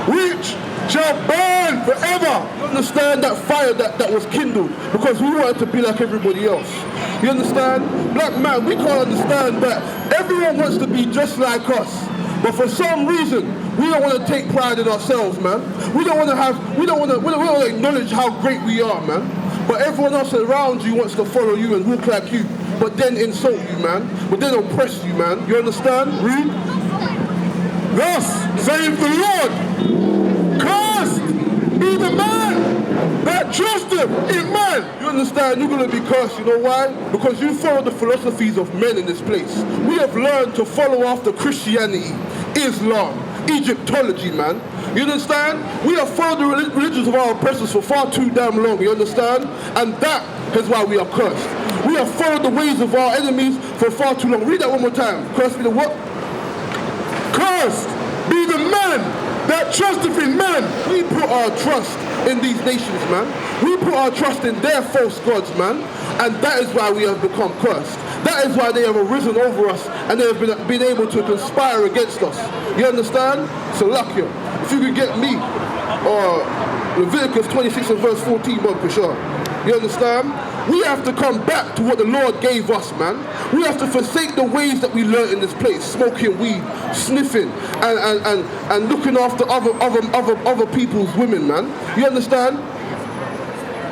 which shall burn forever. You understand that fire that was kindled because we wanted to be like everybody else. You understand? Black man, we can't understand that everyone wants to be just like us. But for some reason, we don't want to take pride in ourselves, man. We don't want to acknowledge how great we are, man. But everyone else around you wants to follow you and walk like you, but then insult you, man. But then oppress you, man. You understand? Read. Thus saith the Lord, cursed be the man that trusteth in man. You understand? You're going to be cursed. You know why? Because you follow the philosophies of men in this place. We have learned to follow after Christianity, Islam, Egyptology, man. You understand? We have followed the religions of our oppressors for far too damn long, you understand? And that is why we are cursed. We have followed the ways of our enemies for far too long. Read that one more time. Cursed be the what? Cursed be the man that trusteth in man. We put our trust in these nations, man. We put our trust in their false gods, man. And that is why we have become cursed. That is why they have arisen over us and they have been able to conspire against us. You understand? Salakia. If you could get me, Leviticus 26 and verse 14, for sure. You understand? We have to come back to what the Lord gave us, man. We have to forsake the ways that we learned in this place, smoking weed, sniffing, and looking after other people's women, man. You understand?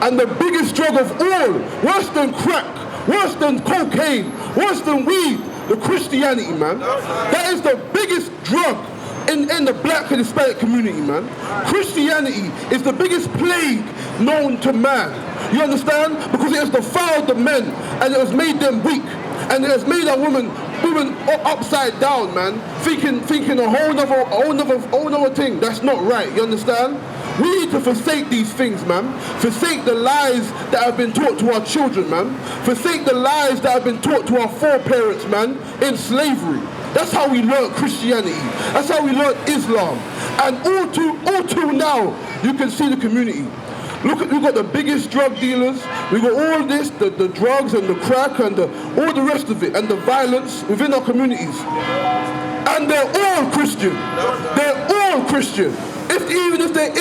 And the biggest drug of all, worse than crack, worse than cocaine, worse than weed, the Christianity, man. That is the biggest drug in the black and Hispanic community, man. Christianity is the biggest plague known to man. You understand? Because it has defiled the men and it has made them weak. And it has made our women upside down, man. Thinking a whole nother thing. That's not right. You understand? We need to forsake these things, man. Forsake the lies that have been taught to our children, man. Forsake the lies that have been taught to our foreparents, man, in slavery. That's how we learned Christianity. That's how we learned Islam. And all too now, you can see the community. Look, we've got the biggest drug dealers. We've got all this, the drugs and the crack and all the rest of it, and the violence within our communities. And they're all Christian. They're all Christian. Even if they're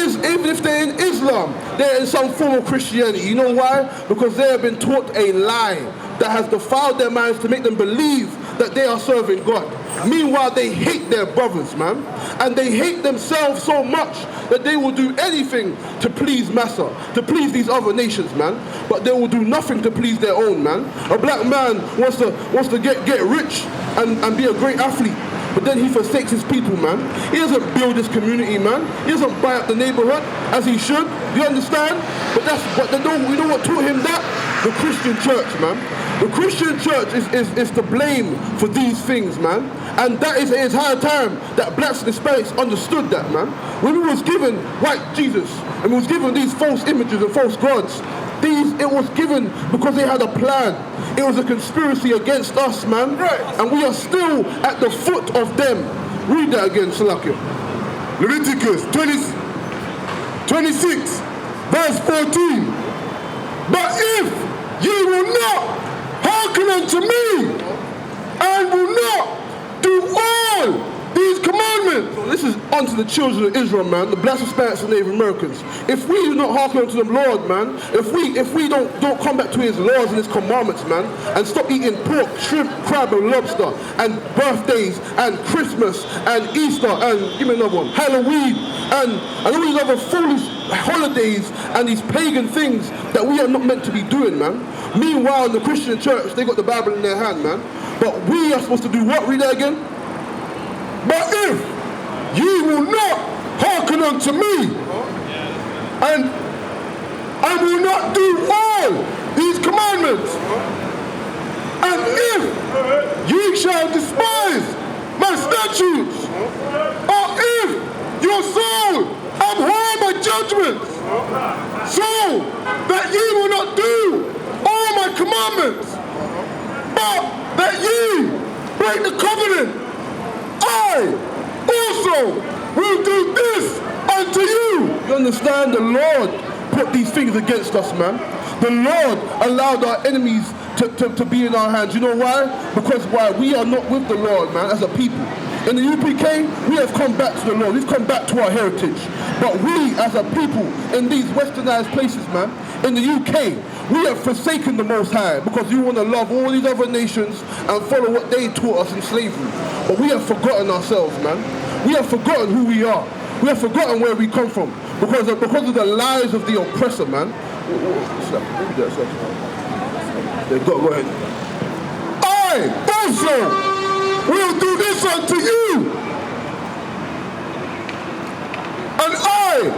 in Islam, they're in some form of Christianity. You know why? Because they have been taught a lie that has defiled their minds to make them believe that they are serving God. Meanwhile, they hate their brothers, man. And they hate themselves so much that they will do anything to please Massa, to please these other nations, man. But they will do nothing to please their own, man. A black man wants to get rich and be a great athlete. But then he forsakes his people, man. He doesn't build his community, man. He doesn't buy up the neighborhood as he should. You understand? But you know what taught him that? The Christian church, man. The Christian church is to blame for these things, man. And that is it's high time that blacks and Hispanics understood that, man. When we was given white Jesus and we was given these false images and false gods, it was given because they had a plan. It was a conspiracy against us, man. Right. And we are still at the foot of them. Read that again, Salakia. Leviticus 26, verse 14. But if ye will not hearken unto me, and will not do all these commandments. So this is unto the children of Israel, man, the blessed Hispanics and Native Americans. If we do not hearken unto the Lord, man, if we don't come back to his laws and his commandments, man, and stop eating pork, shrimp, crab and lobster, and birthdays, and Christmas, and Easter, and give me another one, Halloween, and all these other foolish holidays and these pagan things that we are not meant to be doing, man. Meanwhile, in the Christian church, they got the Bible in their hand, man. But we are supposed to do what? Read that again. But if ye will not hearken unto me, and I will not do all these commandments, and if ye shall despise my statutes, or if your soul abhor my judgments, so that ye will not do all my commandments, but that ye break the covenant, I also will do this unto you. You understand? The Lord put these things against us, man. The Lord allowed our enemies to be in our hands. You know why? Because why? We are not with the Lord, man, as a people. In the UPK, we have come back to the Lord. We've come back to our heritage. But we, as a people, in these westernized places, man, in the UK, we have forsaken the Most High because we want to love all these other nations and follow what they taught us in slavery. But we have forgotten ourselves, man. We have forgotten who we are. We have forgotten where we come from because of the lies of the oppressor, man. Go ahead. I also will do this unto you, and I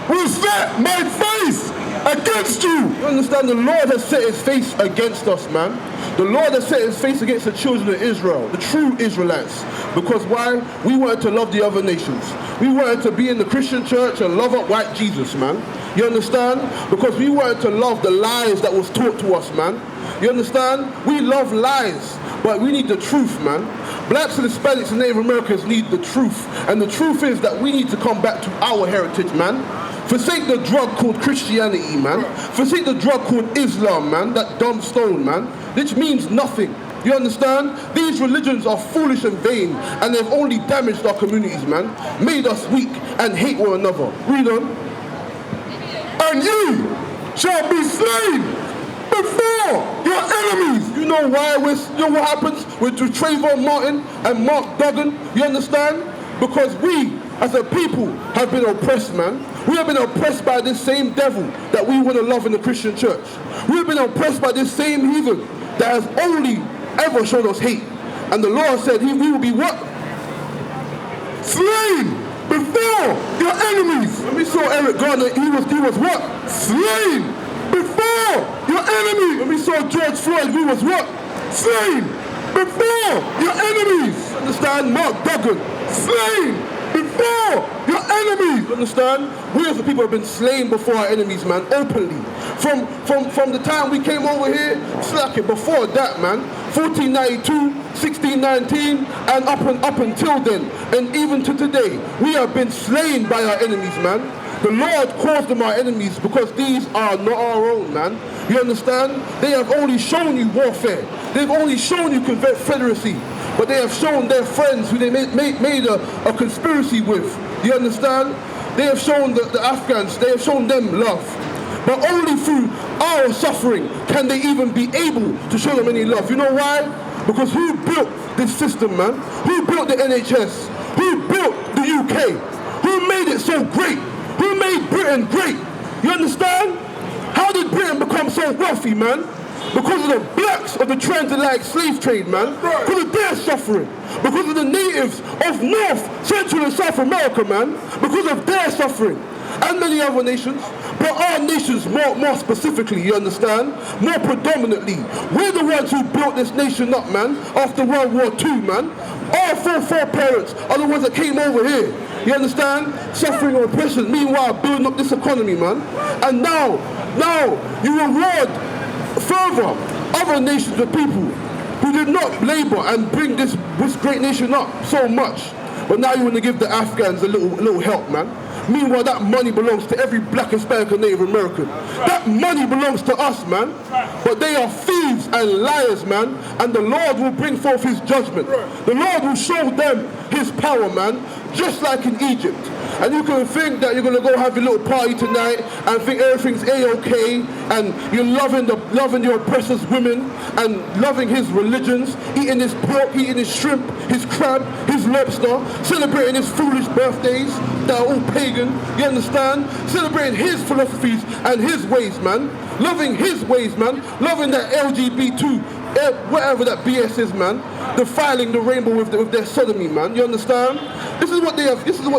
will set my face against you. You understand? The Lord has set his face against us, man. The Lord has set his face against the children of Israel, the true Israelites. Because why? We wanted to love the other nations. We wanted to be in the Christian church and love up white Jesus, man. You understand? Because we wanted to love the lies that was taught to us, man. You understand? We love lies, but we need the truth, man. Blacks and Hispanics and Native Americans need the truth. And the truth is that we need to come back to our heritage, man. Forsake the drug called Christianity, man. Forsake the drug called Islam, man. That dumb stone, man. Which means nothing. You understand? These religions are foolish and vain, and they've only damaged our communities, man. Made us weak and hate one another. Read on. And you shall be slain before your enemies. You know why you know what happens with Trayvon Martin and Mark Duggan? You understand? Because we, as a people, have been oppressed, man. We have been oppressed by this same devil that we want to love in the Christian church. We have been oppressed by this same heathen that has only ever shown us hate. And the Lord said we will be what? Slain before your enemies. When we saw Eric Garner, he was what? Slain before your enemy. When we saw George Floyd, we was what? Slain before your enemies. Understand? Mark Duggan, slain before your enemies. Understand? We as the people have been slain before our enemies, man, openly. From the time we came over here, slacking before that, man, 1492, 1619, and up until then, and even to today, we have been slain by our enemies, man. The Lord calls them our enemies because these are not our own, man. You understand? They have only shown you warfare. They've only shown you confederacy. But they have shown their friends who they made a conspiracy with. You understand? They have shown the Afghans, they have shown them love. But only through our suffering can they even be able to show them any love. You know why? Because who built this system, man? Who built the NHS? Who built the UK? Who made it so great? Who made Britain great? You understand? How did Britain become so wealthy, man? Because of the blacks of the transatlantic slave trade, man. Because of their suffering. Because of the natives of North, Central and South America, man. Because of their suffering. And many other nations. But our nations more specifically, you understand? More predominantly. We're the ones who built this nation up, man. After World War II, man. Our foreparents are the ones that came over here. You understand? Suffering and oppression. Meanwhile, building up this economy, man. And now you reward further other nations of people who did not labor and bring this great nation up so much. But now you want to give the Afghans a little help, man. Meanwhile, that money belongs to every black, Hispanic, and Native American. That money belongs to us, man. But they are thieves and liars, man. And the Lord will bring forth his judgment. The Lord will show them his power, man. Just like in Egypt. And you can think that you're going to go have your little party tonight and think everything's A-okay and you're loving your oppressor's women and loving his religions, eating his pork, eating his shrimp, his crab, his lobster, celebrating his foolish birthdays that are all pagan, you understand? Celebrating his philosophies and his ways, man. Loving his ways, man. Loving that LGBT2, whatever that BS is, man. Defiling the rainbow with their sodomy, man. You understand? This is what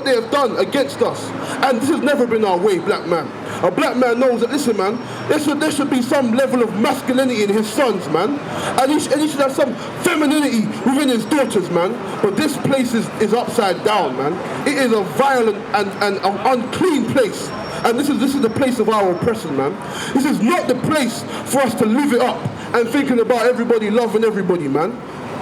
they have done against us. And this has never been our way, black man. A black man knows that, listen, man, there should be some level of masculinity in his sons, man. And he should have some femininity within his daughters, man. But this place is upside down, man. It is a violent and an unclean place. And this is the place of our oppression, man. This is not the place for us to live it up and thinking about everybody loving everybody, man.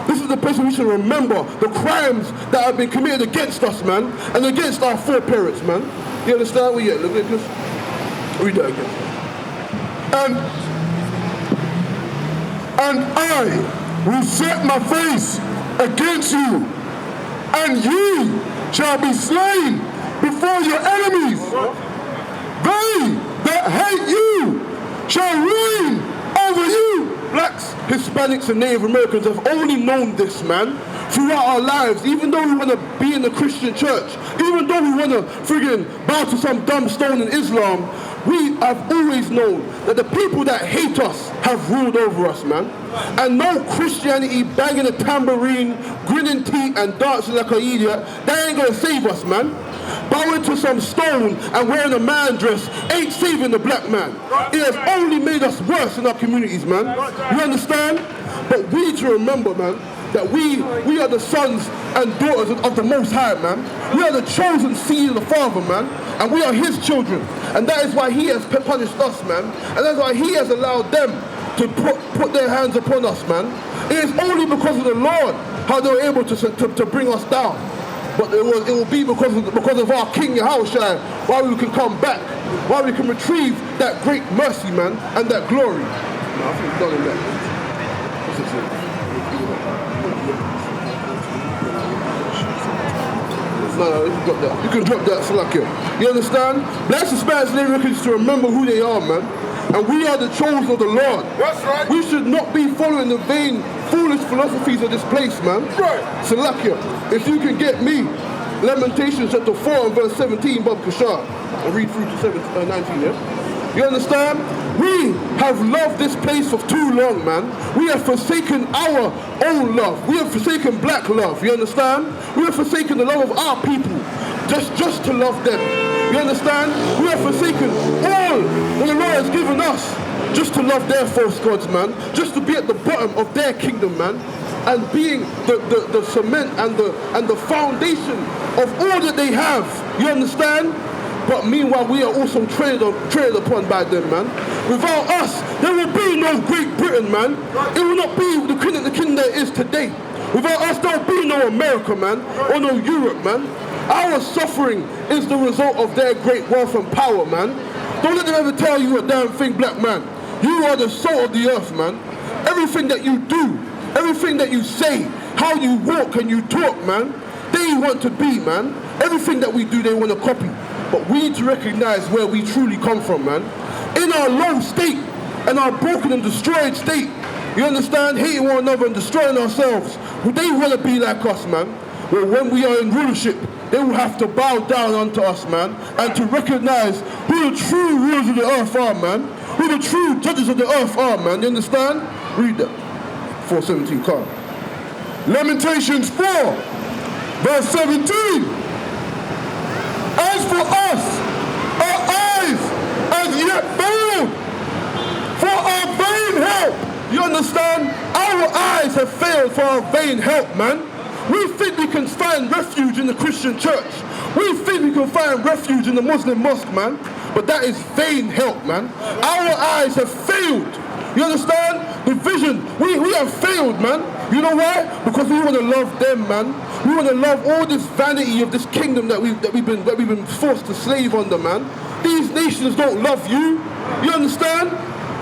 This is the place where we should remember the crimes that have been committed against us, man, and against our foreparents, man. You understand? Well, yeah, look at this. Read that again. And I will set my face against you, and you shall be slain before your enemies. They that hate you shall reign over you. Blacks, Hispanics, and Native Americans have only known this, man, throughout our lives. Even though we want to be in the Christian church, even though we want to friggin' bow to some dumb stone in Islam, we have always known that the people that hate us have ruled over us, man. And no Christianity banging a tambourine, grinning teeth, and dancing like a idiot, that ain't gonna save us, man. Bowing to some stone and wearing a man dress ain't saving the black man. It has only made us worse in our communities, man. You understand? But we need to remember, man, that we are the sons and daughters of the Most High, man. We are the chosen seed of the Father, man. And we are his children. And that is why he has punished us, man. And that's why he has allowed them to put their hands upon us, man. It is only because of the Lord how they were able to bring us down. But it will be because of our King Yahushua why we can come back, why we can retrieve that great mercy, man, and that glory. No, I think we've done in that. No, you can drop that. You can drop that, Salakia. You understand? Blacks, Hispanics, and Americans to remember who they are, man. And we are the chosen of the Lord. That's right. We should not be following the vain, foolish philosophies of this place, man. Right. Salakia, if you can get me, Lamentations chapter 4 and verse 17, Bob Kashar, and read through to 19, yeah? You understand? We have loved this place for too long, man. We have forsaken our own love. We have forsaken black love. You understand? We have forsaken the love of our people just to love them. You understand? We have forsaken all that the Lord has given us just to love their false gods, man. Just to be at the bottom of their kingdom, man. And being the cement and the foundation of all that they have. You understand? But meanwhile, we are also traded upon by them, man. Without us, there will be no Great Britain, man. It will not be the kingdom that it is today. Without us, there will be no America, man, or no Europe, man. Our suffering is the result of their great wealth and power, man. Don't let them ever tell you a damn thing, black man. You are the salt of the earth, man. Everything that you do, everything that you say, how you walk and you talk, man, they want to be, man. Everything that we do, they want to copy. But we need to recognize where we truly come from, man. In our low state, and our broken and destroyed state, you understand, hating one another and destroying ourselves, they want to be like us, man. Well, when we are in rulership, they will have to bow down unto us, man, and to recognize who the true rulers of the earth are, man. Who the true judges of the earth are, man. You understand? Read that. 417, card. Lamentations 4, verse 17. As for us, our eyes as yet failed for our vain help. You understand? Our eyes have failed for our vain help, man. We think we can find refuge in the Christian church. We think we can find refuge in the Muslim mosque, man. But that is vain help, man. Our eyes have failed. You understand? The vision, we have failed, man. You know why? Because we want to love them, man. We want to love all this vanity of this kingdom that we've been forced to slave under, man. These nations don't love you. You understand?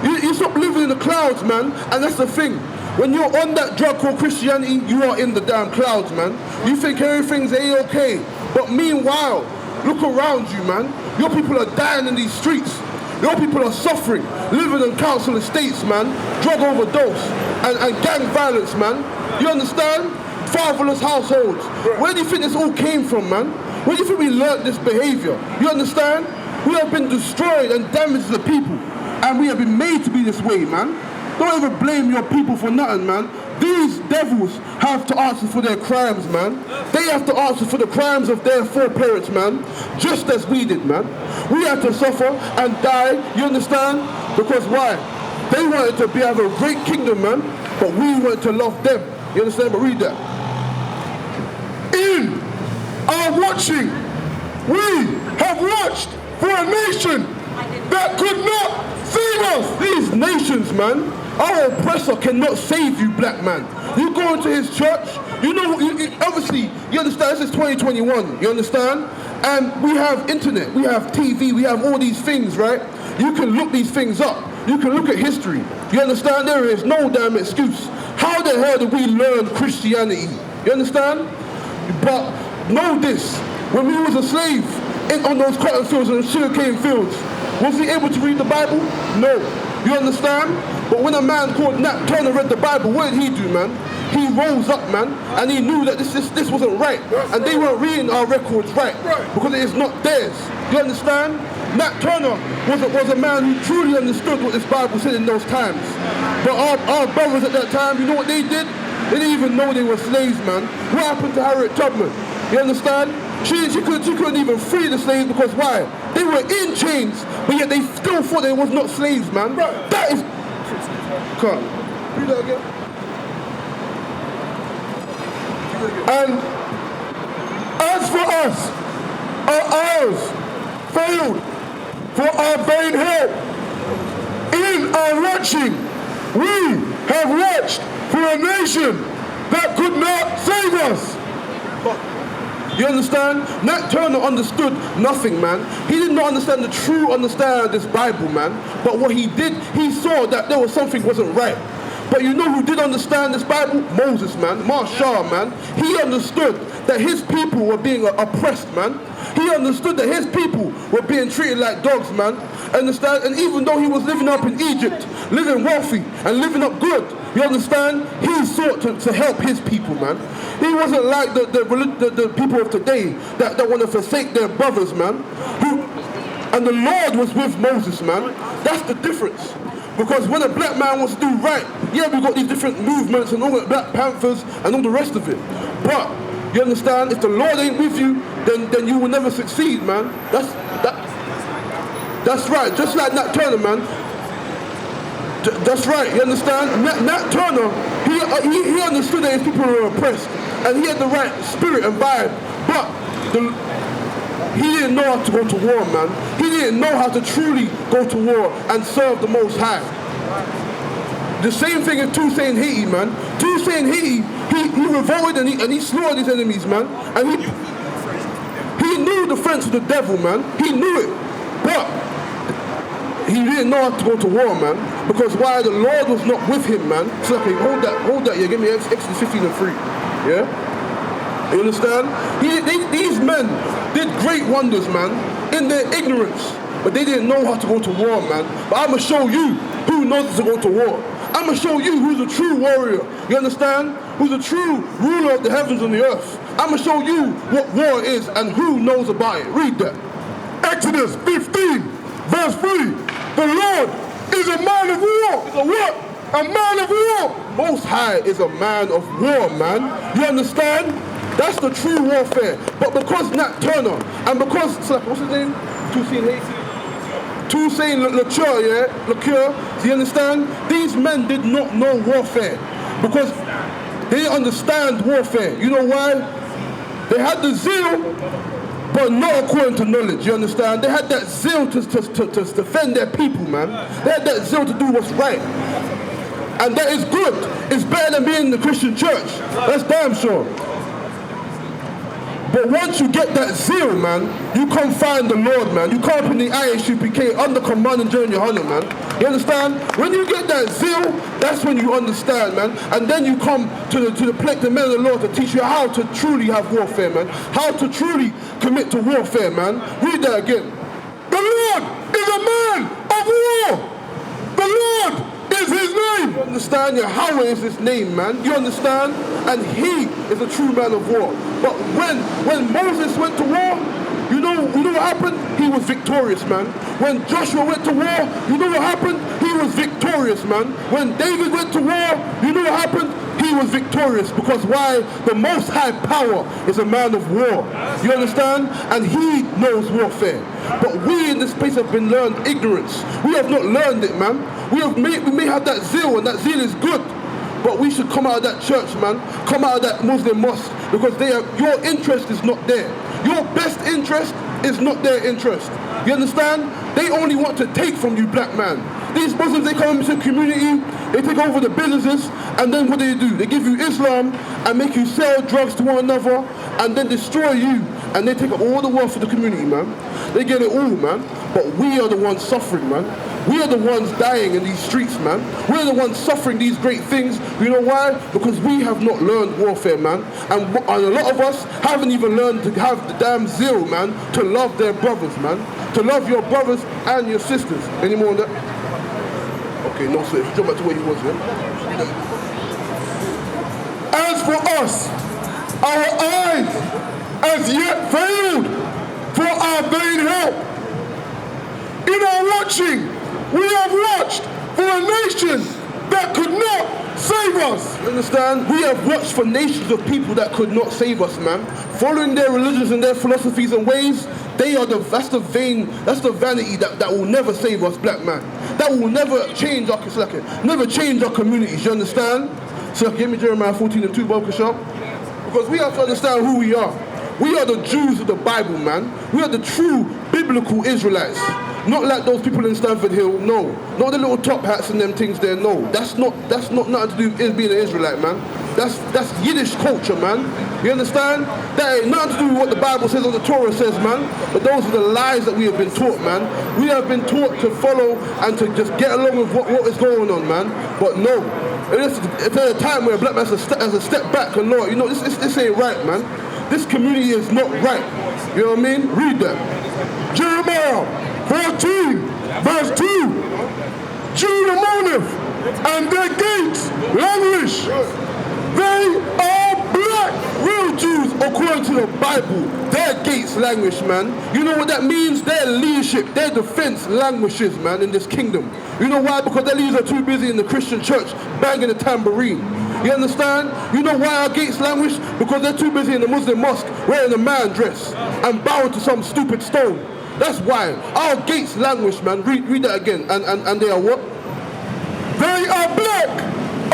You stop living in the clouds, man. And that's the thing. When you're on that drug called Christianity, you are in the damn clouds, man. You think everything's A-okay. But meanwhile, look around you, man. Your people are dying in these streets. Your people are suffering, living in council estates, man, drug overdose, and gang violence, man. You understand? Fatherless households. Where do you think this all came from, man? Where do you think we learned this behavior? You understand? We have been destroyed and damaged as a people, and we have been made to be this way, man. Don't ever blame your people for nothing, man. These devils have to answer for their crimes, man. They have to answer for the crimes of their foreparents, man. Just as we did, man. We had to suffer and die, you understand? Because why? They wanted to have a great kingdom, man. But we wanted to love them. You understand? But read that. In our watching, we have watched for a nation that could not save us. These nations, man. Our oppressor cannot save you, black man. You go into his church, you know, obviously, you understand, this is 2021, you understand? And we have internet, we have TV, we have all these things, right? You can look these things up. You can look at history. You understand? There is no damn excuse. How the hell did we learn Christianity? You understand? But know this, when we was a slave on those cotton fields and sugarcane fields, was he able to read the Bible? No. You understand? But when a man called Nat Turner read the Bible, what did he do, man? He rose up, man, and he knew that this wasn't right. And they weren't reading our records right, because it is not theirs. You understand? Nat Turner was a man who truly understood what this Bible said in those times. But our brothers at that time, you know what they did? They didn't even know they were slaves, man. What happened to Harriet Tubman? You understand? She couldn't even free the slaves because why? They were in chains, but yet they still thought they was not slaves, man. That is... Come on. Read that again. And as for us, our eyes failed for our vain help. In our watching, we have watched for a nation that could not save us. You understand? Nat Turner understood nothing, man. He did not understand the true understanding of this Bible, man. But what he did, he saw that there was something wasn't right. But you know who did understand this Bible? Moses, man. Marshall, man. He understood that his people were being oppressed, man. He understood that his people were being treated like dogs, man. Understand? And even though he was living up in Egypt, living wealthy and living up good, you understand? He sought to help his people, man. He wasn't like the people of today that want to forsake their brothers, man. and the Lord was with Moses, man. That's the difference. Because when a black man wants to do right, yeah, we've got these different movements and all the Black Panthers and all the rest of it. But, you understand, if the Lord ain't with you, then you will never succeed, man. That's right, just like Nat Turner, man. That's right, you understand? Nat Turner, he understood that his people were oppressed, and he had the right spirit and vibe, but he didn't know how to go to war, man. He didn't know how to truly go to war and serve the Most High. The same thing as Toussaint Haiti, man. Toussaint Haiti, he revolted and he slaughtered his enemies, man. And he knew the French were the devil, man. He knew it, but he didn't know how to go to war, man. Because why? The Lord was not with him, man. So okay, hold that, yeah, give me Exodus 15 and 3, yeah? You understand? These men did great wonders, man, in their ignorance. But they didn't know how to go to war, man. But I'm going to show you who knows to go to war. I'm going to show you who's a true warrior. You understand? Who's a true ruler of the heavens and the earth. I'm going to show you what war is and who knows about it. Read that. Exodus 15, verse 3. The Lord is a man of war. Is a what? A man of war. Most High is a man of war, man. You understand? That's the true warfare. But because Nat Turner and because, what's his name? Toussaint Leclerc, yeah? Leclerc, do you understand? These men did not know warfare because they didn't understand warfare. You know why? They had the zeal, but not according to knowledge, you understand? They had that zeal to defend their people, man. They had that zeal to do what's right. And that is good. It's better than being in the Christian church. That's damn sure. But once you get that zeal, man, you come find the Lord, man. You come up in the Isupk under command and join your honor, man. You understand? When you get that zeal, that's when you understand, man. And then you come to the men of the Lord to teach you how to truly have warfare, man. How to truly commit to warfare, man. Read that again. The Lord is a man of war. The Lord is his name. You understand? Yahweh is his name, man. You understand? And he is a true man of war. But when Moses went to war, you know what happened? He was victorious, man. When Joshua went to war, you know what happened? He was victorious, man. When David went to war, you know what happened? He was victorious. Because why? The Most High power is a man of war. You understand? And he knows warfare. But we in this place have been learned ignorance. We have not learned it, man. We may have that zeal, and that zeal is good. But we should come out of that church, man. Come out of that Muslim mosque. Because your interest is not there. Your best interest is not their interest. You understand? They only want to take from you, black man. These Muslims, they come into the community, they take over the businesses, and then what do? They give you Islam and make you sell drugs to one another and then destroy you. And they take up all the wealth of the community, man. They get it all, man. But we are the ones suffering, man. We are the ones dying in these streets, man. We're the ones suffering these great things. You know why? Because we have not learned warfare, man. And a lot of us haven't even learned to have the damn zeal, man, to love their brothers, man. To love your brothers and your sisters. Any more on that? Okay, no, sir. If you jump back to where you was, yeah? As for us, our eyes as yet failed for our vain help. In our watching, we have watched for a nation that could not save us. You understand? We have watched for nations of people that could not save us, man. Following their religions and their philosophies and ways, that's the vanity that will never save us, black man. That will never change our communities, you understand? So give me Jeremiah 14 and 2, Boca Shop. Because we have to understand who we are. We are the Jews of the Bible, man. We are the true biblical Israelites. Not like those people in Stamford Hill, no. Not the little top hats and them things there, no. That's not nothing to do with being an Israelite, man. That's Yiddish culture, man. You understand? That ain't nothing to do with what the Bible says or the Torah says, man. But those are the lies that we have been taught, man. We have been taught to follow and to just get along with what is going on, man. But no. It's at a time where a black man has to step back and know, you know, this ain't right, man. This community is not right. You know what I mean? Read that. Jeremiah 14, verse 2. Judah mourneth, and their gates languish. They are black. Real Jews, according to the Bible, their gates gates languish, man. You know what that means? Their leadership, their defense languishes, man, in this kingdom. You know why? Because their leaders are too busy in the Christian church banging the tambourine. You understand? You know why our gates languish? Because they're too busy in the Muslim mosque wearing a man dress and bowing to some stupid stone. That's why. Our gates languish, man. Read that again. And they are what? They are black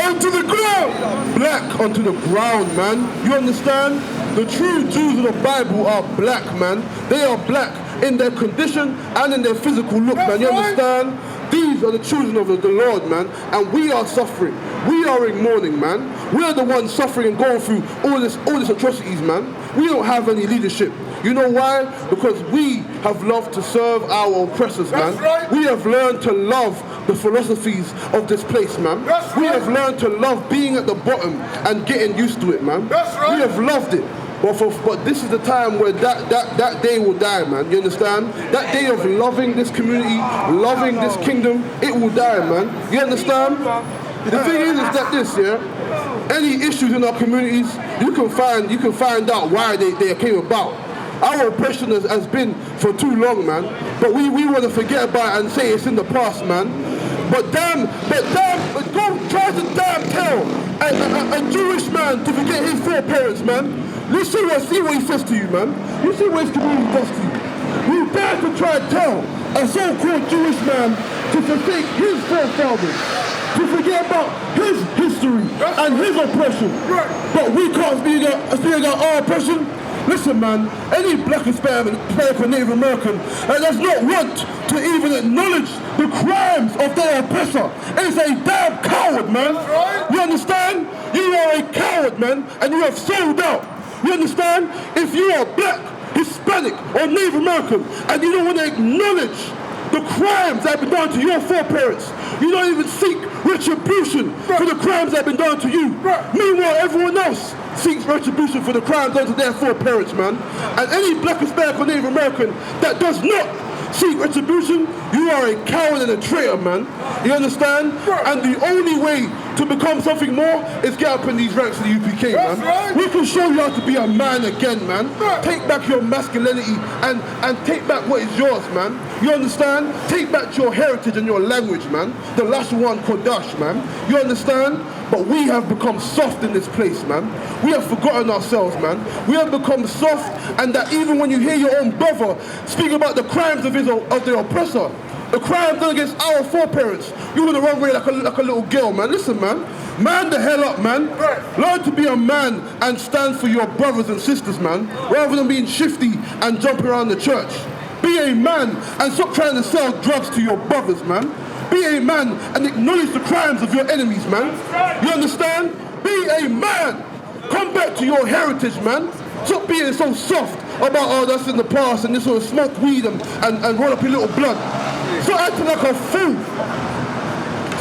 onto the ground. Black onto the ground, man. You understand? The true Jews of the Bible are black, man. They are black in their condition and in their physical look, man. You understand? These are the children of the Lord, man. And we are suffering. We are in mourning, man. We are the ones suffering and going through all this atrocities, man. We don't have any leadership. You know why? Because we have loved to serve our oppressors, man. Right. We have learned to love the philosophies of this place, man. We have learned to love being at the bottom and getting used to it, man. Right. We have loved it. But this is the time where that day will die, man. You understand? That day of loving this community, loving this kingdom, it will die, man. You understand? The thing is that this, yeah, any issues in our communities, you can find out why they came about. Our oppression has been for too long, man. But we want to forget about it and say it's in the past, man. But go try to damn tell a Jewish man to forget his foreparents, man. Listen, see what he says to you, man. You see what his community does to you. You dare to try and tell a so-called Jewish man to forsake his forefathers, to forget about his history and his oppression. Right. But we can't speak about our oppression. Listen, man, any black Hispanic or Native American does not want to even acknowledge the crimes of their oppressor is a damn coward, man. Right. You understand? You are a coward, man, and you have sold out. You understand? If you are black, Hispanic, or Native American, and you don't want to acknowledge the crimes that have been done to your foreparents, you don't even seek retribution for the crimes that have been done to you. Meanwhile, everyone else seeks retribution for the crimes done to their foreparents, man. And any black, Hispanic, or Native American that does not seek retribution, you are a coward and a traitor, man. You understand? And the only way to become something more is get up in these ranks of the UPK, man. Right. We can show you how to be a man again, man. Take back your masculinity and take back what is yours, man. You understand? Take back your heritage and your language, man. The last one, Kodash, man. You understand? But we have become soft in this place, man. We have forgotten ourselves, man. We have become soft, and that even when you hear your own brother speak about the crimes of the oppressor, the crimes done against our foreparents, you want to run away like a little girl, man. Listen, man. Man the hell up, man. Learn to be a man and stand for your brothers and sisters, man, rather than being shifty and jumping around the church. Be a man and stop trying to sell drugs to your brothers, man. Be a man and acknowledge the crimes of your enemies, man. You understand? Be a man. Come back to your heritage, man. Stop being so soft about, oh, that's in the past and this will smoke weed and roll up your little blood. Stop acting like a fool.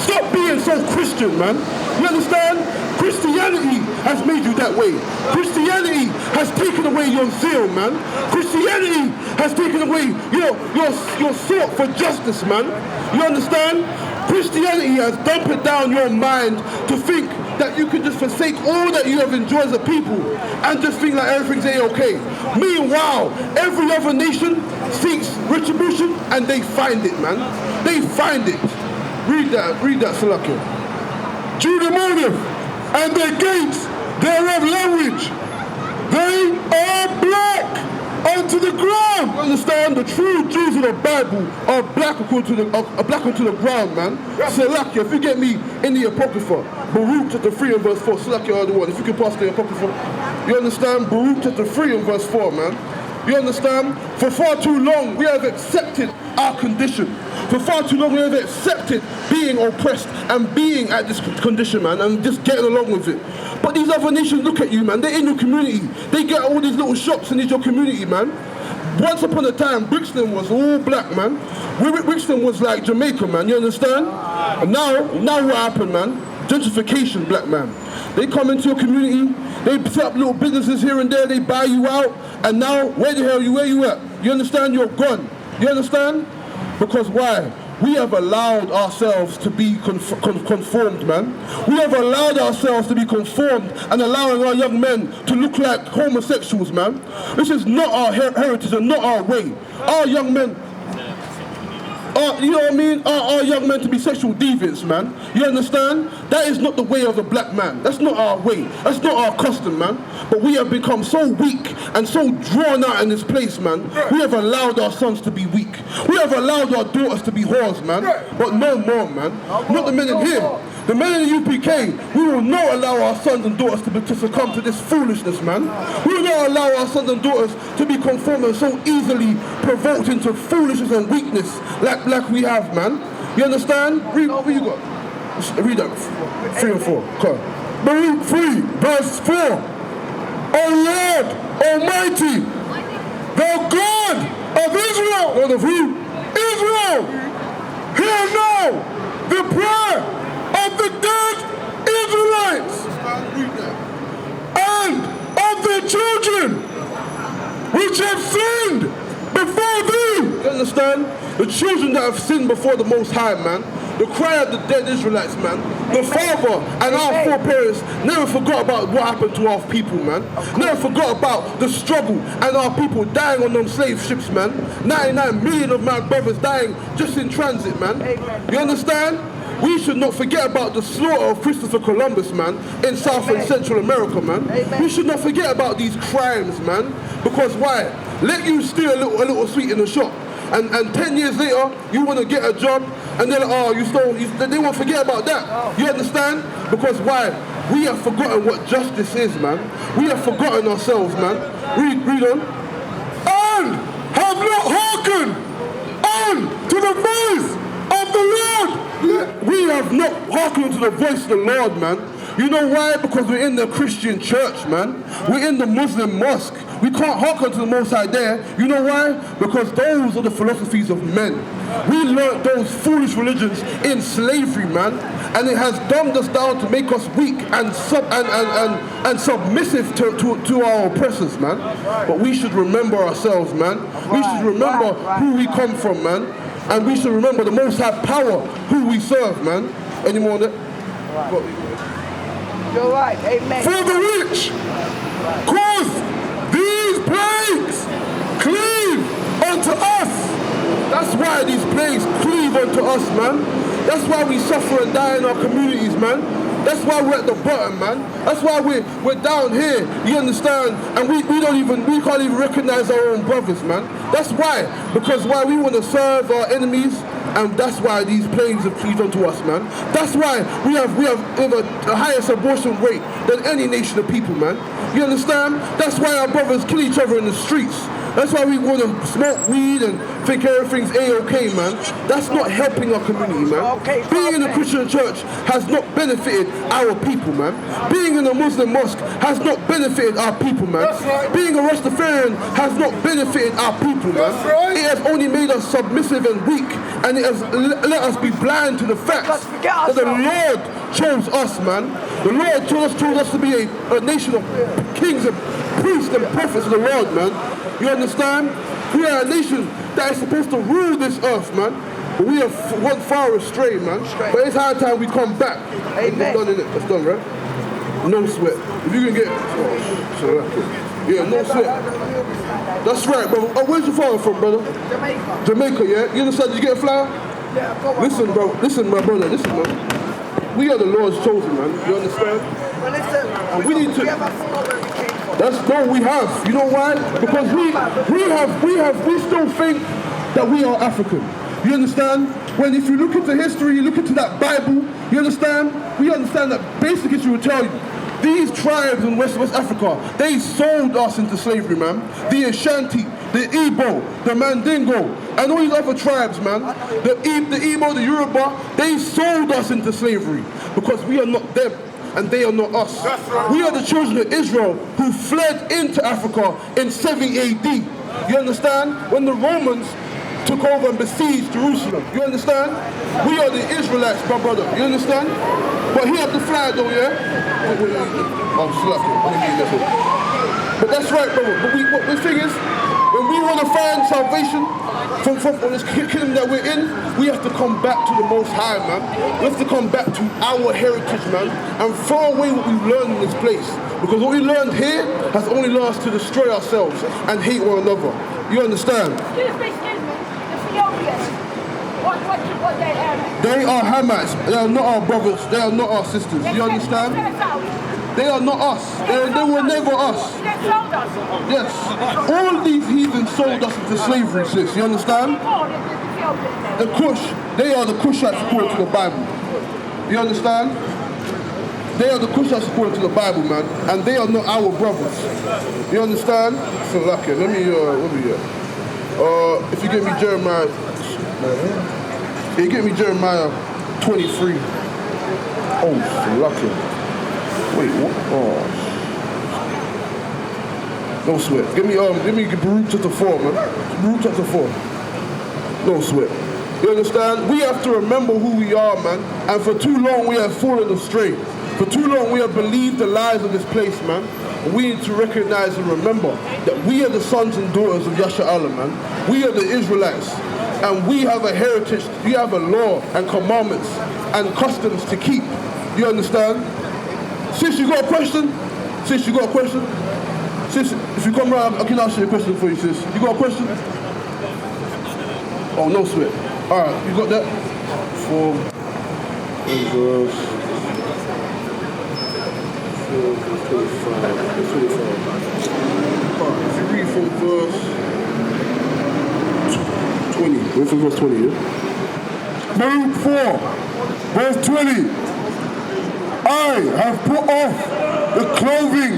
Stop being so Christian, man. You understand? Christianity has made you that way. Christianity has taken away your zeal, man. Christianity has taken away your thought for justice, man. You understand? Christianity has dumped down your mind to think that you can just forsake all that you have enjoyed as a people and just think like everything's A-okay. Meanwhile, every other nation seeks retribution and they find it, man. They find it. Read that, Salakia. Judah and their gates thereof language. They are black onto the ground. You understand? The true Jews of the Bible are black onto the ground, man. Salakia, if you get me in the Apocrypha, Baruch chapter 3 and verse 4. Salakia, other one. If you can pass the Apocrypha. You understand? Baruch chapter 3 and verse 4, man. You understand? For far too long, we have accepted our condition. For far too long, we have accepted being oppressed and being at this condition, man, and just getting along with it. But these other nations look at you, man. They're in your community. They get all these little shops and it's your community, man. Once upon a time, Brixton was all black, man. Brixton was like Jamaica, man. You understand? And now what happened, man? Gentrification, black man. They come into your community, they set up little businesses here and there, they buy you out, and now, where the hell are you? Where you at? You understand? You're gone. You understand? Because why? we have allowed ourselves to be conformed, man. We have allowed ourselves to be conformed and allowing our young men to look like homosexuals, man. This is not our heritage and not our way. Our young men, you know what I mean? Our young men to be sexual deviants, man. You understand? That is not the way of a black man. That's not our way. That's not our custom, man. But we have become so weak and so drawn out in this place, man. We have allowed our sons to be weak. We have allowed our daughters to be whores, man. But no more, man. Not the men in here. The men in the UPK, we will not allow our sons and daughters to succumb to this foolishness, man. We will not allow our sons and daughters to be conformed and so easily provoked into foolishness and weakness like we have, man. You understand? Read what you got. Read that. 3 and 4. Come on. Baruch 3, verse 4. O Lord Almighty, thou God of Israel, God of who? Israel, hear now the prayer of the dead Israelites and of their children which have sinned before thee. You understand? The children that have sinned before the Most High, man. The cry of the dead Israelites, man. The father and our foreparents never forgot about what happened to our people, man. Never forgot about the struggle and our people dying on them slave ships, man. 99 million of my brothers dying just in transit, man. You understand? We should not forget about the slaughter of Christopher Columbus, man, in South and Central America, man. We should not forget about these crimes, man. Because why? Let you steal a little sweet in the shop. And 10 years later, you want to get a job, and they're like, oh, you stole. They won't forget about that. You understand? Because why? We have forgotten what justice is, man. We have forgotten ourselves, man. Read on. And have not hearkened on to the voice of the Lord. We have not hearkened to the voice of the Lord, man. You know why? Because we're in the Christian church, man. We're in the Muslim mosque. We can't hearken to the Most High there. You know why? Because those are the philosophies of men. We learned those foolish religions in slavery, man. And it has dumbed us down to make us weak and submissive to our oppressors, man. But we should remember ourselves, man. We should remember who we come from, man. And we should remember the Most High power, who we serve, man. Any more on that? You're right, amen. For the rich, cause these plagues cleave unto us. That's why these plagues cleave unto us, man. That's why we suffer and die in our communities, man. That's why we're at the bottom, man. That's why we're down here, you understand? And we can't even recognize our own brothers, man. That's why. Because why? We want to serve our enemies, and that's why these plagues have cleaved onto us, man. That's why we have the highest abortion rate than any nation of people, man. You understand? That's why our brothers kill each other in the streets. That's why we want to smoke weed and think everything's A-okay, man. That's not helping our community, man. Being in a Christian church has not benefited our people, man. Being in a Muslim mosque has not benefited our people, man. Being a Rastafarian has not benefited our people, man. It has only made us submissive and weak, and it has let us be blind to the fact that the Lord chose us, man. The Lord chose us to be a nation of kings and priests and prophets of the Lord, man. You understand? We are a nation that is supposed to rule this earth, man. But we have gone far astray, man. But it's high time we come back. Amen. It's done, innit? It's done, right? No sweat. If you can get... Yeah, no sweat. That's right, brother. Oh, where's your father from, brother? Jamaica, yeah? You understand? Did you get a flower? Yeah, listen, bro. Listen, my brother. Listen, man. We are the Lord's chosen, man. You understand? Well, listen. And we need to... That's no, we have. You know why? Because we still think that we are African. You understand? When if you look into history, you look into that Bible, you understand? We understand that basic history will tell you. These tribes in West Africa, they sold us into slavery, man. The Ashanti, the Igbo, the Mandingo, and all these other tribes, man. The Igbo, the Yoruba, they sold us into slavery because we are not them. And they are not us. We are the children of Israel who fled into Africa in 70 AD. You understand? When the Romans took over and besieged Jerusalem. You understand? We are the Israelites, my brother. You understand? But he had the flag though, yeah? Oh, slap it. But that's right, brother. But the thing is, when we want want to find salvation from this kingdom that we're in, we have to come back to the Most High, man. We have to come back to our heritage, man, and throw away what we've learned in this place. Because what we learned here has only led us to destroy ourselves and hate one another. You understand? Excuse me. Ethiopians. What they are? They are Hamites. They are not our brothers. They are not our sisters. You understand? They are not us. They were never us. They sold us. Yes. All of these heathens sold us into slavery, sis. You understand? The Kush. They are the Kushites according to the Bible. You understand? They are the Kushites according to the Bible, man. And they are not our brothers. You understand? So lucky. Let me if you give me Jeremiah, Jeremiah 23. Oh, so lucky. Wait, what? Oh. No sweat. Give me Baruch chapter 4, man. Baruch chapter 4. No sweat. You understand? We have to remember who we are, man. And for too long we have fallen astray. For too long we have believed the lies of this place, man. And we need to recognize and remember that we are the sons and daughters of Yasha'Allah, man. We are the Israelites. And we have a heritage, we have a law and commandments and customs to keep. You understand? Sis, you got a question? Sis, you got a question? Sis, if you come around, I can ask you a question for you, sis. You got a question? Oh, no sweat. All right, you got that? 4 verse 25. All right, if you read from verse 20. Wait for verse 20, yeah? Baruch 4, verse 20. I have put off the clothing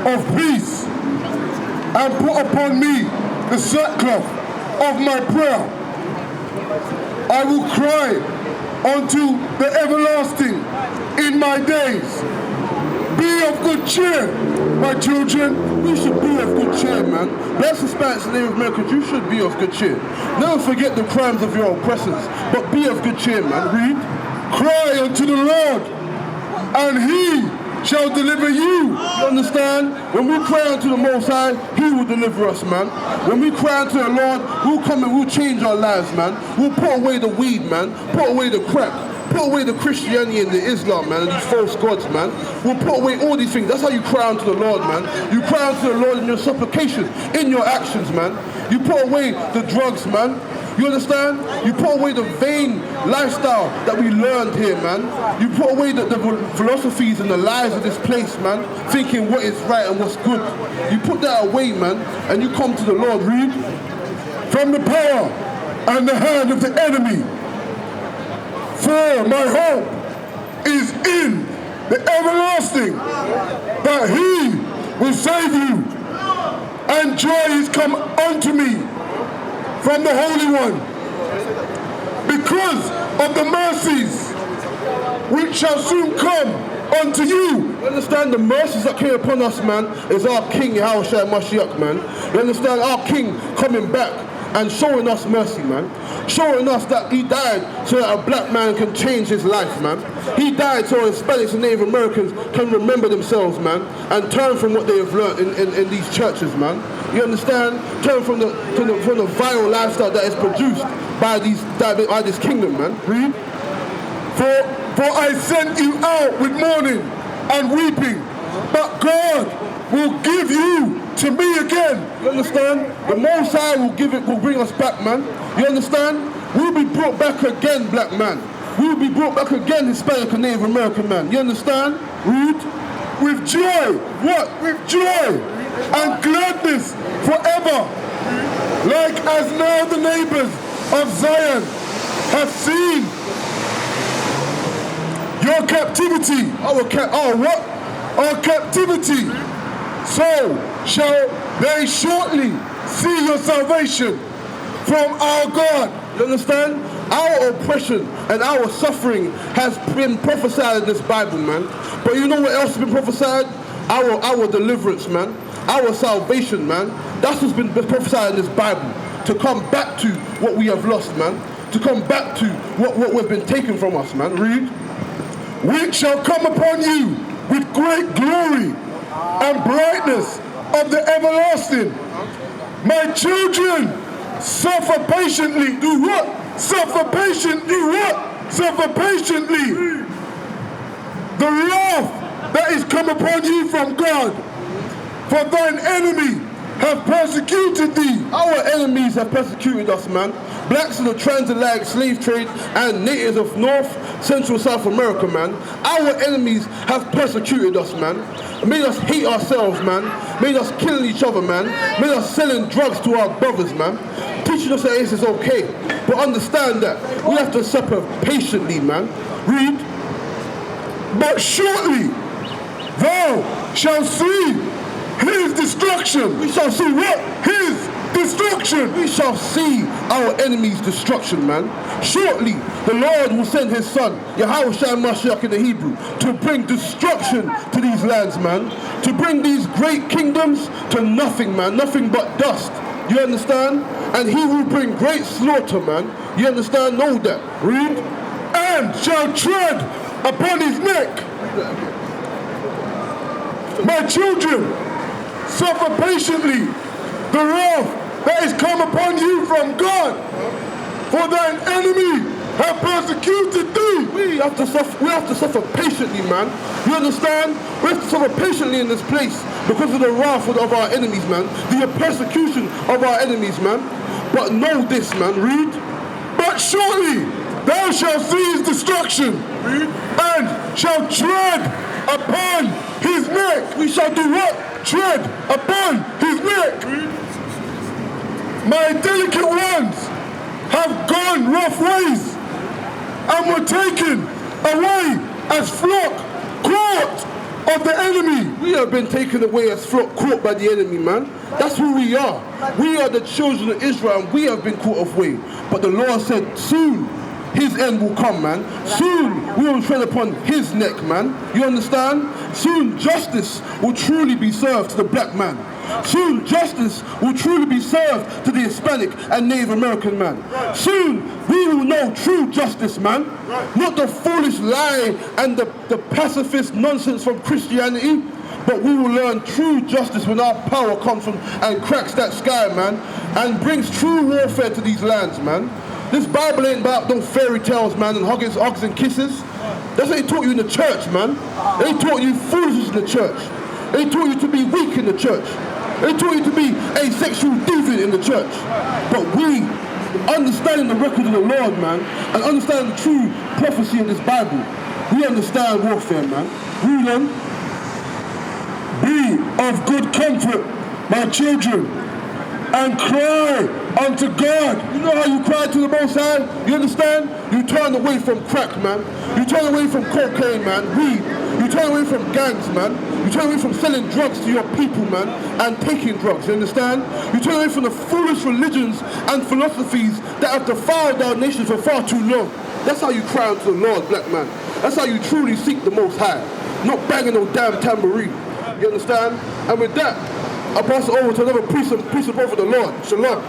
of peace and put upon me the sackcloth of my prayer. I will cry unto the everlasting in my days. Be of good cheer, my children. We should be of good cheer, man. Bless the Spanish and Native Americans, you should be of good cheer. Never forget the crimes of your oppressors, but be of good cheer, man. Read. Cry unto the Lord, and he shall deliver you. You understand? When we cry unto the Most High, he will deliver us, man. When we cry unto the Lord, we'll come and we'll change our lives, man. We'll put away the weed, man. Put away the crack. Put away the Christianity and the Islam, man, and these false gods, man. We'll put away all these things. That's how you cry unto the Lord, man. You cry unto the Lord in your supplication, in your actions, man. You put away the drugs, man. You understand? You put away the vain lifestyle that we learned here, man. You put away the philosophies and the lies of this place, man, thinking what is right and what's good. You put that away, man, and you come to the Lord. Read. From the power and the hand of the enemy. For my hope is in the everlasting, that he will save you, and joy is come unto me from the Holy One, because of the mercies which shall soon come unto you. You understand? The mercies that came upon us, man, is our King Yahushua Mashiach, man. You understand? Our King coming back and showing us mercy, man. Showing us that he died so that a black man can change his life, man. He died so Hispanics and Native Americans can remember themselves, man, and turn from what they have learned in these churches, man. You understand? Turn from the vile lifestyle that is produced by this kingdom, man. Read. For I sent you out with mourning and weeping, but God will give you to me again. You understand? The Most High will bring us back, man. You understand? We'll be brought back again, black man. We'll be brought back again, Hispanic and Native American man. You understand? Read. With joy. What? With joy and gladness forever. Like as now the neighbors of Zion have seen your captivity. Our captivity. So shall they shortly see your salvation from our God. You understand? Our oppression and our suffering has been prophesied in this Bible, man. But you know what else has been prophesied? Our deliverance, man. Our salvation, man. That's what's been prophesied in this Bible. To come back to what we have lost, man. To come back to what we've been taken from us, man. Read. Which shall come upon you with great glory and brightness of the everlasting. My children suffer patiently. Do what? Suffer patiently. Do what? Suffer patiently. The wrath that is come upon you from God. For thine enemy have persecuted thee. Our enemies have persecuted us, man. Blacks in the transatlantic slave trade and natives of North, Central, South America, man. Our enemies have persecuted us, man. Made us hate ourselves, man. Made us killing each other, man. Made us selling drugs to our brothers, man. Teaching us that this is okay. But understand that we have to suffer patiently, man. Read. But shortly thou shalt see his destruction. We shall see what? His destruction. We shall see our enemy's destruction, man. Shortly, the Lord will send his son, Yahushua Mashiach in the Hebrew, to bring destruction to these lands, man. To bring these great kingdoms to nothing, man. Nothing but dust. You understand? And he will bring great slaughter, man. You understand? Know that. Read. And shall tread upon his neck. My children, suffer patiently the wrath that is come upon you from God. For thine enemy have persecuted thee. We have to suffer patiently, man. You understand? We have to suffer patiently in this place because of the wrath of our enemies, man. The persecution of our enemies, man. But know this, man. Read. But surely thou shalt see his destruction. Read. And shalt tread upon his neck. We shall do what? Tread upon his neck. Read. My delicate ones have gone rough ways and were taken away as flock caught of the enemy. We have been taken away as flock caught by the enemy, man. That's who we are. We are the children of Israel and we have been caught away. But the Lord said soon his end will come, man. Soon we will tread upon his neck, man. You understand? Soon justice will truly be served to the black man. Soon justice will truly be served to the Hispanic and Native American man. Soon we will know true justice, man. Not the foolish lie and the pacifist nonsense from Christianity, but we will learn true justice when our power comes from and cracks that sky, man, and brings true warfare to these lands, man. This Bible ain't about no fairy tales, man, and hugs and kisses. That's what they taught you in the church, man. They taught you foolishness in the church. They taught you to be weak in the church. They taught you to be a sexual deviant in the church. But we, understanding the record of the Lord, man, and understanding the true prophecy in this Bible, we understand warfare, man. Read on. Be of good comfort, my children, and cry unto God. You know how you cry to the Most High? You understand? You turn away from crack, man. You turn away from cocaine, man. Weed. You turn away from gangs, man. You turn away from selling drugs to your people, man, and taking drugs, you understand? You turn away from the foolish religions and philosophies that have defiled our nation for far too long. That's how you cry unto the Lord, black man. That's how you truly seek the Most High. Not banging no damn tambourine. You understand? And with that, I'll pass it over to another priest and both of the Lord. Shalom.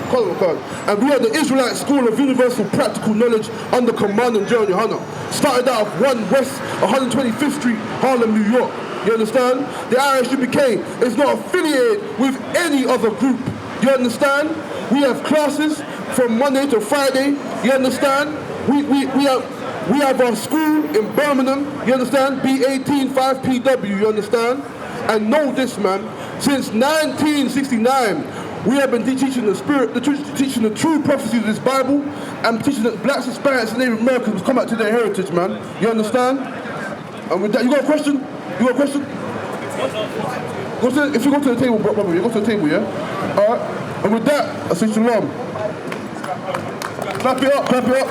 And we are the Israelite School of Universal Practical Knowledge under Command and General Yohana. Started out of 1 West 125th Street, Harlem, New York. You understand? The Isupk is not affiliated with any other group. You understand? We have classes from Monday to Friday. You understand? We have our school in Birmingham. You understand? B18 5PW. You understand? And know this, man. Since 1969. We have been teaching the spirit, teaching the true prophecies of this Bible, and teaching that blacks, Hispanics, and Native Americans come back to their heritage, man. You understand? And with that, you got a question? You got a question? If you go to the table, brother, you go to the table, yeah? All right. And with that, I say shalom. Clap it up, clap it up.